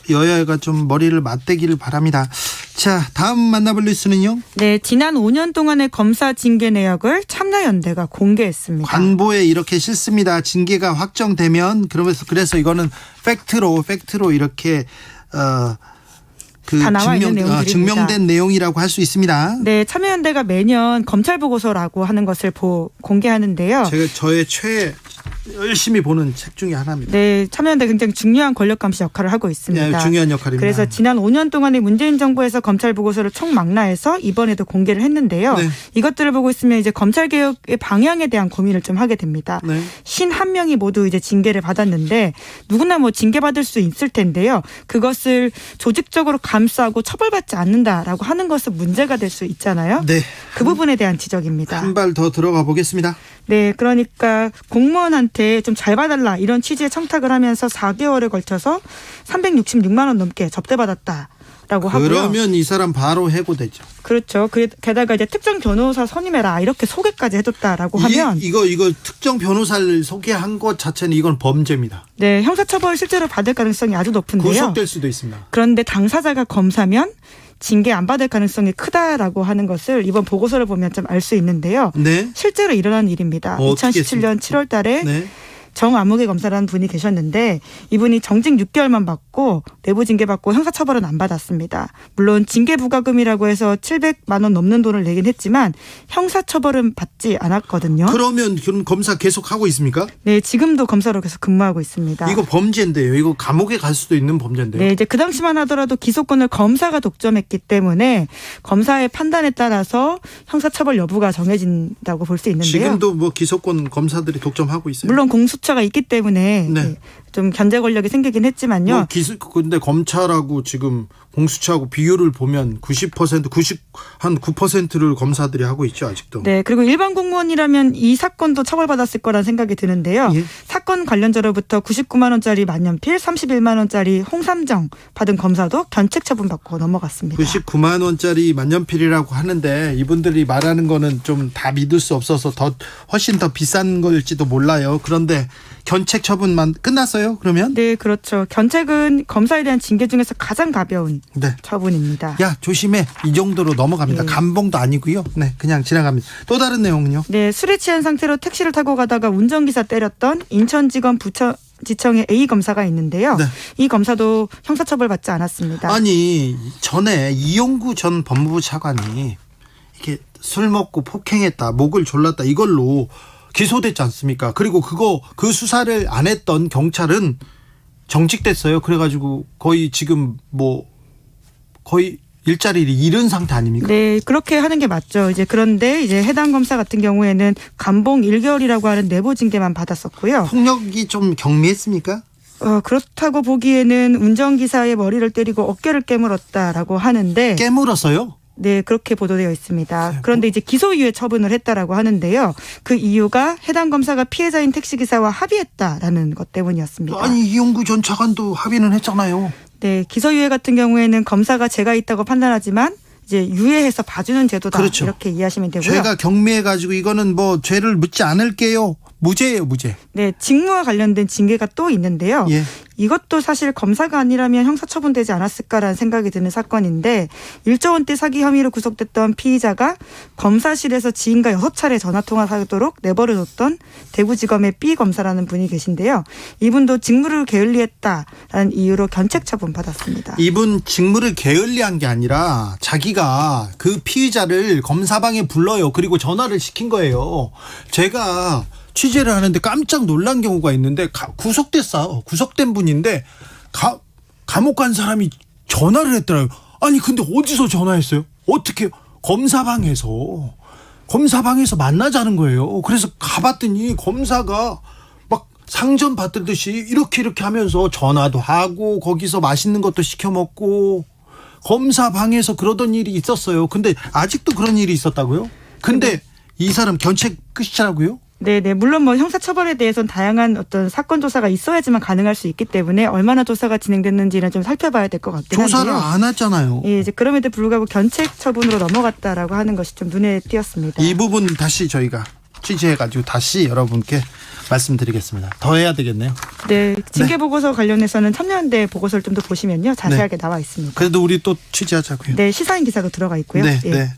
여야가 좀 머리를 맞대기를 바랍니다. 자, 다음 만나볼 뉴스는요? 네, 지난 5년 동안의 검사 징계 내역을 참여연대가 공개했습니다. 관보에 이렇게 실습니다. 징계가 확정되면 그래서 이거는 팩트로 이렇게 다 나와 있는 내용들입니다. 증명된 내용이라고 할 수 있습니다. 네, 참여연대가 매년 검찰 보고서라고 하는 것을 공개하는데요. 저의 열심히 보는 책 중에 하나입니다. 네, 참여연대 굉장히 중요한 권력 감시 역할을 하고 있습니다. 네, 중요한 역할입니다. 그래서 지난 5년 동안의 문재인 정부에서 검찰 보고서를 총망라해서 이번에도 공개를 했는데요. 네. 이것들을 보고 있으면 이제 검찰 개혁의 방향에 대한 고민을 좀 하게 됩니다. 네. 51명이 모두 이제 징계를 받았는데 누구나 뭐 징계받을 수 있을 텐데요. 그것을 조직적으로 감싸고 처벌받지 않는다라고 하는 것은 문제가 될 수 있잖아요. 네. 그 부분에 대한 지적입니다. 한 발 더 들어가 보겠습니다. 네, 그러니까 공무원한테 좀 잘 봐달라 이런 취지의 청탁을 하면서 4개월에 걸쳐서 366만 원 넘게 접대받았다라고 하고요. 그러면 이 사람 바로 해고되죠. 그렇죠. 게다가 이제 특정 변호사 선임해라 이렇게 소개까지 해줬다라고 하면 이거 특정 변호사를 소개한 것 자체는 이건 범죄입니다. 네, 형사처벌 실제로 받을 가능성이 아주 높은데요. 구속될 수도 있습니다. 그런데 당사자가 검사면 징계 안 받을 가능성이 크다라고 하는 것을 이번 보고서를 보면 좀 알 수 있는데요. 네. 실제로 일어난 일입니다. 2017년 7월 달에 네. 정아무개 검사라는 분이 계셨는데 이분이 정직 6개월만 받고 내부 징계 받고 형사처벌은 안 받았습니다. 물론 징계 부과금이라고 해서 700만 원 넘는 돈을 내긴 했지만 형사처벌은 받지 않았거든요. 그럼 검사 계속 하고 있습니까? 네, 지금도 검사로 계속 근무하고 있습니다. 이거 범죄인데요. 이거 감옥에 갈 수도 있는 범죄인데요. 네, 이제 그 당시만 하더라도 기소권을 검사가 독점했기 때문에 검사의 판단에 따라서 형사처벌 여부가 정해진다고 볼 수 있는데요. 지금도 뭐 기소권 검사들이 독점하고 있어요. 물론 공수처가 있기 때문에 네. 좀 견제 권력이 생기긴 했지만요. 근데 검찰하고 지금 공수처하고 비율을 보면 한 9%를 검사들이 하고 있죠, 아직도. 네, 그리고 일반 공무원이라면 이 사건도 처벌받았을 거란 생각이 드는데요. 예. 사건 관련자로부터 99만 원짜리 만년필, 31만 원짜리 홍삼정 받은 검사도 견책 처분받고 넘어갔습니다. 99만 원짜리 만년필이라고 하는데 이분들이 말하는 거는 좀 다 믿을 수 없어서 훨씬 더 비싼 걸지도 몰라요. 그런데 견책 처분만 끝났어요, 그러면? 네, 그렇죠. 견책은 검사에 대한 징계 중에서 가장 가벼운 처분입니다. 야, 조심해. 이 정도로 넘어갑니다. 네. 감봉도 아니고요. 네, 그냥 지나갑니다. 또 다른 내용은요? 네, 술에 취한 상태로 택시를 타고 가다가 운전기사 때렸던 인천지검 부천지청의 A 검사가 있는데요. 네. 이 검사도 형사처벌 받지 않았습니다. 아니, 전에 이용구 전 법무부 차관이 이렇게 술 먹고 폭행했다, 목을 졸랐다 이걸로 기소됐지 않습니까? 그리고 그 수사를 안 했던 경찰은 정직됐어요. 그래가지고 거의 지금 거의 일자리를 잃은 상태 아닙니까? 네, 그렇게 하는 게 맞죠. 그런데 해당 검사 같은 경우에는 감봉 1개월이라고 하는 내부 징계만 받았었고요. 폭력이 좀 경미했습니까? 그렇다고 보기에는 운전기사의 머리를 때리고 어깨를 깨물었다라고 하는데. 깨물었어요? 네, 그렇게 보도되어 있습니다. 그런데 기소유예 처분을 했다라고 하는데요. 그 이유가 해당 검사가 피해자인 택시기사와 합의했다라는 것 때문이었습니다. 아니, 이용구 전 차관도 합의는 했잖아요. 네, 기소유예 같은 경우에는 검사가 죄가 있다고 판단하지만 유예해서 봐주는 제도다. 그렇죠. 이렇게 이해하시면 되고요. 죄가 경미해가지고 이거는 죄를 묻지 않을게요. 무죄예요, 무죄. 네, 직무와 관련된 징계가 또 있는데요. 예. 이것도 사실 검사가 아니라면 형사처분되지 않았을까라는 생각이 드는 사건인데 1조 원대 사기 혐의로 구속됐던 피의자가 검사실에서 지인과 6차례 전화통화하도록 내버려뒀던 대구지검의 B 검사라는 분이 계신데요. 이분도 직무를 게을리했다라는 이유로 견책 처분 받았습니다. 이분 직무를 게을리한 게 아니라 자기가 그 피의자를 검사방에 불러요. 그리고 전화를 시킨 거예요. 제가 취재를 하는데 깜짝 놀란 경우가 있는데 구속된 분인데 감옥 간 사람이 전화를 했더라고요. 아니 근데 어디서 전화했어요? 어떻게? 검사방에서 만나자는 거예요. 그래서 가봤더니 검사가 막 상전 받듯이 이렇게 하면서 전화도 하고 거기서 맛있는 것도 시켜 먹고 검사방에서 그러던 일이 있었어요. 근데 아직도 그런 일이 있었다고요? 근데 이 사람 견책 끝이라고요? 네네, 물론 형사처벌에 대해서는 다양한 어떤 사건 조사가 있어야지만 가능할 수 있기 때문에 얼마나 조사가 진행됐는지는 좀 살펴봐야 될 것 같긴 한데요. 조사를 안 했잖아요. 예, 그럼에도 불구하고 견책 처분으로 넘어갔다라고 하는 것이 좀 눈에 띄었습니다. 이 부분 다시 저희가 취재해가지고 다시 여러분께 말씀드리겠습니다. 더 해야 되겠네요. 네, 징계 보고서 관련해서는 참여연대 보고서를 좀 더 보시면요, 자세하게 나와 있습니다. 그래도 우리 또 취재하자고요. 네, 시사인 기사도 들어가 있고요. 네.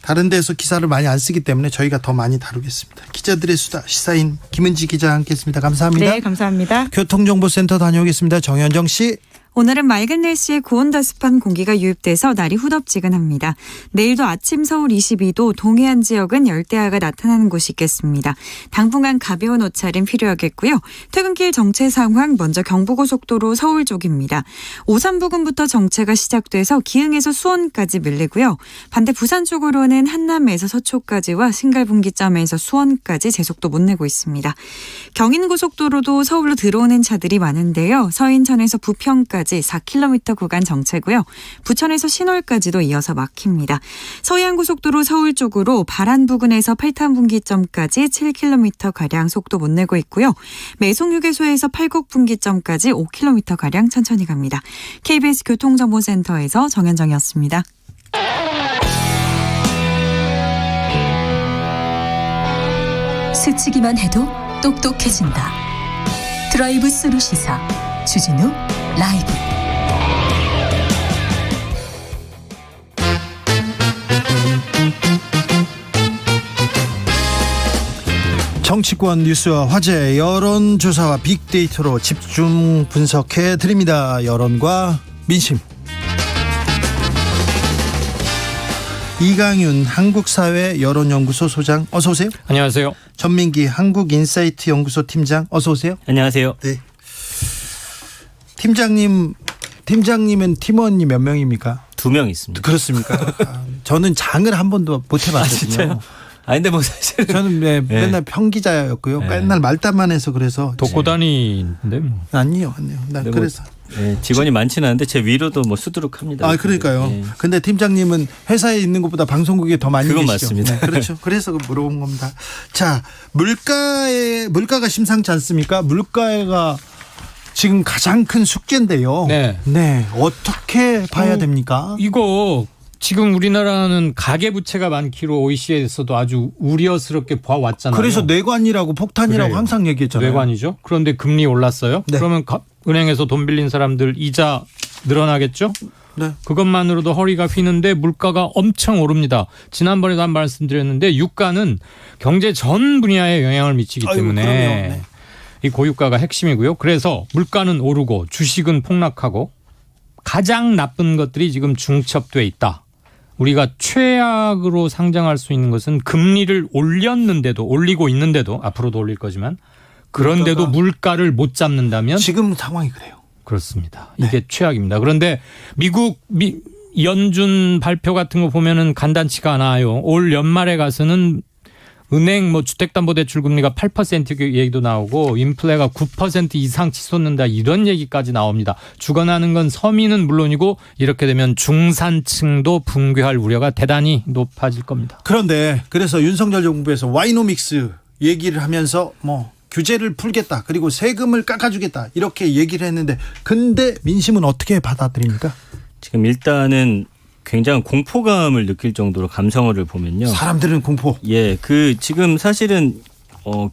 다른 데서 기사를 많이 안 쓰기 때문에 저희가 더 많이 다루겠습니다. 기자들의 수다, 시사인 김은지 기자와 함께했습니다. 감사합니다. 네, 감사합니다. 교통정보센터 다녀오겠습니다. 정현정 씨. 오늘은 맑은 날씨에 고온다습한 공기가 유입돼서 날이 후덥지근합니다. 내일도 아침 서울 22도, 동해안 지역은 열대야가 나타나는 곳이 있겠습니다. 당분간 가벼운 옷차림 필요하겠고요. 퇴근길 정체 상황 먼저 경부고속도로 서울 쪽입니다. 오산 부근부터 정체가 시작돼서 기흥에서 수원까지 밀리고요. 반대 부산 쪽으로는 한남에서 서초까지와 신갈분기점에서 수원까지 제속도 못 내고 있습니다. 경인고속도로도 서울로 들어오는 차들이 많은데요. 서인천에서 부평까지 4km 구간 정체고요. 부천에서 신월까지도 이어서 막힙니다. 서해안고속도로 서울 쪽으로 발안 부근에서 팔탄분기점까지 7km가량 속도 못 내고 있고요. 매송휴게소에서 팔곡분기점까지 5km가량 천천히 갑니다. KBS 교통정보센터에서 정현정이었습니다. 스치기만 해도 똑똑해진다. 드라이브 스루 시사 주진우 라이브. 정치권 뉴스와 화제, 여론조사와 빅데이터로 집중 분석해 드립니다. 여론과 민심. 이강윤 한국사회 여론연구소 소장, 어서 오세요. 안녕하세요. 전민기 한국인사이트 연구소 팀장, 어서 오세요. 안녕하세요. 네. 팀장님은 팀원이 몇 명입니까? 2명 있습니다. 그렇습니까? 저는 장을 한 번도 못 해봤거든요. 근데 뭐 사실은 저는 맨날 평기자였고요. 맨날 말단만 해서 그래서 독고다니인데 뭐. 아니요. 나 그래서 직원이 많지는 않은데 제 위로도 뭐 수두룩합니다. 그러니까요. 근데 팀장님은 회사에 있는 것보다 방송국에 더 많이 그건 계시죠. 맞습니다. 그렇죠. 그래서 물어본 겁니다. 자, 물가가 심상치 않습니까? 물가가 지금 가장 큰 숙제인데요. 네. 어떻게 봐야 됩니까? 이거 지금 우리나라는 가계부채가 많기로 OECD에서도 아주 우려스럽게 봐왔잖아요. 그래서 뇌관이라고 폭탄이라고 그래요. 항상 얘기했잖아요. 뇌관이죠. 그런데 금리 올랐어요. 그러면 은행에서 돈 빌린 사람들 이자 늘어나겠죠. 그것만으로도 허리가 휘는데 물가가 엄청 오릅니다. 지난번에도 한 말씀드렸는데 유가는 경제 전 분야에 영향을 미치기 때문에 이 고유가가 핵심이고요. 그래서 물가는 오르고 주식은 폭락하고 가장 나쁜 것들이 지금 중첩돼 있다. 우리가 최악으로 상정할 수 있는 것은 금리를 올리고 있는데도 앞으로도 올릴 거지만 그런데도 물가를 못 잡는다면 지금 상황이 그래요. 그렇습니다. 이게 최악입니다. 그런데 미국 연준 발표 같은 거 보면은 간단치가 않아요. 올 연말에 가서는 은행 주택담보대출 금리가 8% 얘기도 나오고 인플레가 9% 이상 치솟는다 이런 얘기까지 나옵니다. 죽어나는 건 서민은 물론이고 이렇게 되면 중산층도 붕괴할 우려가 대단히 높아질 겁니다. 그런데 그래서 윤석열 정부에서 와이노믹스 얘기를 하면서 규제를 풀겠다. 그리고 세금을 깎아주겠다. 이렇게 얘기를 했는데 근데 민심은 어떻게 받아들입니까? 지금 일단은 굉장한 공포감을 느낄 정도로 감성어를 보면요. 사람들은 공포. 지금 사실은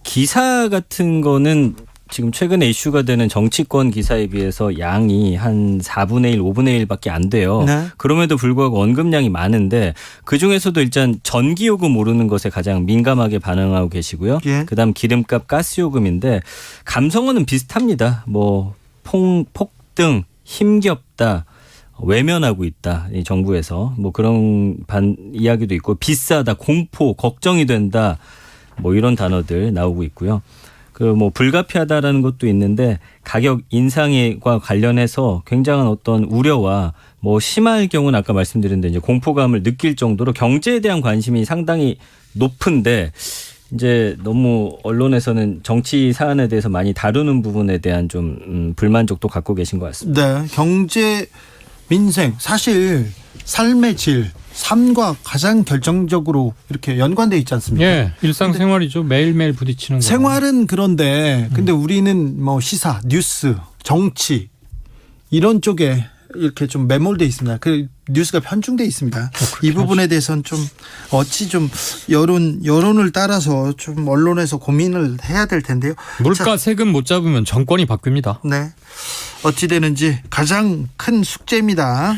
기사 같은 거는 지금 최근에 이슈가 되는 정치권 기사에 비해서 양이 한 4분의 1, 5분의 1밖에 안 돼요. 그럼에도 불구하고 언급량이 많은데 그중에서도 일단 전기요금 오르는 것에 가장 민감하게 반응하고 계시고요. 그다음 기름값, 가스요금인데 감성어는 비슷합니다. 폭등, 힘겹다. 외면하고 있다. 이 정부에서 그런 이야기도 있고 비싸다, 공포, 걱정이 된다. 이런 단어들 나오고 있고요. 불가피하다라는 것도 있는데 가격 인상과 관련해서 굉장한 어떤 우려와 심할 경우는 아까 말씀드린 이제 공포감을 느낄 정도로 경제에 대한 관심이 상당히 높은데 이제 너무 언론에서는 정치 사안에 대해서 많이 다루는 부분에 대한 좀 불만족도 갖고 계신 것 같습니다. 네, 경제 민생 사실 삶의 질 삶과 가장 결정적으로 이렇게 연관돼 있지 않습니까? 일상생활이죠. 매일매일 부딪히는 거. 생활은 그런데 근데 우리는 시사, 뉴스, 정치 이런 쪽에 이렇게 좀 매몰돼 있습니다. 그 뉴스가 편중돼 있습니다. 이 부분에 대해서는 좀 어찌 좀 여론을 따라서 좀 언론에서 고민을 해야 될 텐데요. 물가 세금 못 잡으면 정권이 바뀝니다. 네. 어찌 되는지 가장 큰 숙제입니다.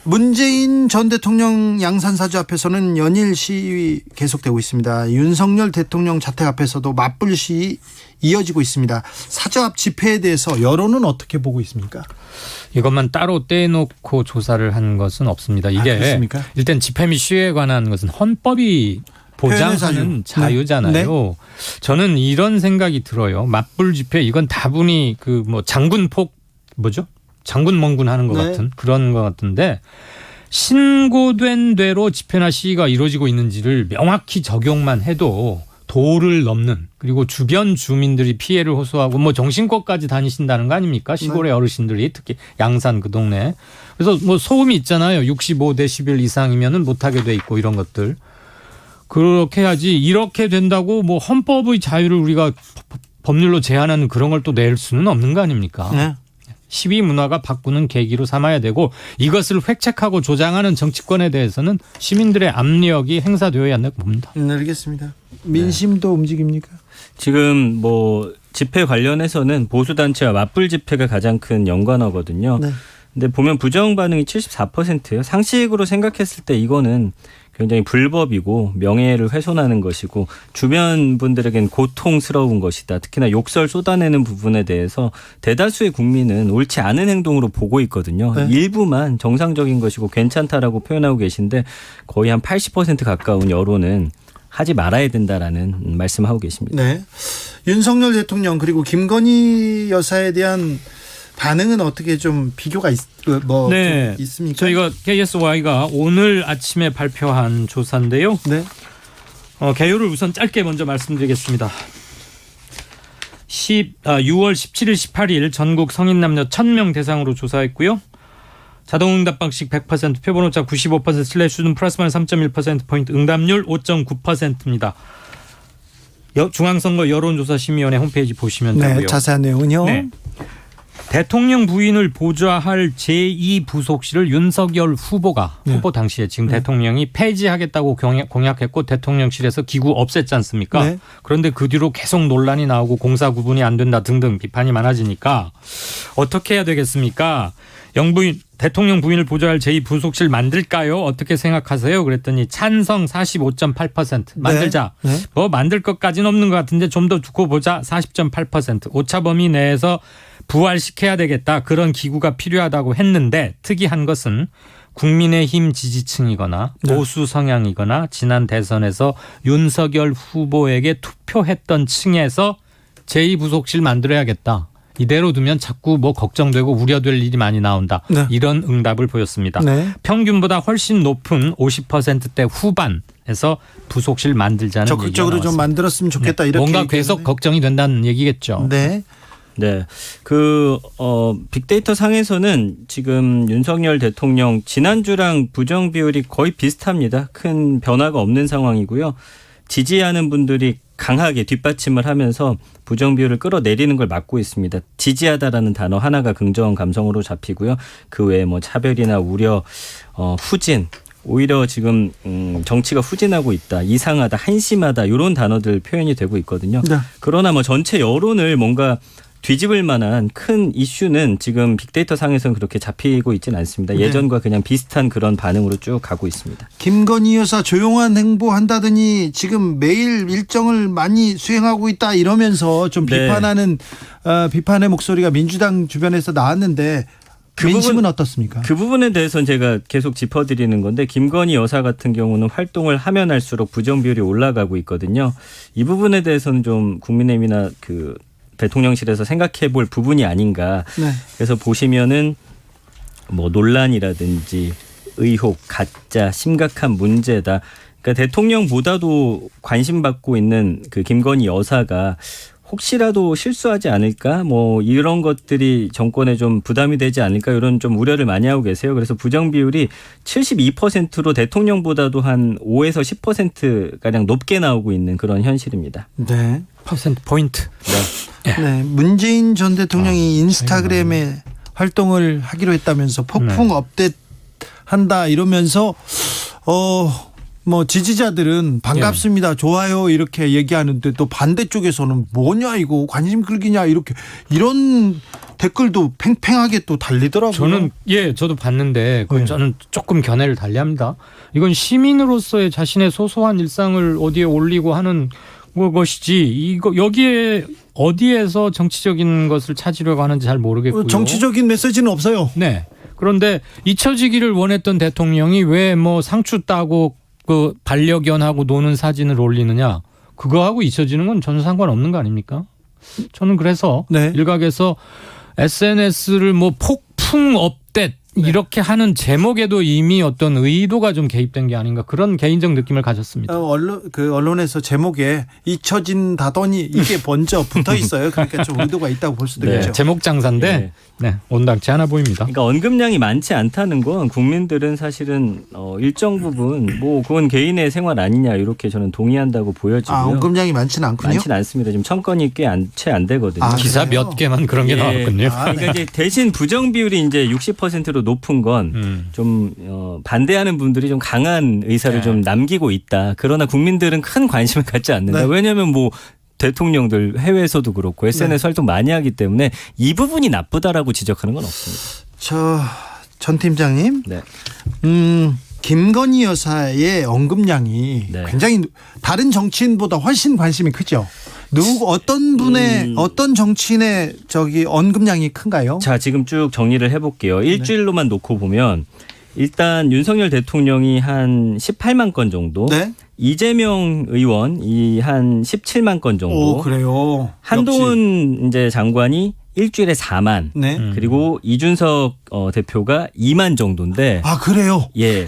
문재인 전 대통령 양산사주 앞에서는 연일 시위 계속되고 있습니다. 윤석열 대통령 자택 앞에서도 맞불 시위 이어지고 있습니다. 사주 앞 집회에 대해서 여론은 어떻게 보고 있습니까? 이것만 따로 떼놓고 조사를 한 것은 없습니다. 이게 일단 집회 및 시위에 관한 것은 헌법이 보장하는 자유잖아요. 저는 이런 생각이 들어요. 맞불 집회 이건 다분히 장군폭 장군 멍군 하는 것 같은 그런 것 같은데 신고된 대로 집회나 시위가 이루어지고 있는지를 명확히 적용만 해도 도를 넘는 그리고 주변 주민들이 피해를 호소하고 정신과까지 다니신다는 거 아닙니까? 시골의 어르신들이 특히 양산 그 동네. 그래서 소음이 있잖아요. 65데시벨 이상이면은 못하게 돼 있고 이런 것들. 그렇게 해야지 이렇게 된다고 헌법의 자유를 우리가 법률로 제한하는 그런 걸 또 낼 수는 없는 거 아닙니까? 시위 문화가 바꾸는 계기로 삼아야 되고 이것을 획책하고 조장하는 정치권에 대해서는 시민들의 압력이 행사되어야 한다고 봅니다. 알겠습니다. 민심도 움직입니까? 지금 집회 관련해서는 보수단체와 맞불 집회가 가장 큰 연관어거든요. 근데 보면 부정 반응이 74%예요. 상식으로 생각했을 때 이거는 굉장히 불법이고 명예를 훼손하는 것이고 주변 분들에겐 고통스러운 것이다. 특히나 욕설 쏟아내는 부분에 대해서 대다수의 국민은 옳지 않은 행동으로 보고 있거든요. 일부만 정상적인 것이고 괜찮다라고 표현하고 계신데 거의 한 80% 가까운 여론은 하지 말아야 된다라는 말씀하고 계십니다. 네. 윤석열 대통령 그리고 김건희 여사에 대한 반응은 어떻게 좀 비교가 좀 있습니까? 저희가 KSY가 오늘 아침에 발표한 조사인데요. 개요를 우선 짧게 먼저 말씀드리겠습니다. 6월 17일, 18일 전국 성인 남녀 1,000명 대상으로 조사했고요. 자동응답 방식 100%, 표본오차 95%, 신뢰 수준 플러스 마이너스 3.1%포인트, 응답률 5.9%입니다. 중앙선거 여론조사심의위원회 홈페이지 보시면 되고요. 네, 자세한 내용은요. 네. 대통령 부인을 보좌할 제2부속실을 윤석열 후보가 후보 당시에 지금 대통령이 폐지하겠다고 공약했고 대통령실에서 기구 없앴지 않습니까? 네. 그런데 그 뒤로 계속 논란이 나오고 공사 구분이 안 된다 등등 비판이 많아지니까 어떻게 해야 되겠습니까? 영부인 대통령 부인을 보좌할 제2부속실 만들까요? 어떻게 생각하세요? 그랬더니 찬성 45.8%. 만들자. 네. 뭐 만들 것까지는 없는 것 같은데 좀 더 두고 보자 40.8%. 오차 범위 내에서 부활시켜야 되겠다. 그런 기구가 필요하다고 했는데 특이한 것은 국민의힘 지지층이거나 보수 성향이거나 지난 대선에서 윤석열 후보에게 투표했던 층에서 제2부속실 만들어야겠다. 이대로 두면 자꾸 뭐 걱정되고 우려될 일이 많이 나온다. 네. 이런 응답을 보였습니다. 네. 평균보다 훨씬 높은 50%대 후반에서 부속실 만들자는 적극적으로 좀 만들었으면 좋겠다. 이렇게 뭔가 계속 걱정이 된다는 얘기겠죠. 네. 네. 빅데이터 상에서는 지금 윤석열 대통령 지난주랑 부정 비율이 거의 비슷합니다. 큰 변화가 없는 상황이고요. 지지하는 분들이 강하게 뒷받침을 하면서 부정 비율을 끌어내리는 걸 막고 있습니다. 지지하다라는 단어 하나가 긍정 감성으로 잡히고요. 그 외에 뭐 차별이나 우려, 후진, 오히려 지금 정치가 후진하고 있다, 이상하다, 한심하다 이런 단어들 표현이 되고 있거든요. 네. 그러나 뭐 전체 여론을 뭔가 뒤집을 만한 큰 이슈는 지금 빅데이터 상에서는 그렇게 잡히고 있지는 않습니다. 예전과 그냥 비슷한 그런 반응으로 쭉 가고 있습니다. 김건희 여사 조용한 행보한다더니 지금 매일 일정을 많이 수행하고 있다 이러면서 좀 비판하는 비판의 목소리가 민주당 주변에서 나왔는데 민심은 어떻습니까? 그 부분에 대해서는 제가 계속 짚어드리는 건데 김건희 여사 같은 경우는 활동을 하면 할수록 부정 비율이 올라가고 있거든요. 이 부분에 대해서는 좀 국민의힘이나 대통령실에서 생각해 볼 부분이 아닌가. 네. 그래서 보시면은 뭐 논란이라든지 의혹, 가짜, 심각한 문제다. 그러니까 대통령보다도 관심받고 있는 그 김건희 여사가 혹시라도 실수하지 않을까? 뭐 이런 것들이 정권에 좀 부담이 되지 않을까? 이런 좀 우려를 많이 하고 계세요. 그래서 부정 비율이 72%로 대통령보다도 한 5에서 10%가량 높게 나오고 있는 그런 현실입니다. 네. 퍼센트 포인트. 네. 문재인 전 대통령이 인스타그램에 활동을 하기로 했다면서 폭풍 업데이트한다 이러면서 뭐 지지자들은 반갑습니다, 좋아요 이렇게 얘기하는데 또 반대쪽에서는 뭐냐 이거 관심 끌기냐 이렇게 이런 댓글도 팽팽하게 또 달리더라고요. 저도 봤는데 저는 조금 견해를 달리합니다. 이건 시민으로서의 자신의 소소한 일상을 어디에 올리고 하는 것이지 여기에 어디에서 정치적인 것을 찾으려고 하는지 잘 모르겠고요. 정치적인 메시지는 없어요. 네. 그런데 잊혀지기를 원했던 대통령이 왜 뭐 상추 따고 그 반려견하고 노는 사진을 올리느냐? 그거하고 잊혀지는 건 전혀 상관없는 거 아닙니까? 저는 그래서 일각에서 SNS를 뭐 폭풍 업데이트 이렇게 하는 제목에도 이미 어떤 의도가 좀 개입된 게 아닌가 그런 개인적 느낌을 가졌습니다. 언론에서 제목에 잊혀진다더니 이게 먼저 붙어 있어요. 그러니까 좀 의도가 있다고 볼 수도 있죠. 제목 장사인데 온당치 않아 보입니다. 그러니까 언급량이 많지 않다는 건 국민들은 사실은 일정 부분 뭐 그건 개인의 생활 아니냐 이렇게 저는 동의한다고 보여지고요. 언급량이 많지는 않군요. 많지는 않습니다. 지금 1,000건이 채 안 되거든요. 기사 몇 개만 그런 게 나왔군요. 그러니까 이제 대신 부정 비율이 이제 60%로 높은 건 좀 반대하는 분들이 좀 강한 의사를 좀 남기고 있다. 그러나 국민들은 큰 관심을 갖지 않는다. 왜냐하면 뭐 대통령들 해외에서도 그렇고 SNS 활동 많이 하기 때문에 이 부분이 나쁘다라고 지적하는 건 없습니다. 전 팀장님, 김건희 여사의 언급량이 굉장히 다른 정치인보다 훨씬 관심이 크죠. 어떤 분의 어떤 정치인의 언급량이 큰가요? 자, 지금 쭉 정리를 해볼게요. 일주일로만 놓고 보면 일단 윤석열 대통령이 한 18만 건 정도, 이재명 의원이 한 17만 건 정도. 그래요. 한동훈 이제 장관이 일주일에 4만. 그리고 이준석 대표가 2만 정도인데. 그래요? 예.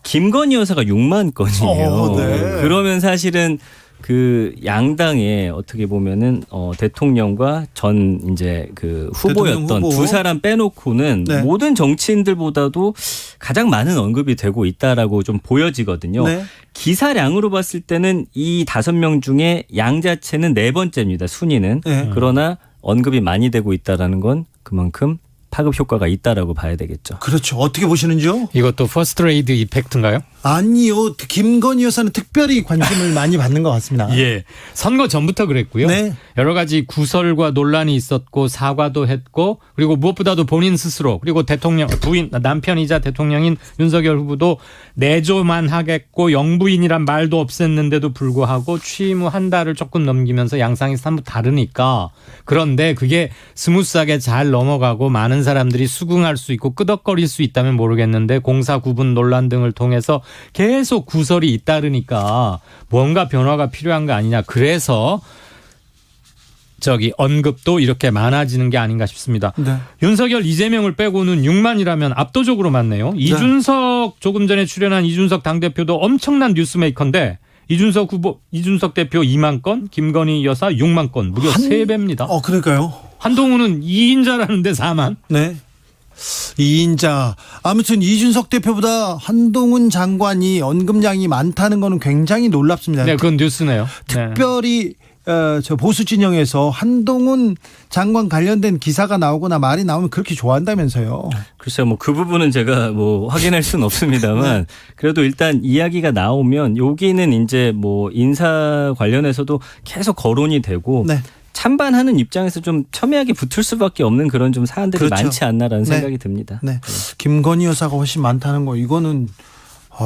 김건희 여사가 6만 건이에요. 네. 그러면 사실은 그 양당에 어떻게 보면은 대통령과 전 이제 그 후보였던 후보. 두 사람 빼놓고는 네. 모든 정치인들보다도 가장 많은 언급이 되고 있다라고 좀 보여지거든요. 네. 기사량으로 봤을 때는 이 5명 중에 양 자체는 4번째입니다. 순위는. 네. 그러나 언급이 많이 되고 있다라는 건 그만큼 파급 효과가 있다라고 봐야 되겠죠. 그렇죠. 어떻게 보시는지요? 이것도 퍼스트레이드 이펙트인가요? 아니요. 김건희 여사는 특별히 관심을 많이 받는 것 같습니다. 예. 선거 전부터 그랬고요. 네. 여러 가지 구설과 논란이 있었고 사과도 했고 그리고 무엇보다도 본인 스스로 그리고 대통령 부인 남편이자 대통령인 윤석열 후보도 내조만 하겠고 영부인이란 말도 없앴는데도 불구하고 취임 후 한 달을 조금 넘기면서 양상이 사뭇 다르니까 그런데 그게 스무스하게 잘 넘어가고 많은 사람들이 수긍할 수 있고 끄덕거릴 수 있다면 모르겠는데 공사 구분 논란 등을 통해서 계속 구설이 잇따르니까 뭔가 변화가 필요한 거 아니냐. 그래서 언급도 이렇게 많아지는 게 아닌가 싶습니다. 네. 윤석열, 이재명을 빼고는 6만이라면 압도적으로 많네요. 이준석 조금 전에 출연한 이준석 당대표도 엄청난 뉴스메이커인데 이준석 대표 2만 건, 김건희 여사 6만 건, 무려 3배입니다. 그러니까요. 한동훈은 2인자라는데 4만. 네. 2인자. 아무튼 이준석 대표보다 한동훈 장관이 언급량이 많다는 거는 굉장히 놀랍습니다. 네, 그건 뉴스네요. 특별히 저 보수 진영에서 한동훈 장관 관련된 기사가 나오거나 말이 나오면 그렇게 좋아한다면서요. 글쎄요, 뭐 그 부분은 제가 뭐 확인할 수는 없습니다만 그래도 일단 이야기가 나오면 여기는 이제 뭐 인사 관련해서도 계속 거론이 되고 찬반하는 입장에서 좀 첨예하게 붙을 수밖에 없는 그런 좀 사안들이 그렇죠. 많지 않나라는 생각이 듭니다. 네. 김건희 여사가 훨씬 많다는 거 이거는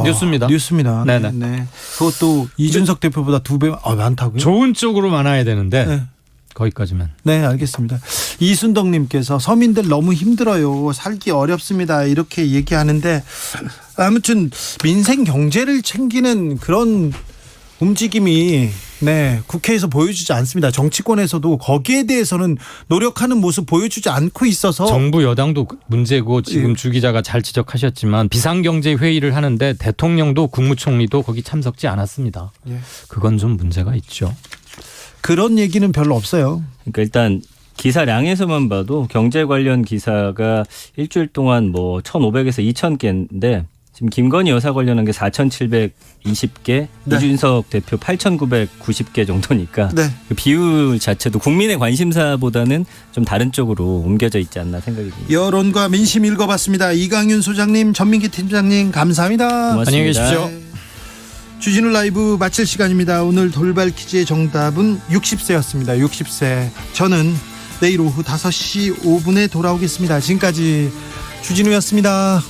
뉴스입니다. 뉴스입니다. 네네. 네. 그것도 이준석 대표보다 2배 많다고요? 좋은 쪽으로 많아야 되는데 거기까지만. 네, 알겠습니다. 이순덕님께서 서민들 너무 힘들어요. 살기 어렵습니다. 이렇게 얘기하는데 아무튼 민생 경제를 챙기는 그런 움직임이 국회에서 보여주지 않습니다. 정치권에서도 거기에 대해서는 노력하는 모습 보여주지 않고 있어서 정부 여당도 문제고 지금 주 기자가 잘 지적하셨지만 비상경제회의를 하는데 대통령도 국무총리도 거기 참석지 않았습니다. 그건 좀 문제가 있죠. 그런 얘기는 별로 없어요. 그러니까 일단 기사량에서만 봐도 경제 관련 기사가 일주일 동안 뭐 1,500에서 2,000개인데 지금 김건희 여사 관련한 게 4,720개, 이준석 대표 8,990개 정도니까 그 비율 자체도 국민의 관심사보다는 좀 다른 쪽으로 옮겨져 있지 않나 생각이 듭니다. 여론과 민심 읽어봤습니다. 이강윤 소장님, 전민기 팀장님 감사합니다. 고맙습니다. 안녕히 계십시오. 주진우 라이브 마칠 시간입니다. 오늘 돌발 퀴즈의 정답은 60세였습니다. 60세. 저는 내일 오후 5시 5분에 돌아오겠습니다. 지금까지 주진우였습니다.